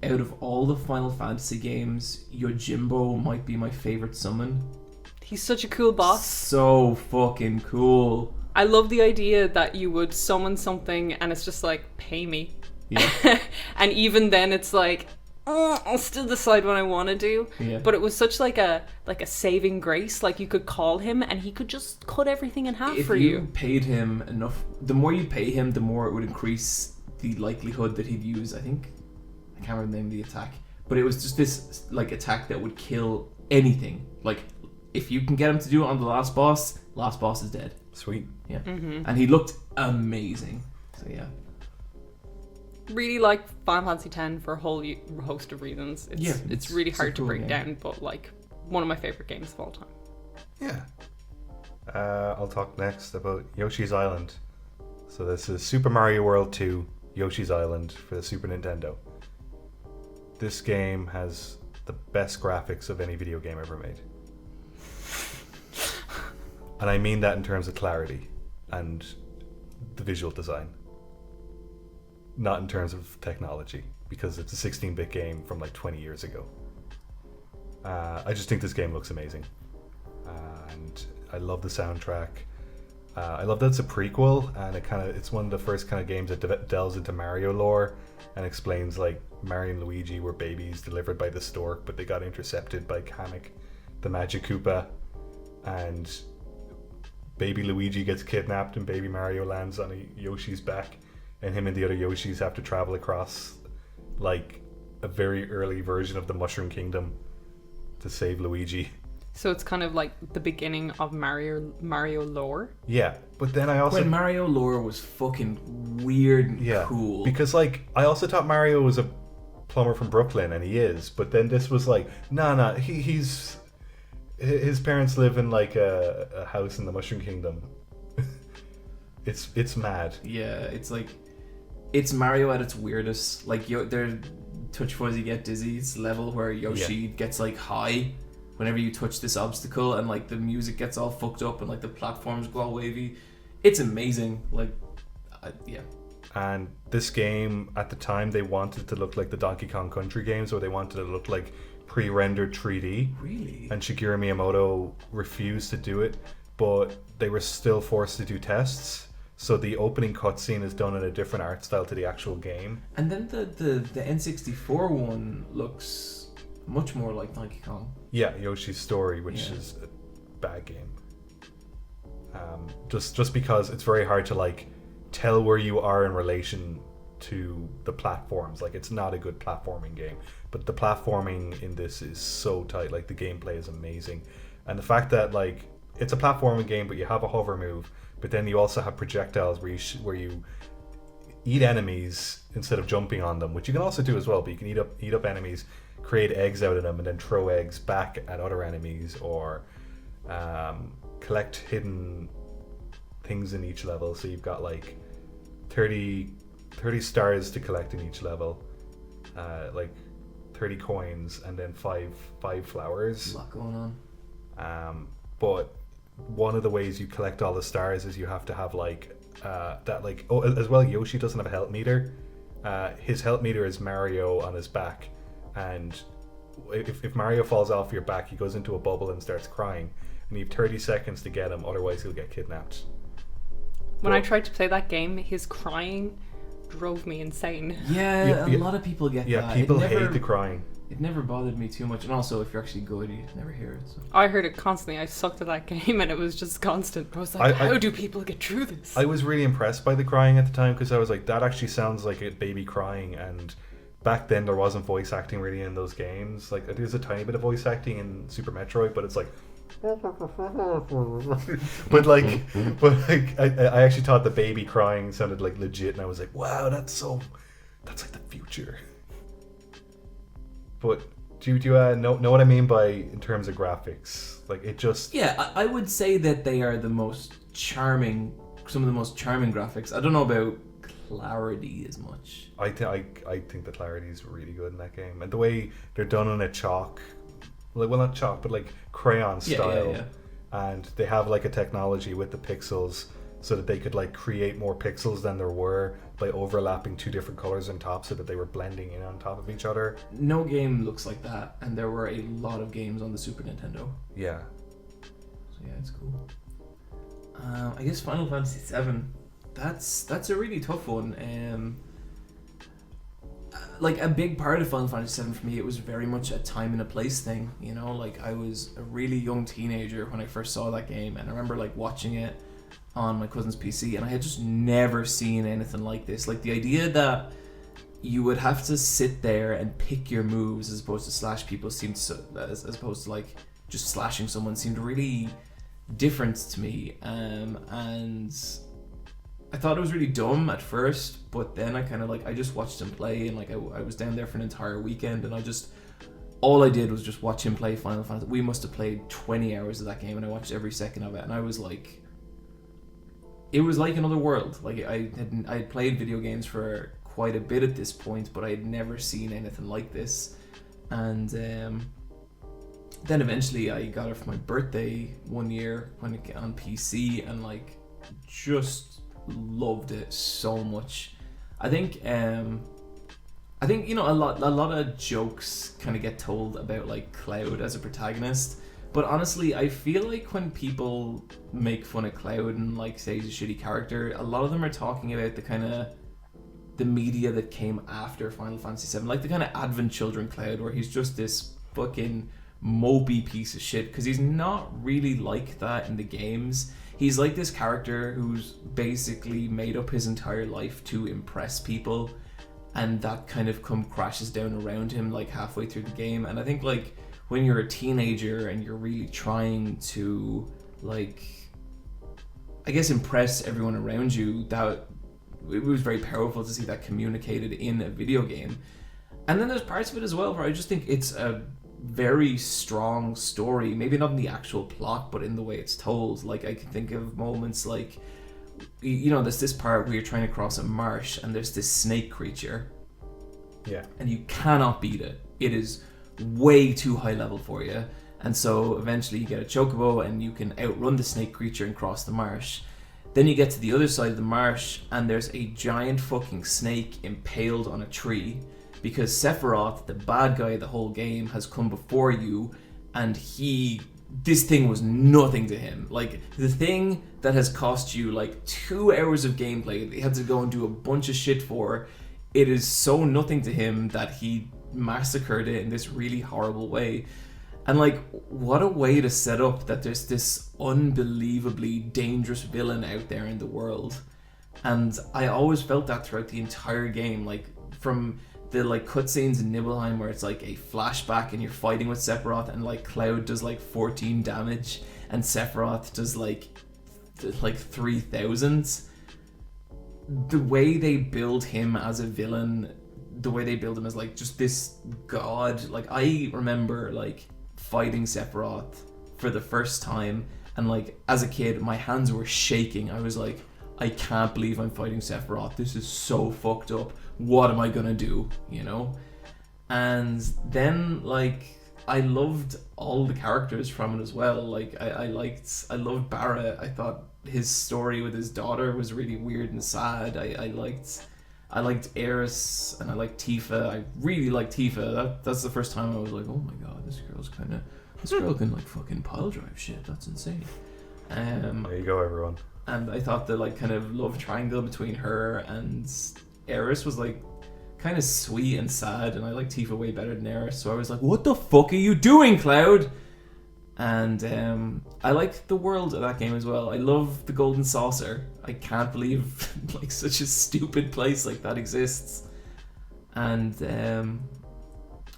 out of all the Final Fantasy games, Yojimbo might be my favorite summon. He's such a cool boss. So fucking cool. I love the idea that you would summon something and it's just like, pay me. Yeah. And even then it's like, I'll still decide what I want to do. Yeah. But it was such like a saving grace. Like you could call him and he could just cut everything in half If for you paid him enough, the more you pay him, the more it would increase the likelihood that he'd use, I think, I can't remember the name of the attack, but it was just this like attack that would kill anything. Like if you can get him to do it on the last boss is dead. Sweet. Yeah. And he looked amazing. So yeah. Really like Final Fantasy X for a whole host of reasons. It's really it's hard a to cool break game. down, but like one of my favorite games of all time. Yeah. I'll talk next about Yoshi's Island. So this is Super Mario World 2, Yoshi's Island for the Super Nintendo. This game has the best graphics of any video game ever made. And I mean that in terms of clarity and the visual design. Not in terms of technology, because it's a 16-bit game from like 20 years ago. I just think this game looks amazing. And I love the soundtrack. I love that it's a prequel, and it's one of the first kind of games that delves into Mario lore and explains like Mario and Luigi were babies delivered by the stork, but they got intercepted by Kamek, the Magic Koopa, and baby Luigi gets kidnapped and baby Mario lands on a Yoshi's back, and him and the other Yoshis have to travel across like a very early version of the Mushroom Kingdom to save Luigi. So it's kind of like the beginning of Mario lore. Yeah, but then I also When Mario lore was fucking weird and cool. because like I also thought Mario was a plumber from Brooklyn, and he is, but then this was like nah, he's his parents live in like a house in the Mushroom Kingdom. It's mad. Yeah, it's like it's Mario at its weirdest. Like they're touch fuzzy get dizzy. It's the level where Yoshi gets like high whenever you touch this obstacle, and like the music gets all fucked up and like the platforms go all wavy. It's amazing. Like yeah. And this game, at the time, they wanted it to look like the Donkey Kong Country games, or they wanted it to look like pre-rendered 3D. Really? And Shigeru Miyamoto refused to do it, but they were still forced to do tests. So the opening cutscene is done in a different art style to the actual game. And then the N64 one looks much more like Donkey Kong. Yeah, Yoshi's Story, which is a bad game. Just because it's very hard to like tell where you are in relation to the platforms. Like, it's not a good platforming game, but the platforming in this is so tight. Like, the gameplay is amazing, and the fact that like it's a platforming game, but you have a hover move, but then you also have projectiles where you eat enemies instead of jumping on them, which you can also do as well. But you can eat up enemies, create eggs out of them, and then throw eggs back at other enemies, or collect hidden things in each level. So you've got like 30 stars to collect in each level, like 30 coins, and then five flowers. A lot going on. But one of the ways you collect all the stars is you have to have like that, like, oh, as well, Yoshi doesn't have a health meter. His health meter is Mario on his back, and if Mario falls off your back, he goes into a bubble and starts crying, and you have 30 seconds to get him, otherwise he'll get kidnapped. When I tried to play that game, his crying drove me insane. Yeah, a lot of people get that. Yeah, people hate the crying. It never bothered me too much, and also if you're actually good, you never hear it. So. I heard it constantly. I sucked at that game, and it was just constant. I was like, how do people get through this? I was really impressed by the crying at the time, because I was like, that actually sounds like a baby crying, and back then there wasn't voice acting really in those games. Like, there's a tiny bit of voice acting in Super Metroid, but it's like but I actually thought the baby crying sounded like legit, and I was like, wow, that's so that's like the future. But do you know what I mean by in terms of graphics? Like it just I would say that they are the most charming, some of the most charming graphics. I don't know about clarity as much. I think the clarity is really good in that game, and the way they're done on a chalk, like well not chalk but like crayon style, and they have like a technology with the pixels so that they could like create more pixels than there were by overlapping two different colors on top so that they were blending in on top of each other. No game looks like that, and there were a lot of games on the Super Nintendo. Yeah. So yeah, it's cool. I guess Final Fantasy VII, that's a really tough one. Like a big part of Final Fantasy VII for me, it was very much a time and a place thing. You know, like I was a really young teenager when I first saw that game, and I remember like watching it on my cousin's PC, and I had just never seen anything like this. Like the idea that you would have to sit there and pick your moves as opposed to slash people seemed so, as opposed to like just slashing someone seemed really different to me. And I thought it was really dumb at first, but then I kind of like I just watched him play, and like I was down there for an entire weekend, and all I did was just watch him play Final Fantasy. We must have played 20 hours of that game, and I watched every second of it, and I was like, it was like another world. Like I had played video games for quite a bit at this point, but I had never seen anything like this. And then eventually I got it for my birthday one year when it on PC, and like just loved it so much. I think you know a lot of jokes kind of get told about like Cloud as a protagonist. But honestly, I feel like when people make fun of Cloud and like say he's a shitty character, a lot of them are talking about the kind of the media that came after Final Fantasy VII, like the kind of Advent Children Cloud, where he's just this fucking mopey piece of shit, because he's not really like that in the games. He's like this character who's basically made up his entire life to impress people, and that kind of crashes down around him like halfway through the game. And I think like when you're a teenager and you're really trying to like, I guess, impress everyone around you, that it was very powerful to see that communicated in a video game. And then there's parts of it as well where I just think it's a very strong story, maybe not in the actual plot, but in the way it's told. Like I can think of moments like, you know, there's this part where you're trying to cross a marsh and there's this snake creature, and you cannot beat it. It is way too high level for you, and so eventually you get a chocobo and you can outrun the snake creature and cross the marsh. Then you get to the other side of the marsh and there's a giant fucking snake impaled on a tree, because Sephiroth, the bad guy of the whole game, has come before you, and this thing was nothing to him. Like, the thing that has cost you like 2 hours of gameplay that you had to go and do a bunch of shit for, it is so nothing to him that he massacred it in this really horrible way. And like, what a way to set up that there's this unbelievably dangerous villain out there in the world. And I always felt that throughout the entire game, like from the like cutscenes in Nibelheim where it's like a flashback and you're fighting with Sephiroth and like Cloud does like 14 damage and Sephiroth does like 3,000. The way they build him as a villain, the way they build him as like just this god. Like I remember like fighting Sephiroth for the first time, and like as a kid my hands were shaking. I was like, I can't believe I'm fighting Sephiroth. This is so fucked up. What am I gonna do? You know? And then like I loved all the characters from it as well. Like I loved Barrett. I thought his story with his daughter was really weird and sad. I liked Aeris and I liked Tifa. I really liked Tifa. That's the first time I was like, oh my god, this girl can like fucking pile drive shit. That's insane. There you go, everyone. And I thought the like kind of love triangle between her and Aeris was like kind of sweet and sad, and I like Tifa way better than Aeris. So I was like, what the fuck are you doing, Cloud? And I like the world of that game as well. I love the Golden Saucer. I can't believe like such a stupid place like that exists. And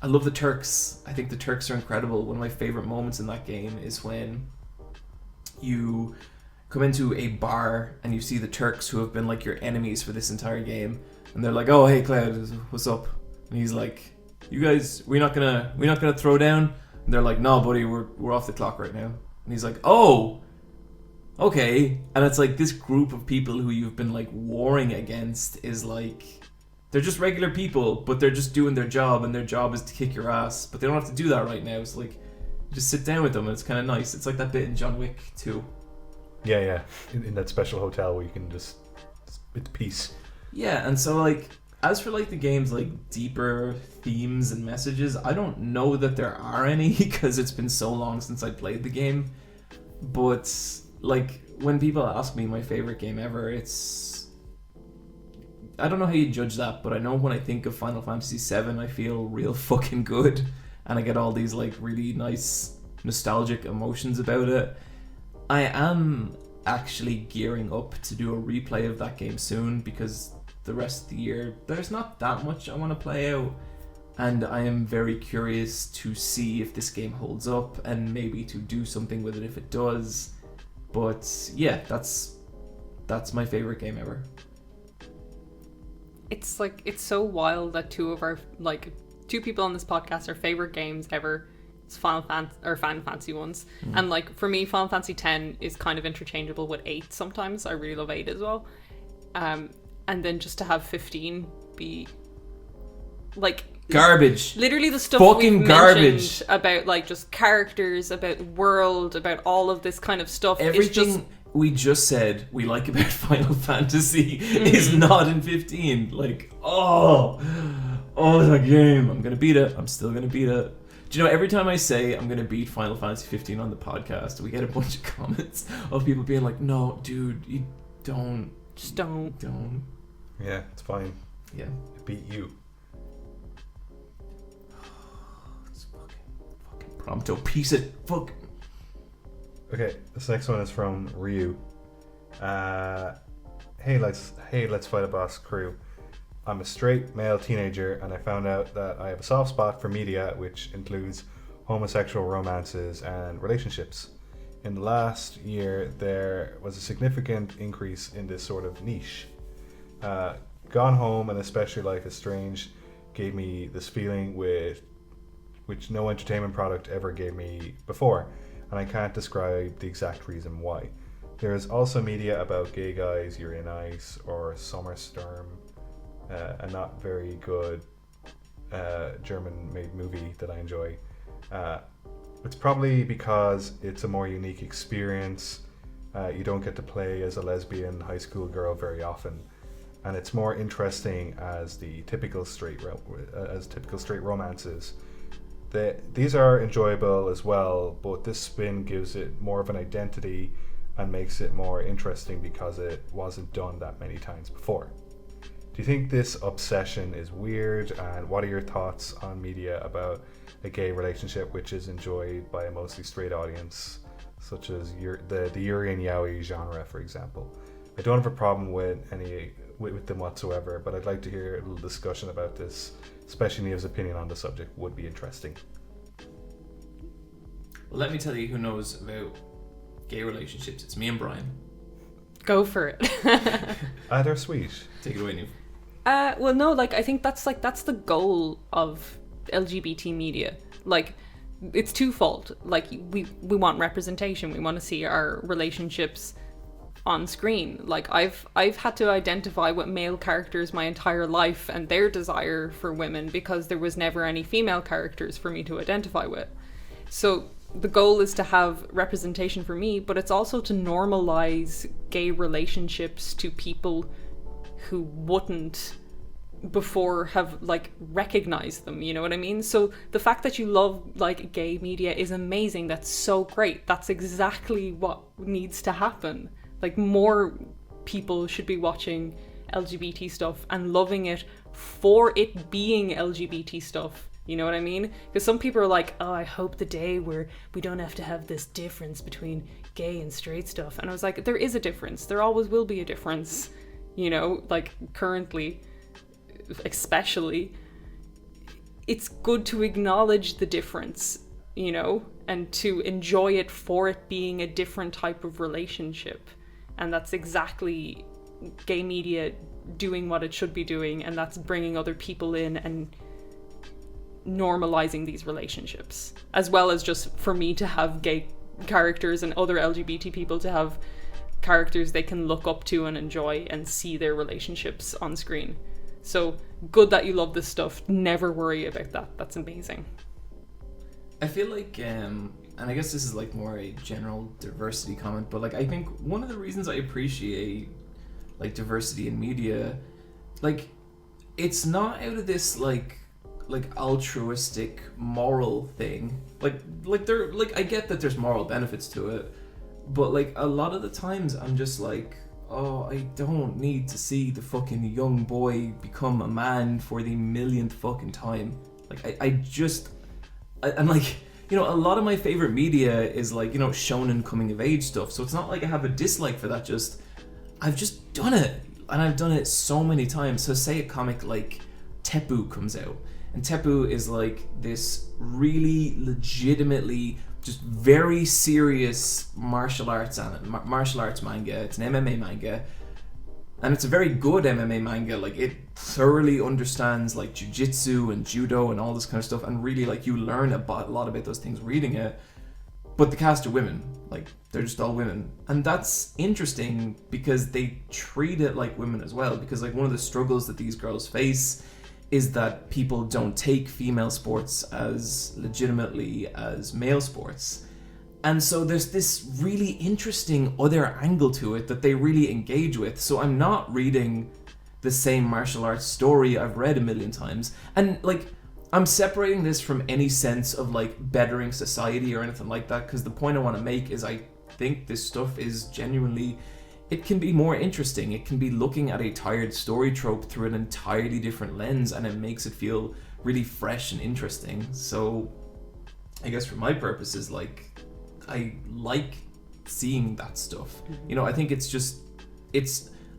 I love the Turks. I think the Turks are incredible. One of my favorite moments in that game is when you come into a bar and you see the Turks who have been like your enemies for this entire game, and they're like, "Oh, hey, Cloud, what's up?" And he's like, "You guys, we're not gonna throw down." And they're like, "No, buddy, we're off the clock right now." And he's like, "Oh, okay." And it's like this group of people who you've been like warring against is like, they're just regular people, but they're just doing their job, and their job is to kick your ass, but they don't have to do that right now. So like, just sit down with them, and it's kind of nice. It's like that bit in John Wick 2. Yeah. In that special hotel where you can just, it's peace. Yeah, and so like, as for like the game's like deeper themes and messages, I don't know that there are any because it's been so long since I played the game. But like, when people ask me my favorite game ever, it's, I don't know how you judge that, but I know when I think of Final Fantasy VII, I feel real fucking good, and I get all these like really nice nostalgic emotions about it. I am actually gearing up to do a replay of that game soon because the rest of the year there's not that much I want to play out, and I am very curious to see if this game holds up and maybe to do something with it if it does. But yeah, that's my favorite game ever. It's like, it's so wild that two people on this podcast, our favorite games ever, it's Final Fantasy ones. And like, for me, Final Fantasy X is kind of interchangeable with 8 sometimes. I really love 8 as well. And then just to have 15 be like garbage, literally the stuff fucking we've garbage mentioned about like just characters, about world, about all of this kind of stuff. Everything is just, we just said we like about Final Fantasy is not in 15. Like, oh, the game. I'm gonna beat it. I'm still gonna beat it. Do you know, every time I say I'm gonna beat Final Fantasy 15 on the podcast, we get a bunch of comments of people being like, "No, dude, you don't. Just don't. Yeah, it's fine. Yeah, I beat you." it's fucking Prompto piece of fuck. Okay, this next one is from Ryu. Hey, let's fight a boss crew. I'm a straight male teenager, and I found out that I have a soft spot for media which includes homosexual romances and relationships. In the last year, there was a significant increase in this sort of niche. Gone Home and especially Life is Strange gave me this feeling which no entertainment product ever gave me before, and I can't describe the exact reason why. There is also media about gay guys, Yuri on Ice or Sommersturm, a not very good German-made movie that I enjoy. It's probably because it's a more unique experience. You don't get to play as a lesbian high school girl very often, and it's more interesting as the typical straight romances. These are enjoyable as well, but this spin gives it more of an identity and makes it more interesting because it wasn't done that many times before. Do you think this obsession is weird, and what are your thoughts on media about a gay relationship which is enjoyed by a mostly straight audience, such as the Yuri and Yaoi genre, for example? I don't have a problem with them whatsoever, but I'd like to hear a little discussion about this, especially Neve's opinion on the subject would be interesting. Well, let me tell you who knows about gay relationships. It's me and Brian. Go for it. They're sweet. Take it away, Neve. Well, no, like, I think that's the goal of LGBT media. Like, it's twofold. Like, we want representation. We want to see our relationships on screen. Like, I've had to identify with male characters my entire life and their desire for women because there was never any female characters for me to identify with. So the goal is to have representation for me, but it's also to normalize gay relationships to people who wouldn't before have like recognized them, you know what I mean? So the fact that you love like gay media is amazing. That's so great. That's exactly what needs to happen. Like, more people should be watching LGBT stuff and loving it for it being LGBT stuff. You know what I mean? Because some people are like, oh, I hope the day where we don't have to have this difference between gay and straight stuff. And I was like, there is a difference. There always will be a difference. You know, like currently, especially, it's good to acknowledge the difference, you know, and to enjoy it for it being a different type of relationship. and that's exactly gay media doing what it should be doing, and that's bringing other people in and normalizing these relationships, as well as just for me to have gay characters and other LGBT people to have characters they can look up to and enjoy and see their relationships on screen. So good that you love this stuff. Never worry about that. That's amazing. I feel like, and I guess this is like more a general diversity comment, but like I think one of the reasons I appreciate like diversity in media, like it's not out of this like altruistic moral thing. Like there, like I get that there's moral benefits to it, but like a lot of the times I'm just like, oh, I don't need to see the fucking young boy become a man for the millionth fucking time. Like I'm like, you know, a lot of my favorite media is like, you know, shonen coming of age stuff. So it's not like I have a dislike for that. Just I've just done it, and I've done it so many times. So say a comic like Teppu comes out, and Teppu is like this really legitimately just very serious martial arts manga. It's an MMA manga, and it's a very good MMA manga. Like it thoroughly understands like jiu-jitsu and judo and all this kind of stuff, and really like you learn a lot about those things reading it. But the cast are women, like they're just all women, and that's interesting because they treat it like women as well. Because like one of the struggles that these girls face is that people don't take female sports as legitimately as male sports. And so there's this really interesting other angle to it that they really engage with. So I'm not reading the same martial arts story I've read a million times. And like, I'm separating this from any sense of like bettering society or anything like that, because the point I want to make is I think this stuff is genuinely, it can be more interesting. It can be looking at a tired story trope through an entirely different lens, and it makes it feel really fresh and interesting. So I guess for my purposes, like, I like seeing that stuff. You know, I think it's just,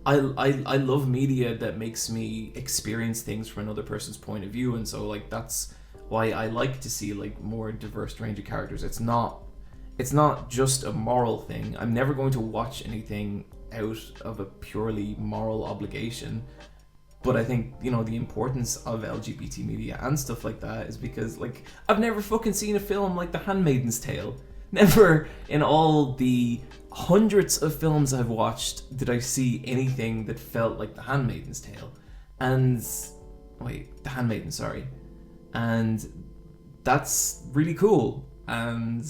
I love media that makes me experience things from another person's point of view, and so like that's why I like to see like more diverse range of characters. It's not just a moral thing. I'm never going to watch anything out of a purely moral obligation. But I think, you know, the importance of LGBT media and stuff like that is because, like, I've never fucking seen a film like The Handmaid's Tale. Never in all the hundreds of films I've watched did I see anything that felt like The Handmaid's Tale. The Handmaiden, sorry. And that's really cool. And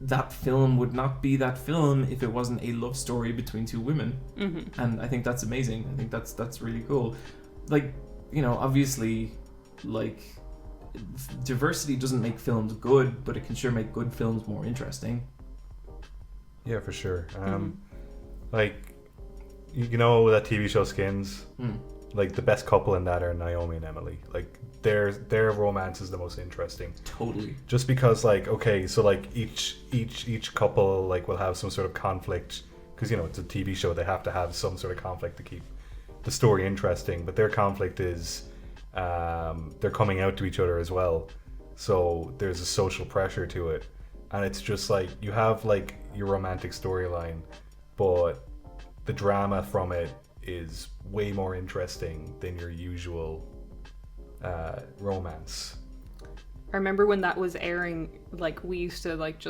that film would not be that film if it wasn't a love story between two women. Mm-hmm. And I think that's amazing. I think that's really cool. Like, you know, obviously, like, diversity doesn't make films good, but it can sure make good films more interesting. Yeah, for sure. Like, you know that TV show Skins? Like, the best couple in that are Naomi and Emily. Like, their romance is the most interesting. Totally. Just because, like, okay, so like each couple like will have some sort of conflict, because, you know, it's a TV show. They have to have some sort of conflict to keep the story interesting. But their conflict is they're coming out to each other as well, so there's a social pressure to it, and it's just like you have like your romantic storyline, but the drama from it is way more interesting than your usual romance. I remember when that was airing, like we used to like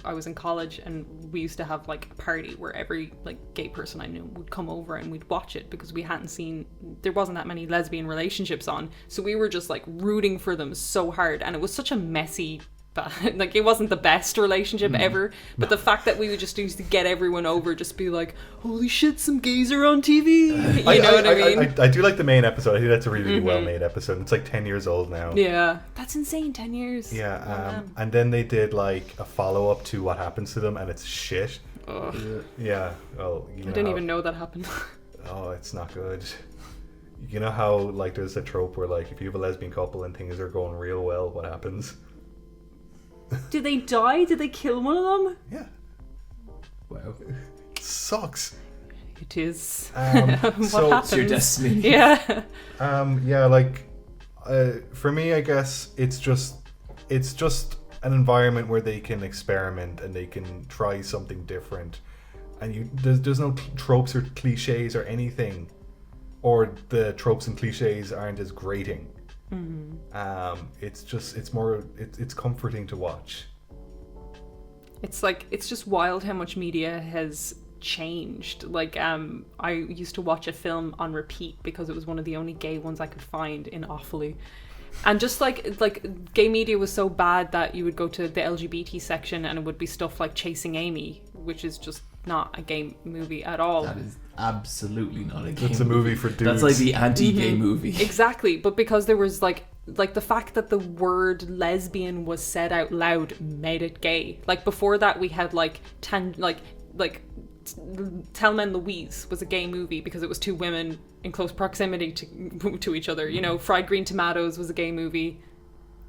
I was in college and we used to have like a party where every like gay person I knew would come over and we'd watch it, because we hadn't seen, there wasn't that many lesbian relationships on, so we were just like rooting for them so hard, and it was such a messy like it wasn't the best relationship ever, but the fact that we would just used to get everyone over, just be like, holy shit, some gays are on TV, you know what I mean? I do like the main episode. I think that's a really well made episode. It's like 10 years old now. Yeah, that's insane. 10 years. Yeah. And then they did like a follow up to What Happens to Them, and it's shit. Yeah. Well, you know, I didn't even know that happened. Oh, it's not good. You know how like there's a trope where like if you have a lesbian couple and things are going real well, what happens? Do they die? Did they kill one of them? Yeah. Wow. It sucks. It is. What so happens? It's your destiny. Yeah. Like, for me, I guess it's just an environment where they can experiment and they can try something different, and there's no tropes or cliches or anything, or the tropes and cliches aren't as grating. It's comforting to watch. It's just wild how much media has changed. Like, I used to watch a film on repeat because it was one of the only gay ones I could find in Offaly. And just like gay media was so bad that you would go to the LGBT section and it would be stuff like Chasing Amy, which is just not a gay movie at all. That is absolutely not a gay movie. It's a movie for dudes. That's like the anti-gay movie. Exactly, but because there was like the fact that the word lesbian was said out loud made it gay. Like before that we had Thelma and Louise was a gay movie because it was two women in close proximity to each other. You know, Fried Green Tomatoes was a gay movie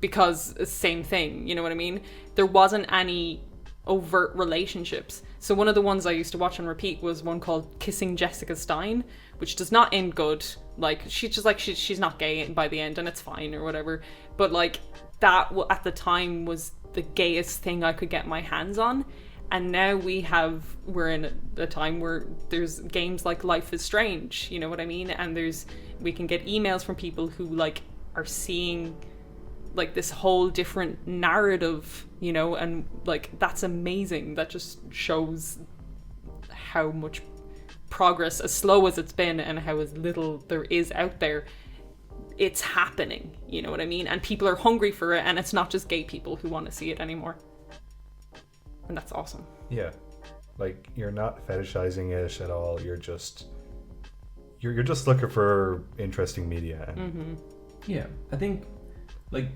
because same thing, you know what I mean? There wasn't any overt relationships. So one of the ones I used to watch on repeat was one called Kissing Jessica Stein, which does not end good. Like, she's not gay by the end and it's fine or whatever. But like, that at the time was the gayest thing I could get my hands on. And now we're in a time where there's games like Life is Strange, you know what I mean? And we can get emails from people who like are seeing like this whole different narrative, you know, and like that's amazing. That just shows how much progress, as slow as it's been and how as little there is out there, it's happening, you know what I mean? And people are hungry for it, and it's not just gay people who want to see it anymore. And that's awesome. Yeah, like you're not fetishizing it at all. You're just looking for interesting media. And Yeah, I think like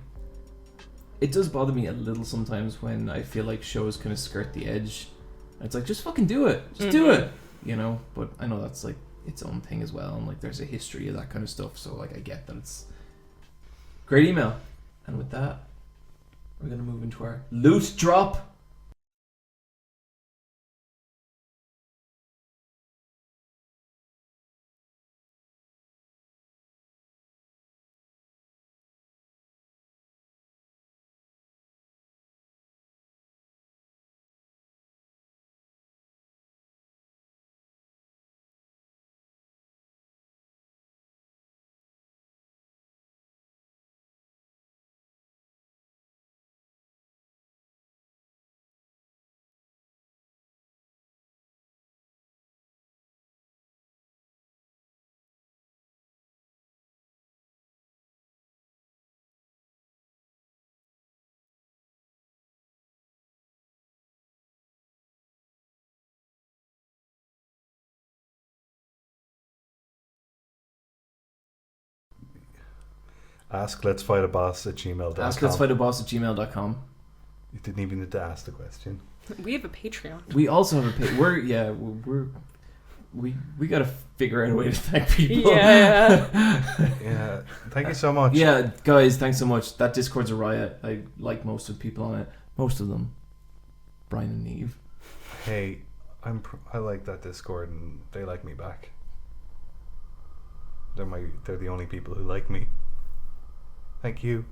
it does bother me a little sometimes when I feel like shows kind of skirt the edge. It's like, just fucking do it, just do it, you know. But I know that's like its own thing as well, and like there's a history of that kind of stuff. So like I get that it's great email. And with that, we're gonna move into our loot drop. AskLet'sFightABoss@gmail.com. AskLet'sFightABoss@gmail.com. You didn't even need to ask the question. We have a Patreon. We also have a we gotta figure out a way to thank people. Yeah. Yeah. Thank you so much. Yeah, guys, thanks so much. That Discord's a riot. I like most of the people on it. Most of them. Brian and Neve. Hey, I like that Discord and they like me back. They're the only people who like me. Thank you.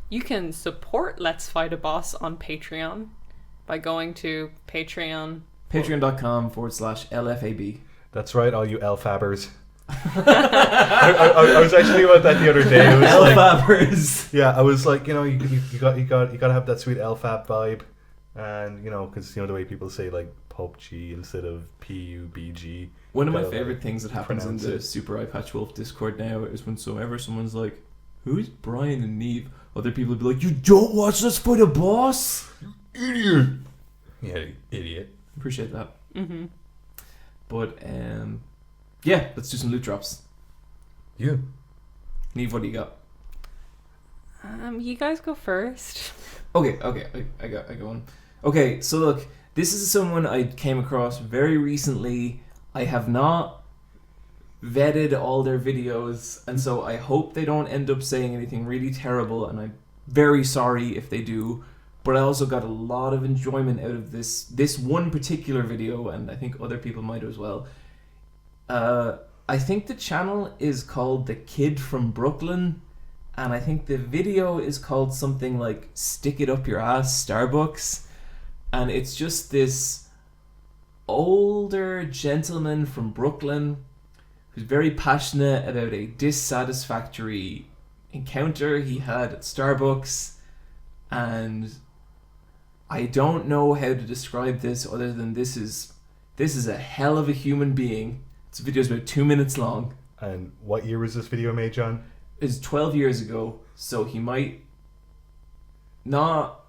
You can support Let's Fight a Boss on Patreon by going to Patreon.com/LFAB. That's right, all you Elfabbers. I was actually about that the other day. It was Elfabbers. Like, yeah, I was like, you know, you got to have that sweet Elfab vibe, and you know, because you know the way people say like PUBG instead of PUBG. One of my favorite things that happens in the it. Super Eye Patch Wolf Discord now is whenever someone's like, "Who's Brian and Neve?" Other people will be like, "You don't watch Let's Fight a Boss? Idiot." Yeah, idiot. Appreciate that. Mm-hmm. But yeah, let's do some loot drops. You. Neve, what do you got? You guys go first. Okay, I got one. Okay, so look, this is someone I came across very recently. I have not vetted all their videos, and so I hope they don't end up saying anything really terrible, and I'm very sorry if they do. But I also got a lot of enjoyment out of this one particular video, and I think other people might as well. I think the channel is called The Kid from Brooklyn, and I think the video is called something like Stick It Up Your Ass Starbucks, and it's just this older gentleman from Brooklyn who's very passionate about a dissatisfactory encounter he had at Starbucks, and I don't know how to describe this other than this is a hell of a human being. This video is about 2 minutes long. And what year was this video made, John? It's 12 years ago, so he might not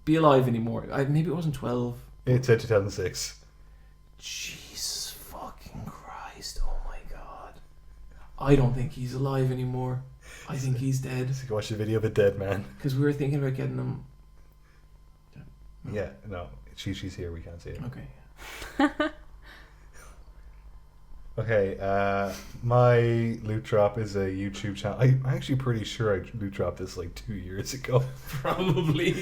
be alive anymore. Maybe it wasn't 12. It said 2006. Jesus fucking Christ, oh my god. I don't think he's alive anymore. I think he's dead. So watch the video of a dead man. Because we were thinking about getting him... Yeah, no. She's here, we can't see it. Okay. Okay, my loot drop is a YouTube channel. I'm actually pretty sure I loot dropped this like 2 years ago. Probably.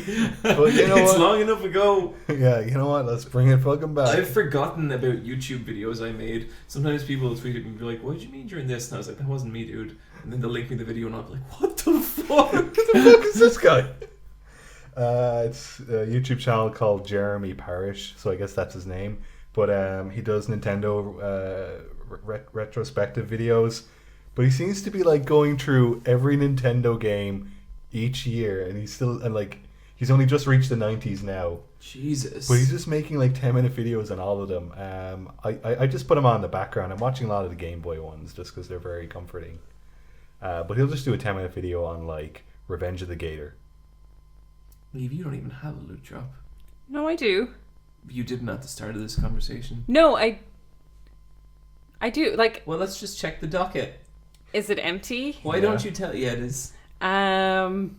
But you know it's what? long enough ago. Yeah, you know what? Let's bring it fucking back. I've forgotten about YouTube videos I made. Sometimes people will tweet at me and be like, what did you mean during this? And I was like, that wasn't me, dude. And then they'll link me the video and I'll be like, what the fuck? What the fuck is this guy? It's a YouTube channel called Jeremy Parish, so I guess that's his name. But he does Nintendo retrospective videos. But he seems to be like going through every Nintendo game each year, and he's only just reached the 90s now. Jesus. But he's just making like 10-minute videos on all of them. I just put them on in the background. I'm watching a lot of the Game Boy ones just because they're very comforting. But he'll just do a 10-minute video on like Revenge of the Gator. Eve, you don't even have a loot drop. No, I do. You didn't at the start of this conversation. No, I do. Like, Well, let's just check the docket. is it empty? Why don't you tell? Yeah, it is. Tell us,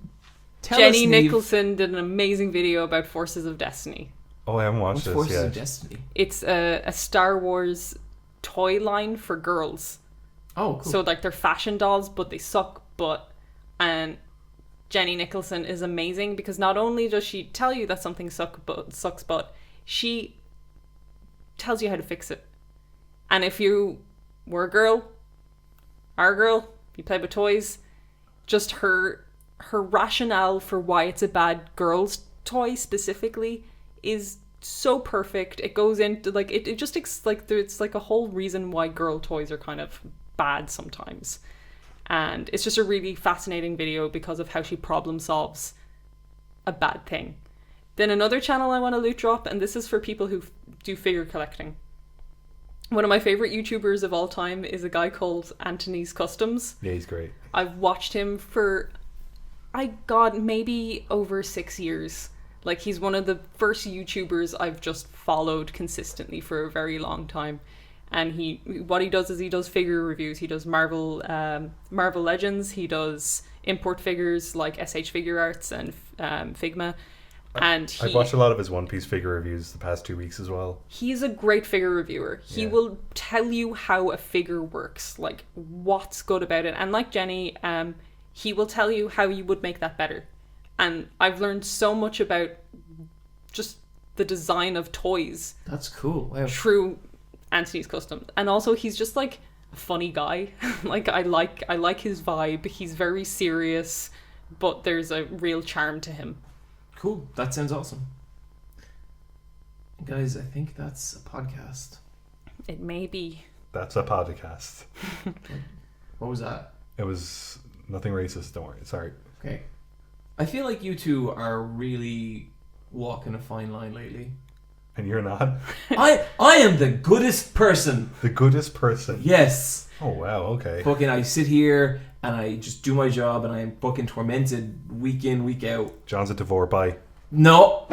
Jenny Niamh. Nicholson did an amazing video about Forces of Destiny. Oh, I haven't watched What's this Forces yet. of Destiny? It's a Star Wars toy line for girls. Oh, cool. So like they're fashion dolls, but they suck butt. And Jenny Nicholson is amazing because not only does she tell you that something sucks butt, she tells you how to fix it. And if you were a girl, are a girl, you play with toys, just her rationale for why it's a bad girl's toy specifically is so perfect. It goes into like it's like a whole reason why girl toys are kind of bad sometimes. And it's just a really fascinating video because of how she problem solves a bad thing. Then another channel I want to loot drop, and this is for people who do figure collecting. One of my favorite YouTubers of all time is a guy called Anthony's Customs. Yeah, he's great. I've watched him for, maybe over 6 years. Like, he's one of the first YouTubers I've just followed consistently for a very long time. And what he does is he does figure reviews. He does Marvel Legends. He does import figures like SH Figure Arts and Figma. And I've watched a lot of his One Piece figure reviews the past 2 weeks as well. He's a great figure reviewer. He will tell you how a figure works, like what's good about it. And like Jenny, he will tell you how you would make that better. And I've learned so much about just the design of toys. That's cool. Wow. Through Anthony's Customs. And also he's just like a funny guy. Like I like his vibe. He's very serious, but there's a real charm to him. Cool. That sounds awesome. Guys, I think that's a podcast. It may be. That's a podcast. What was that? It was nothing racist, don't worry. Sorry. Okay. I feel like you two are really walking a fine line lately. And you're not? I am the goodest person. The goodest person? Yes. Oh, wow, okay. Fucking I sit here and I just do my job and I am fucking tormented week in, week out. John's a Vore, bye. No.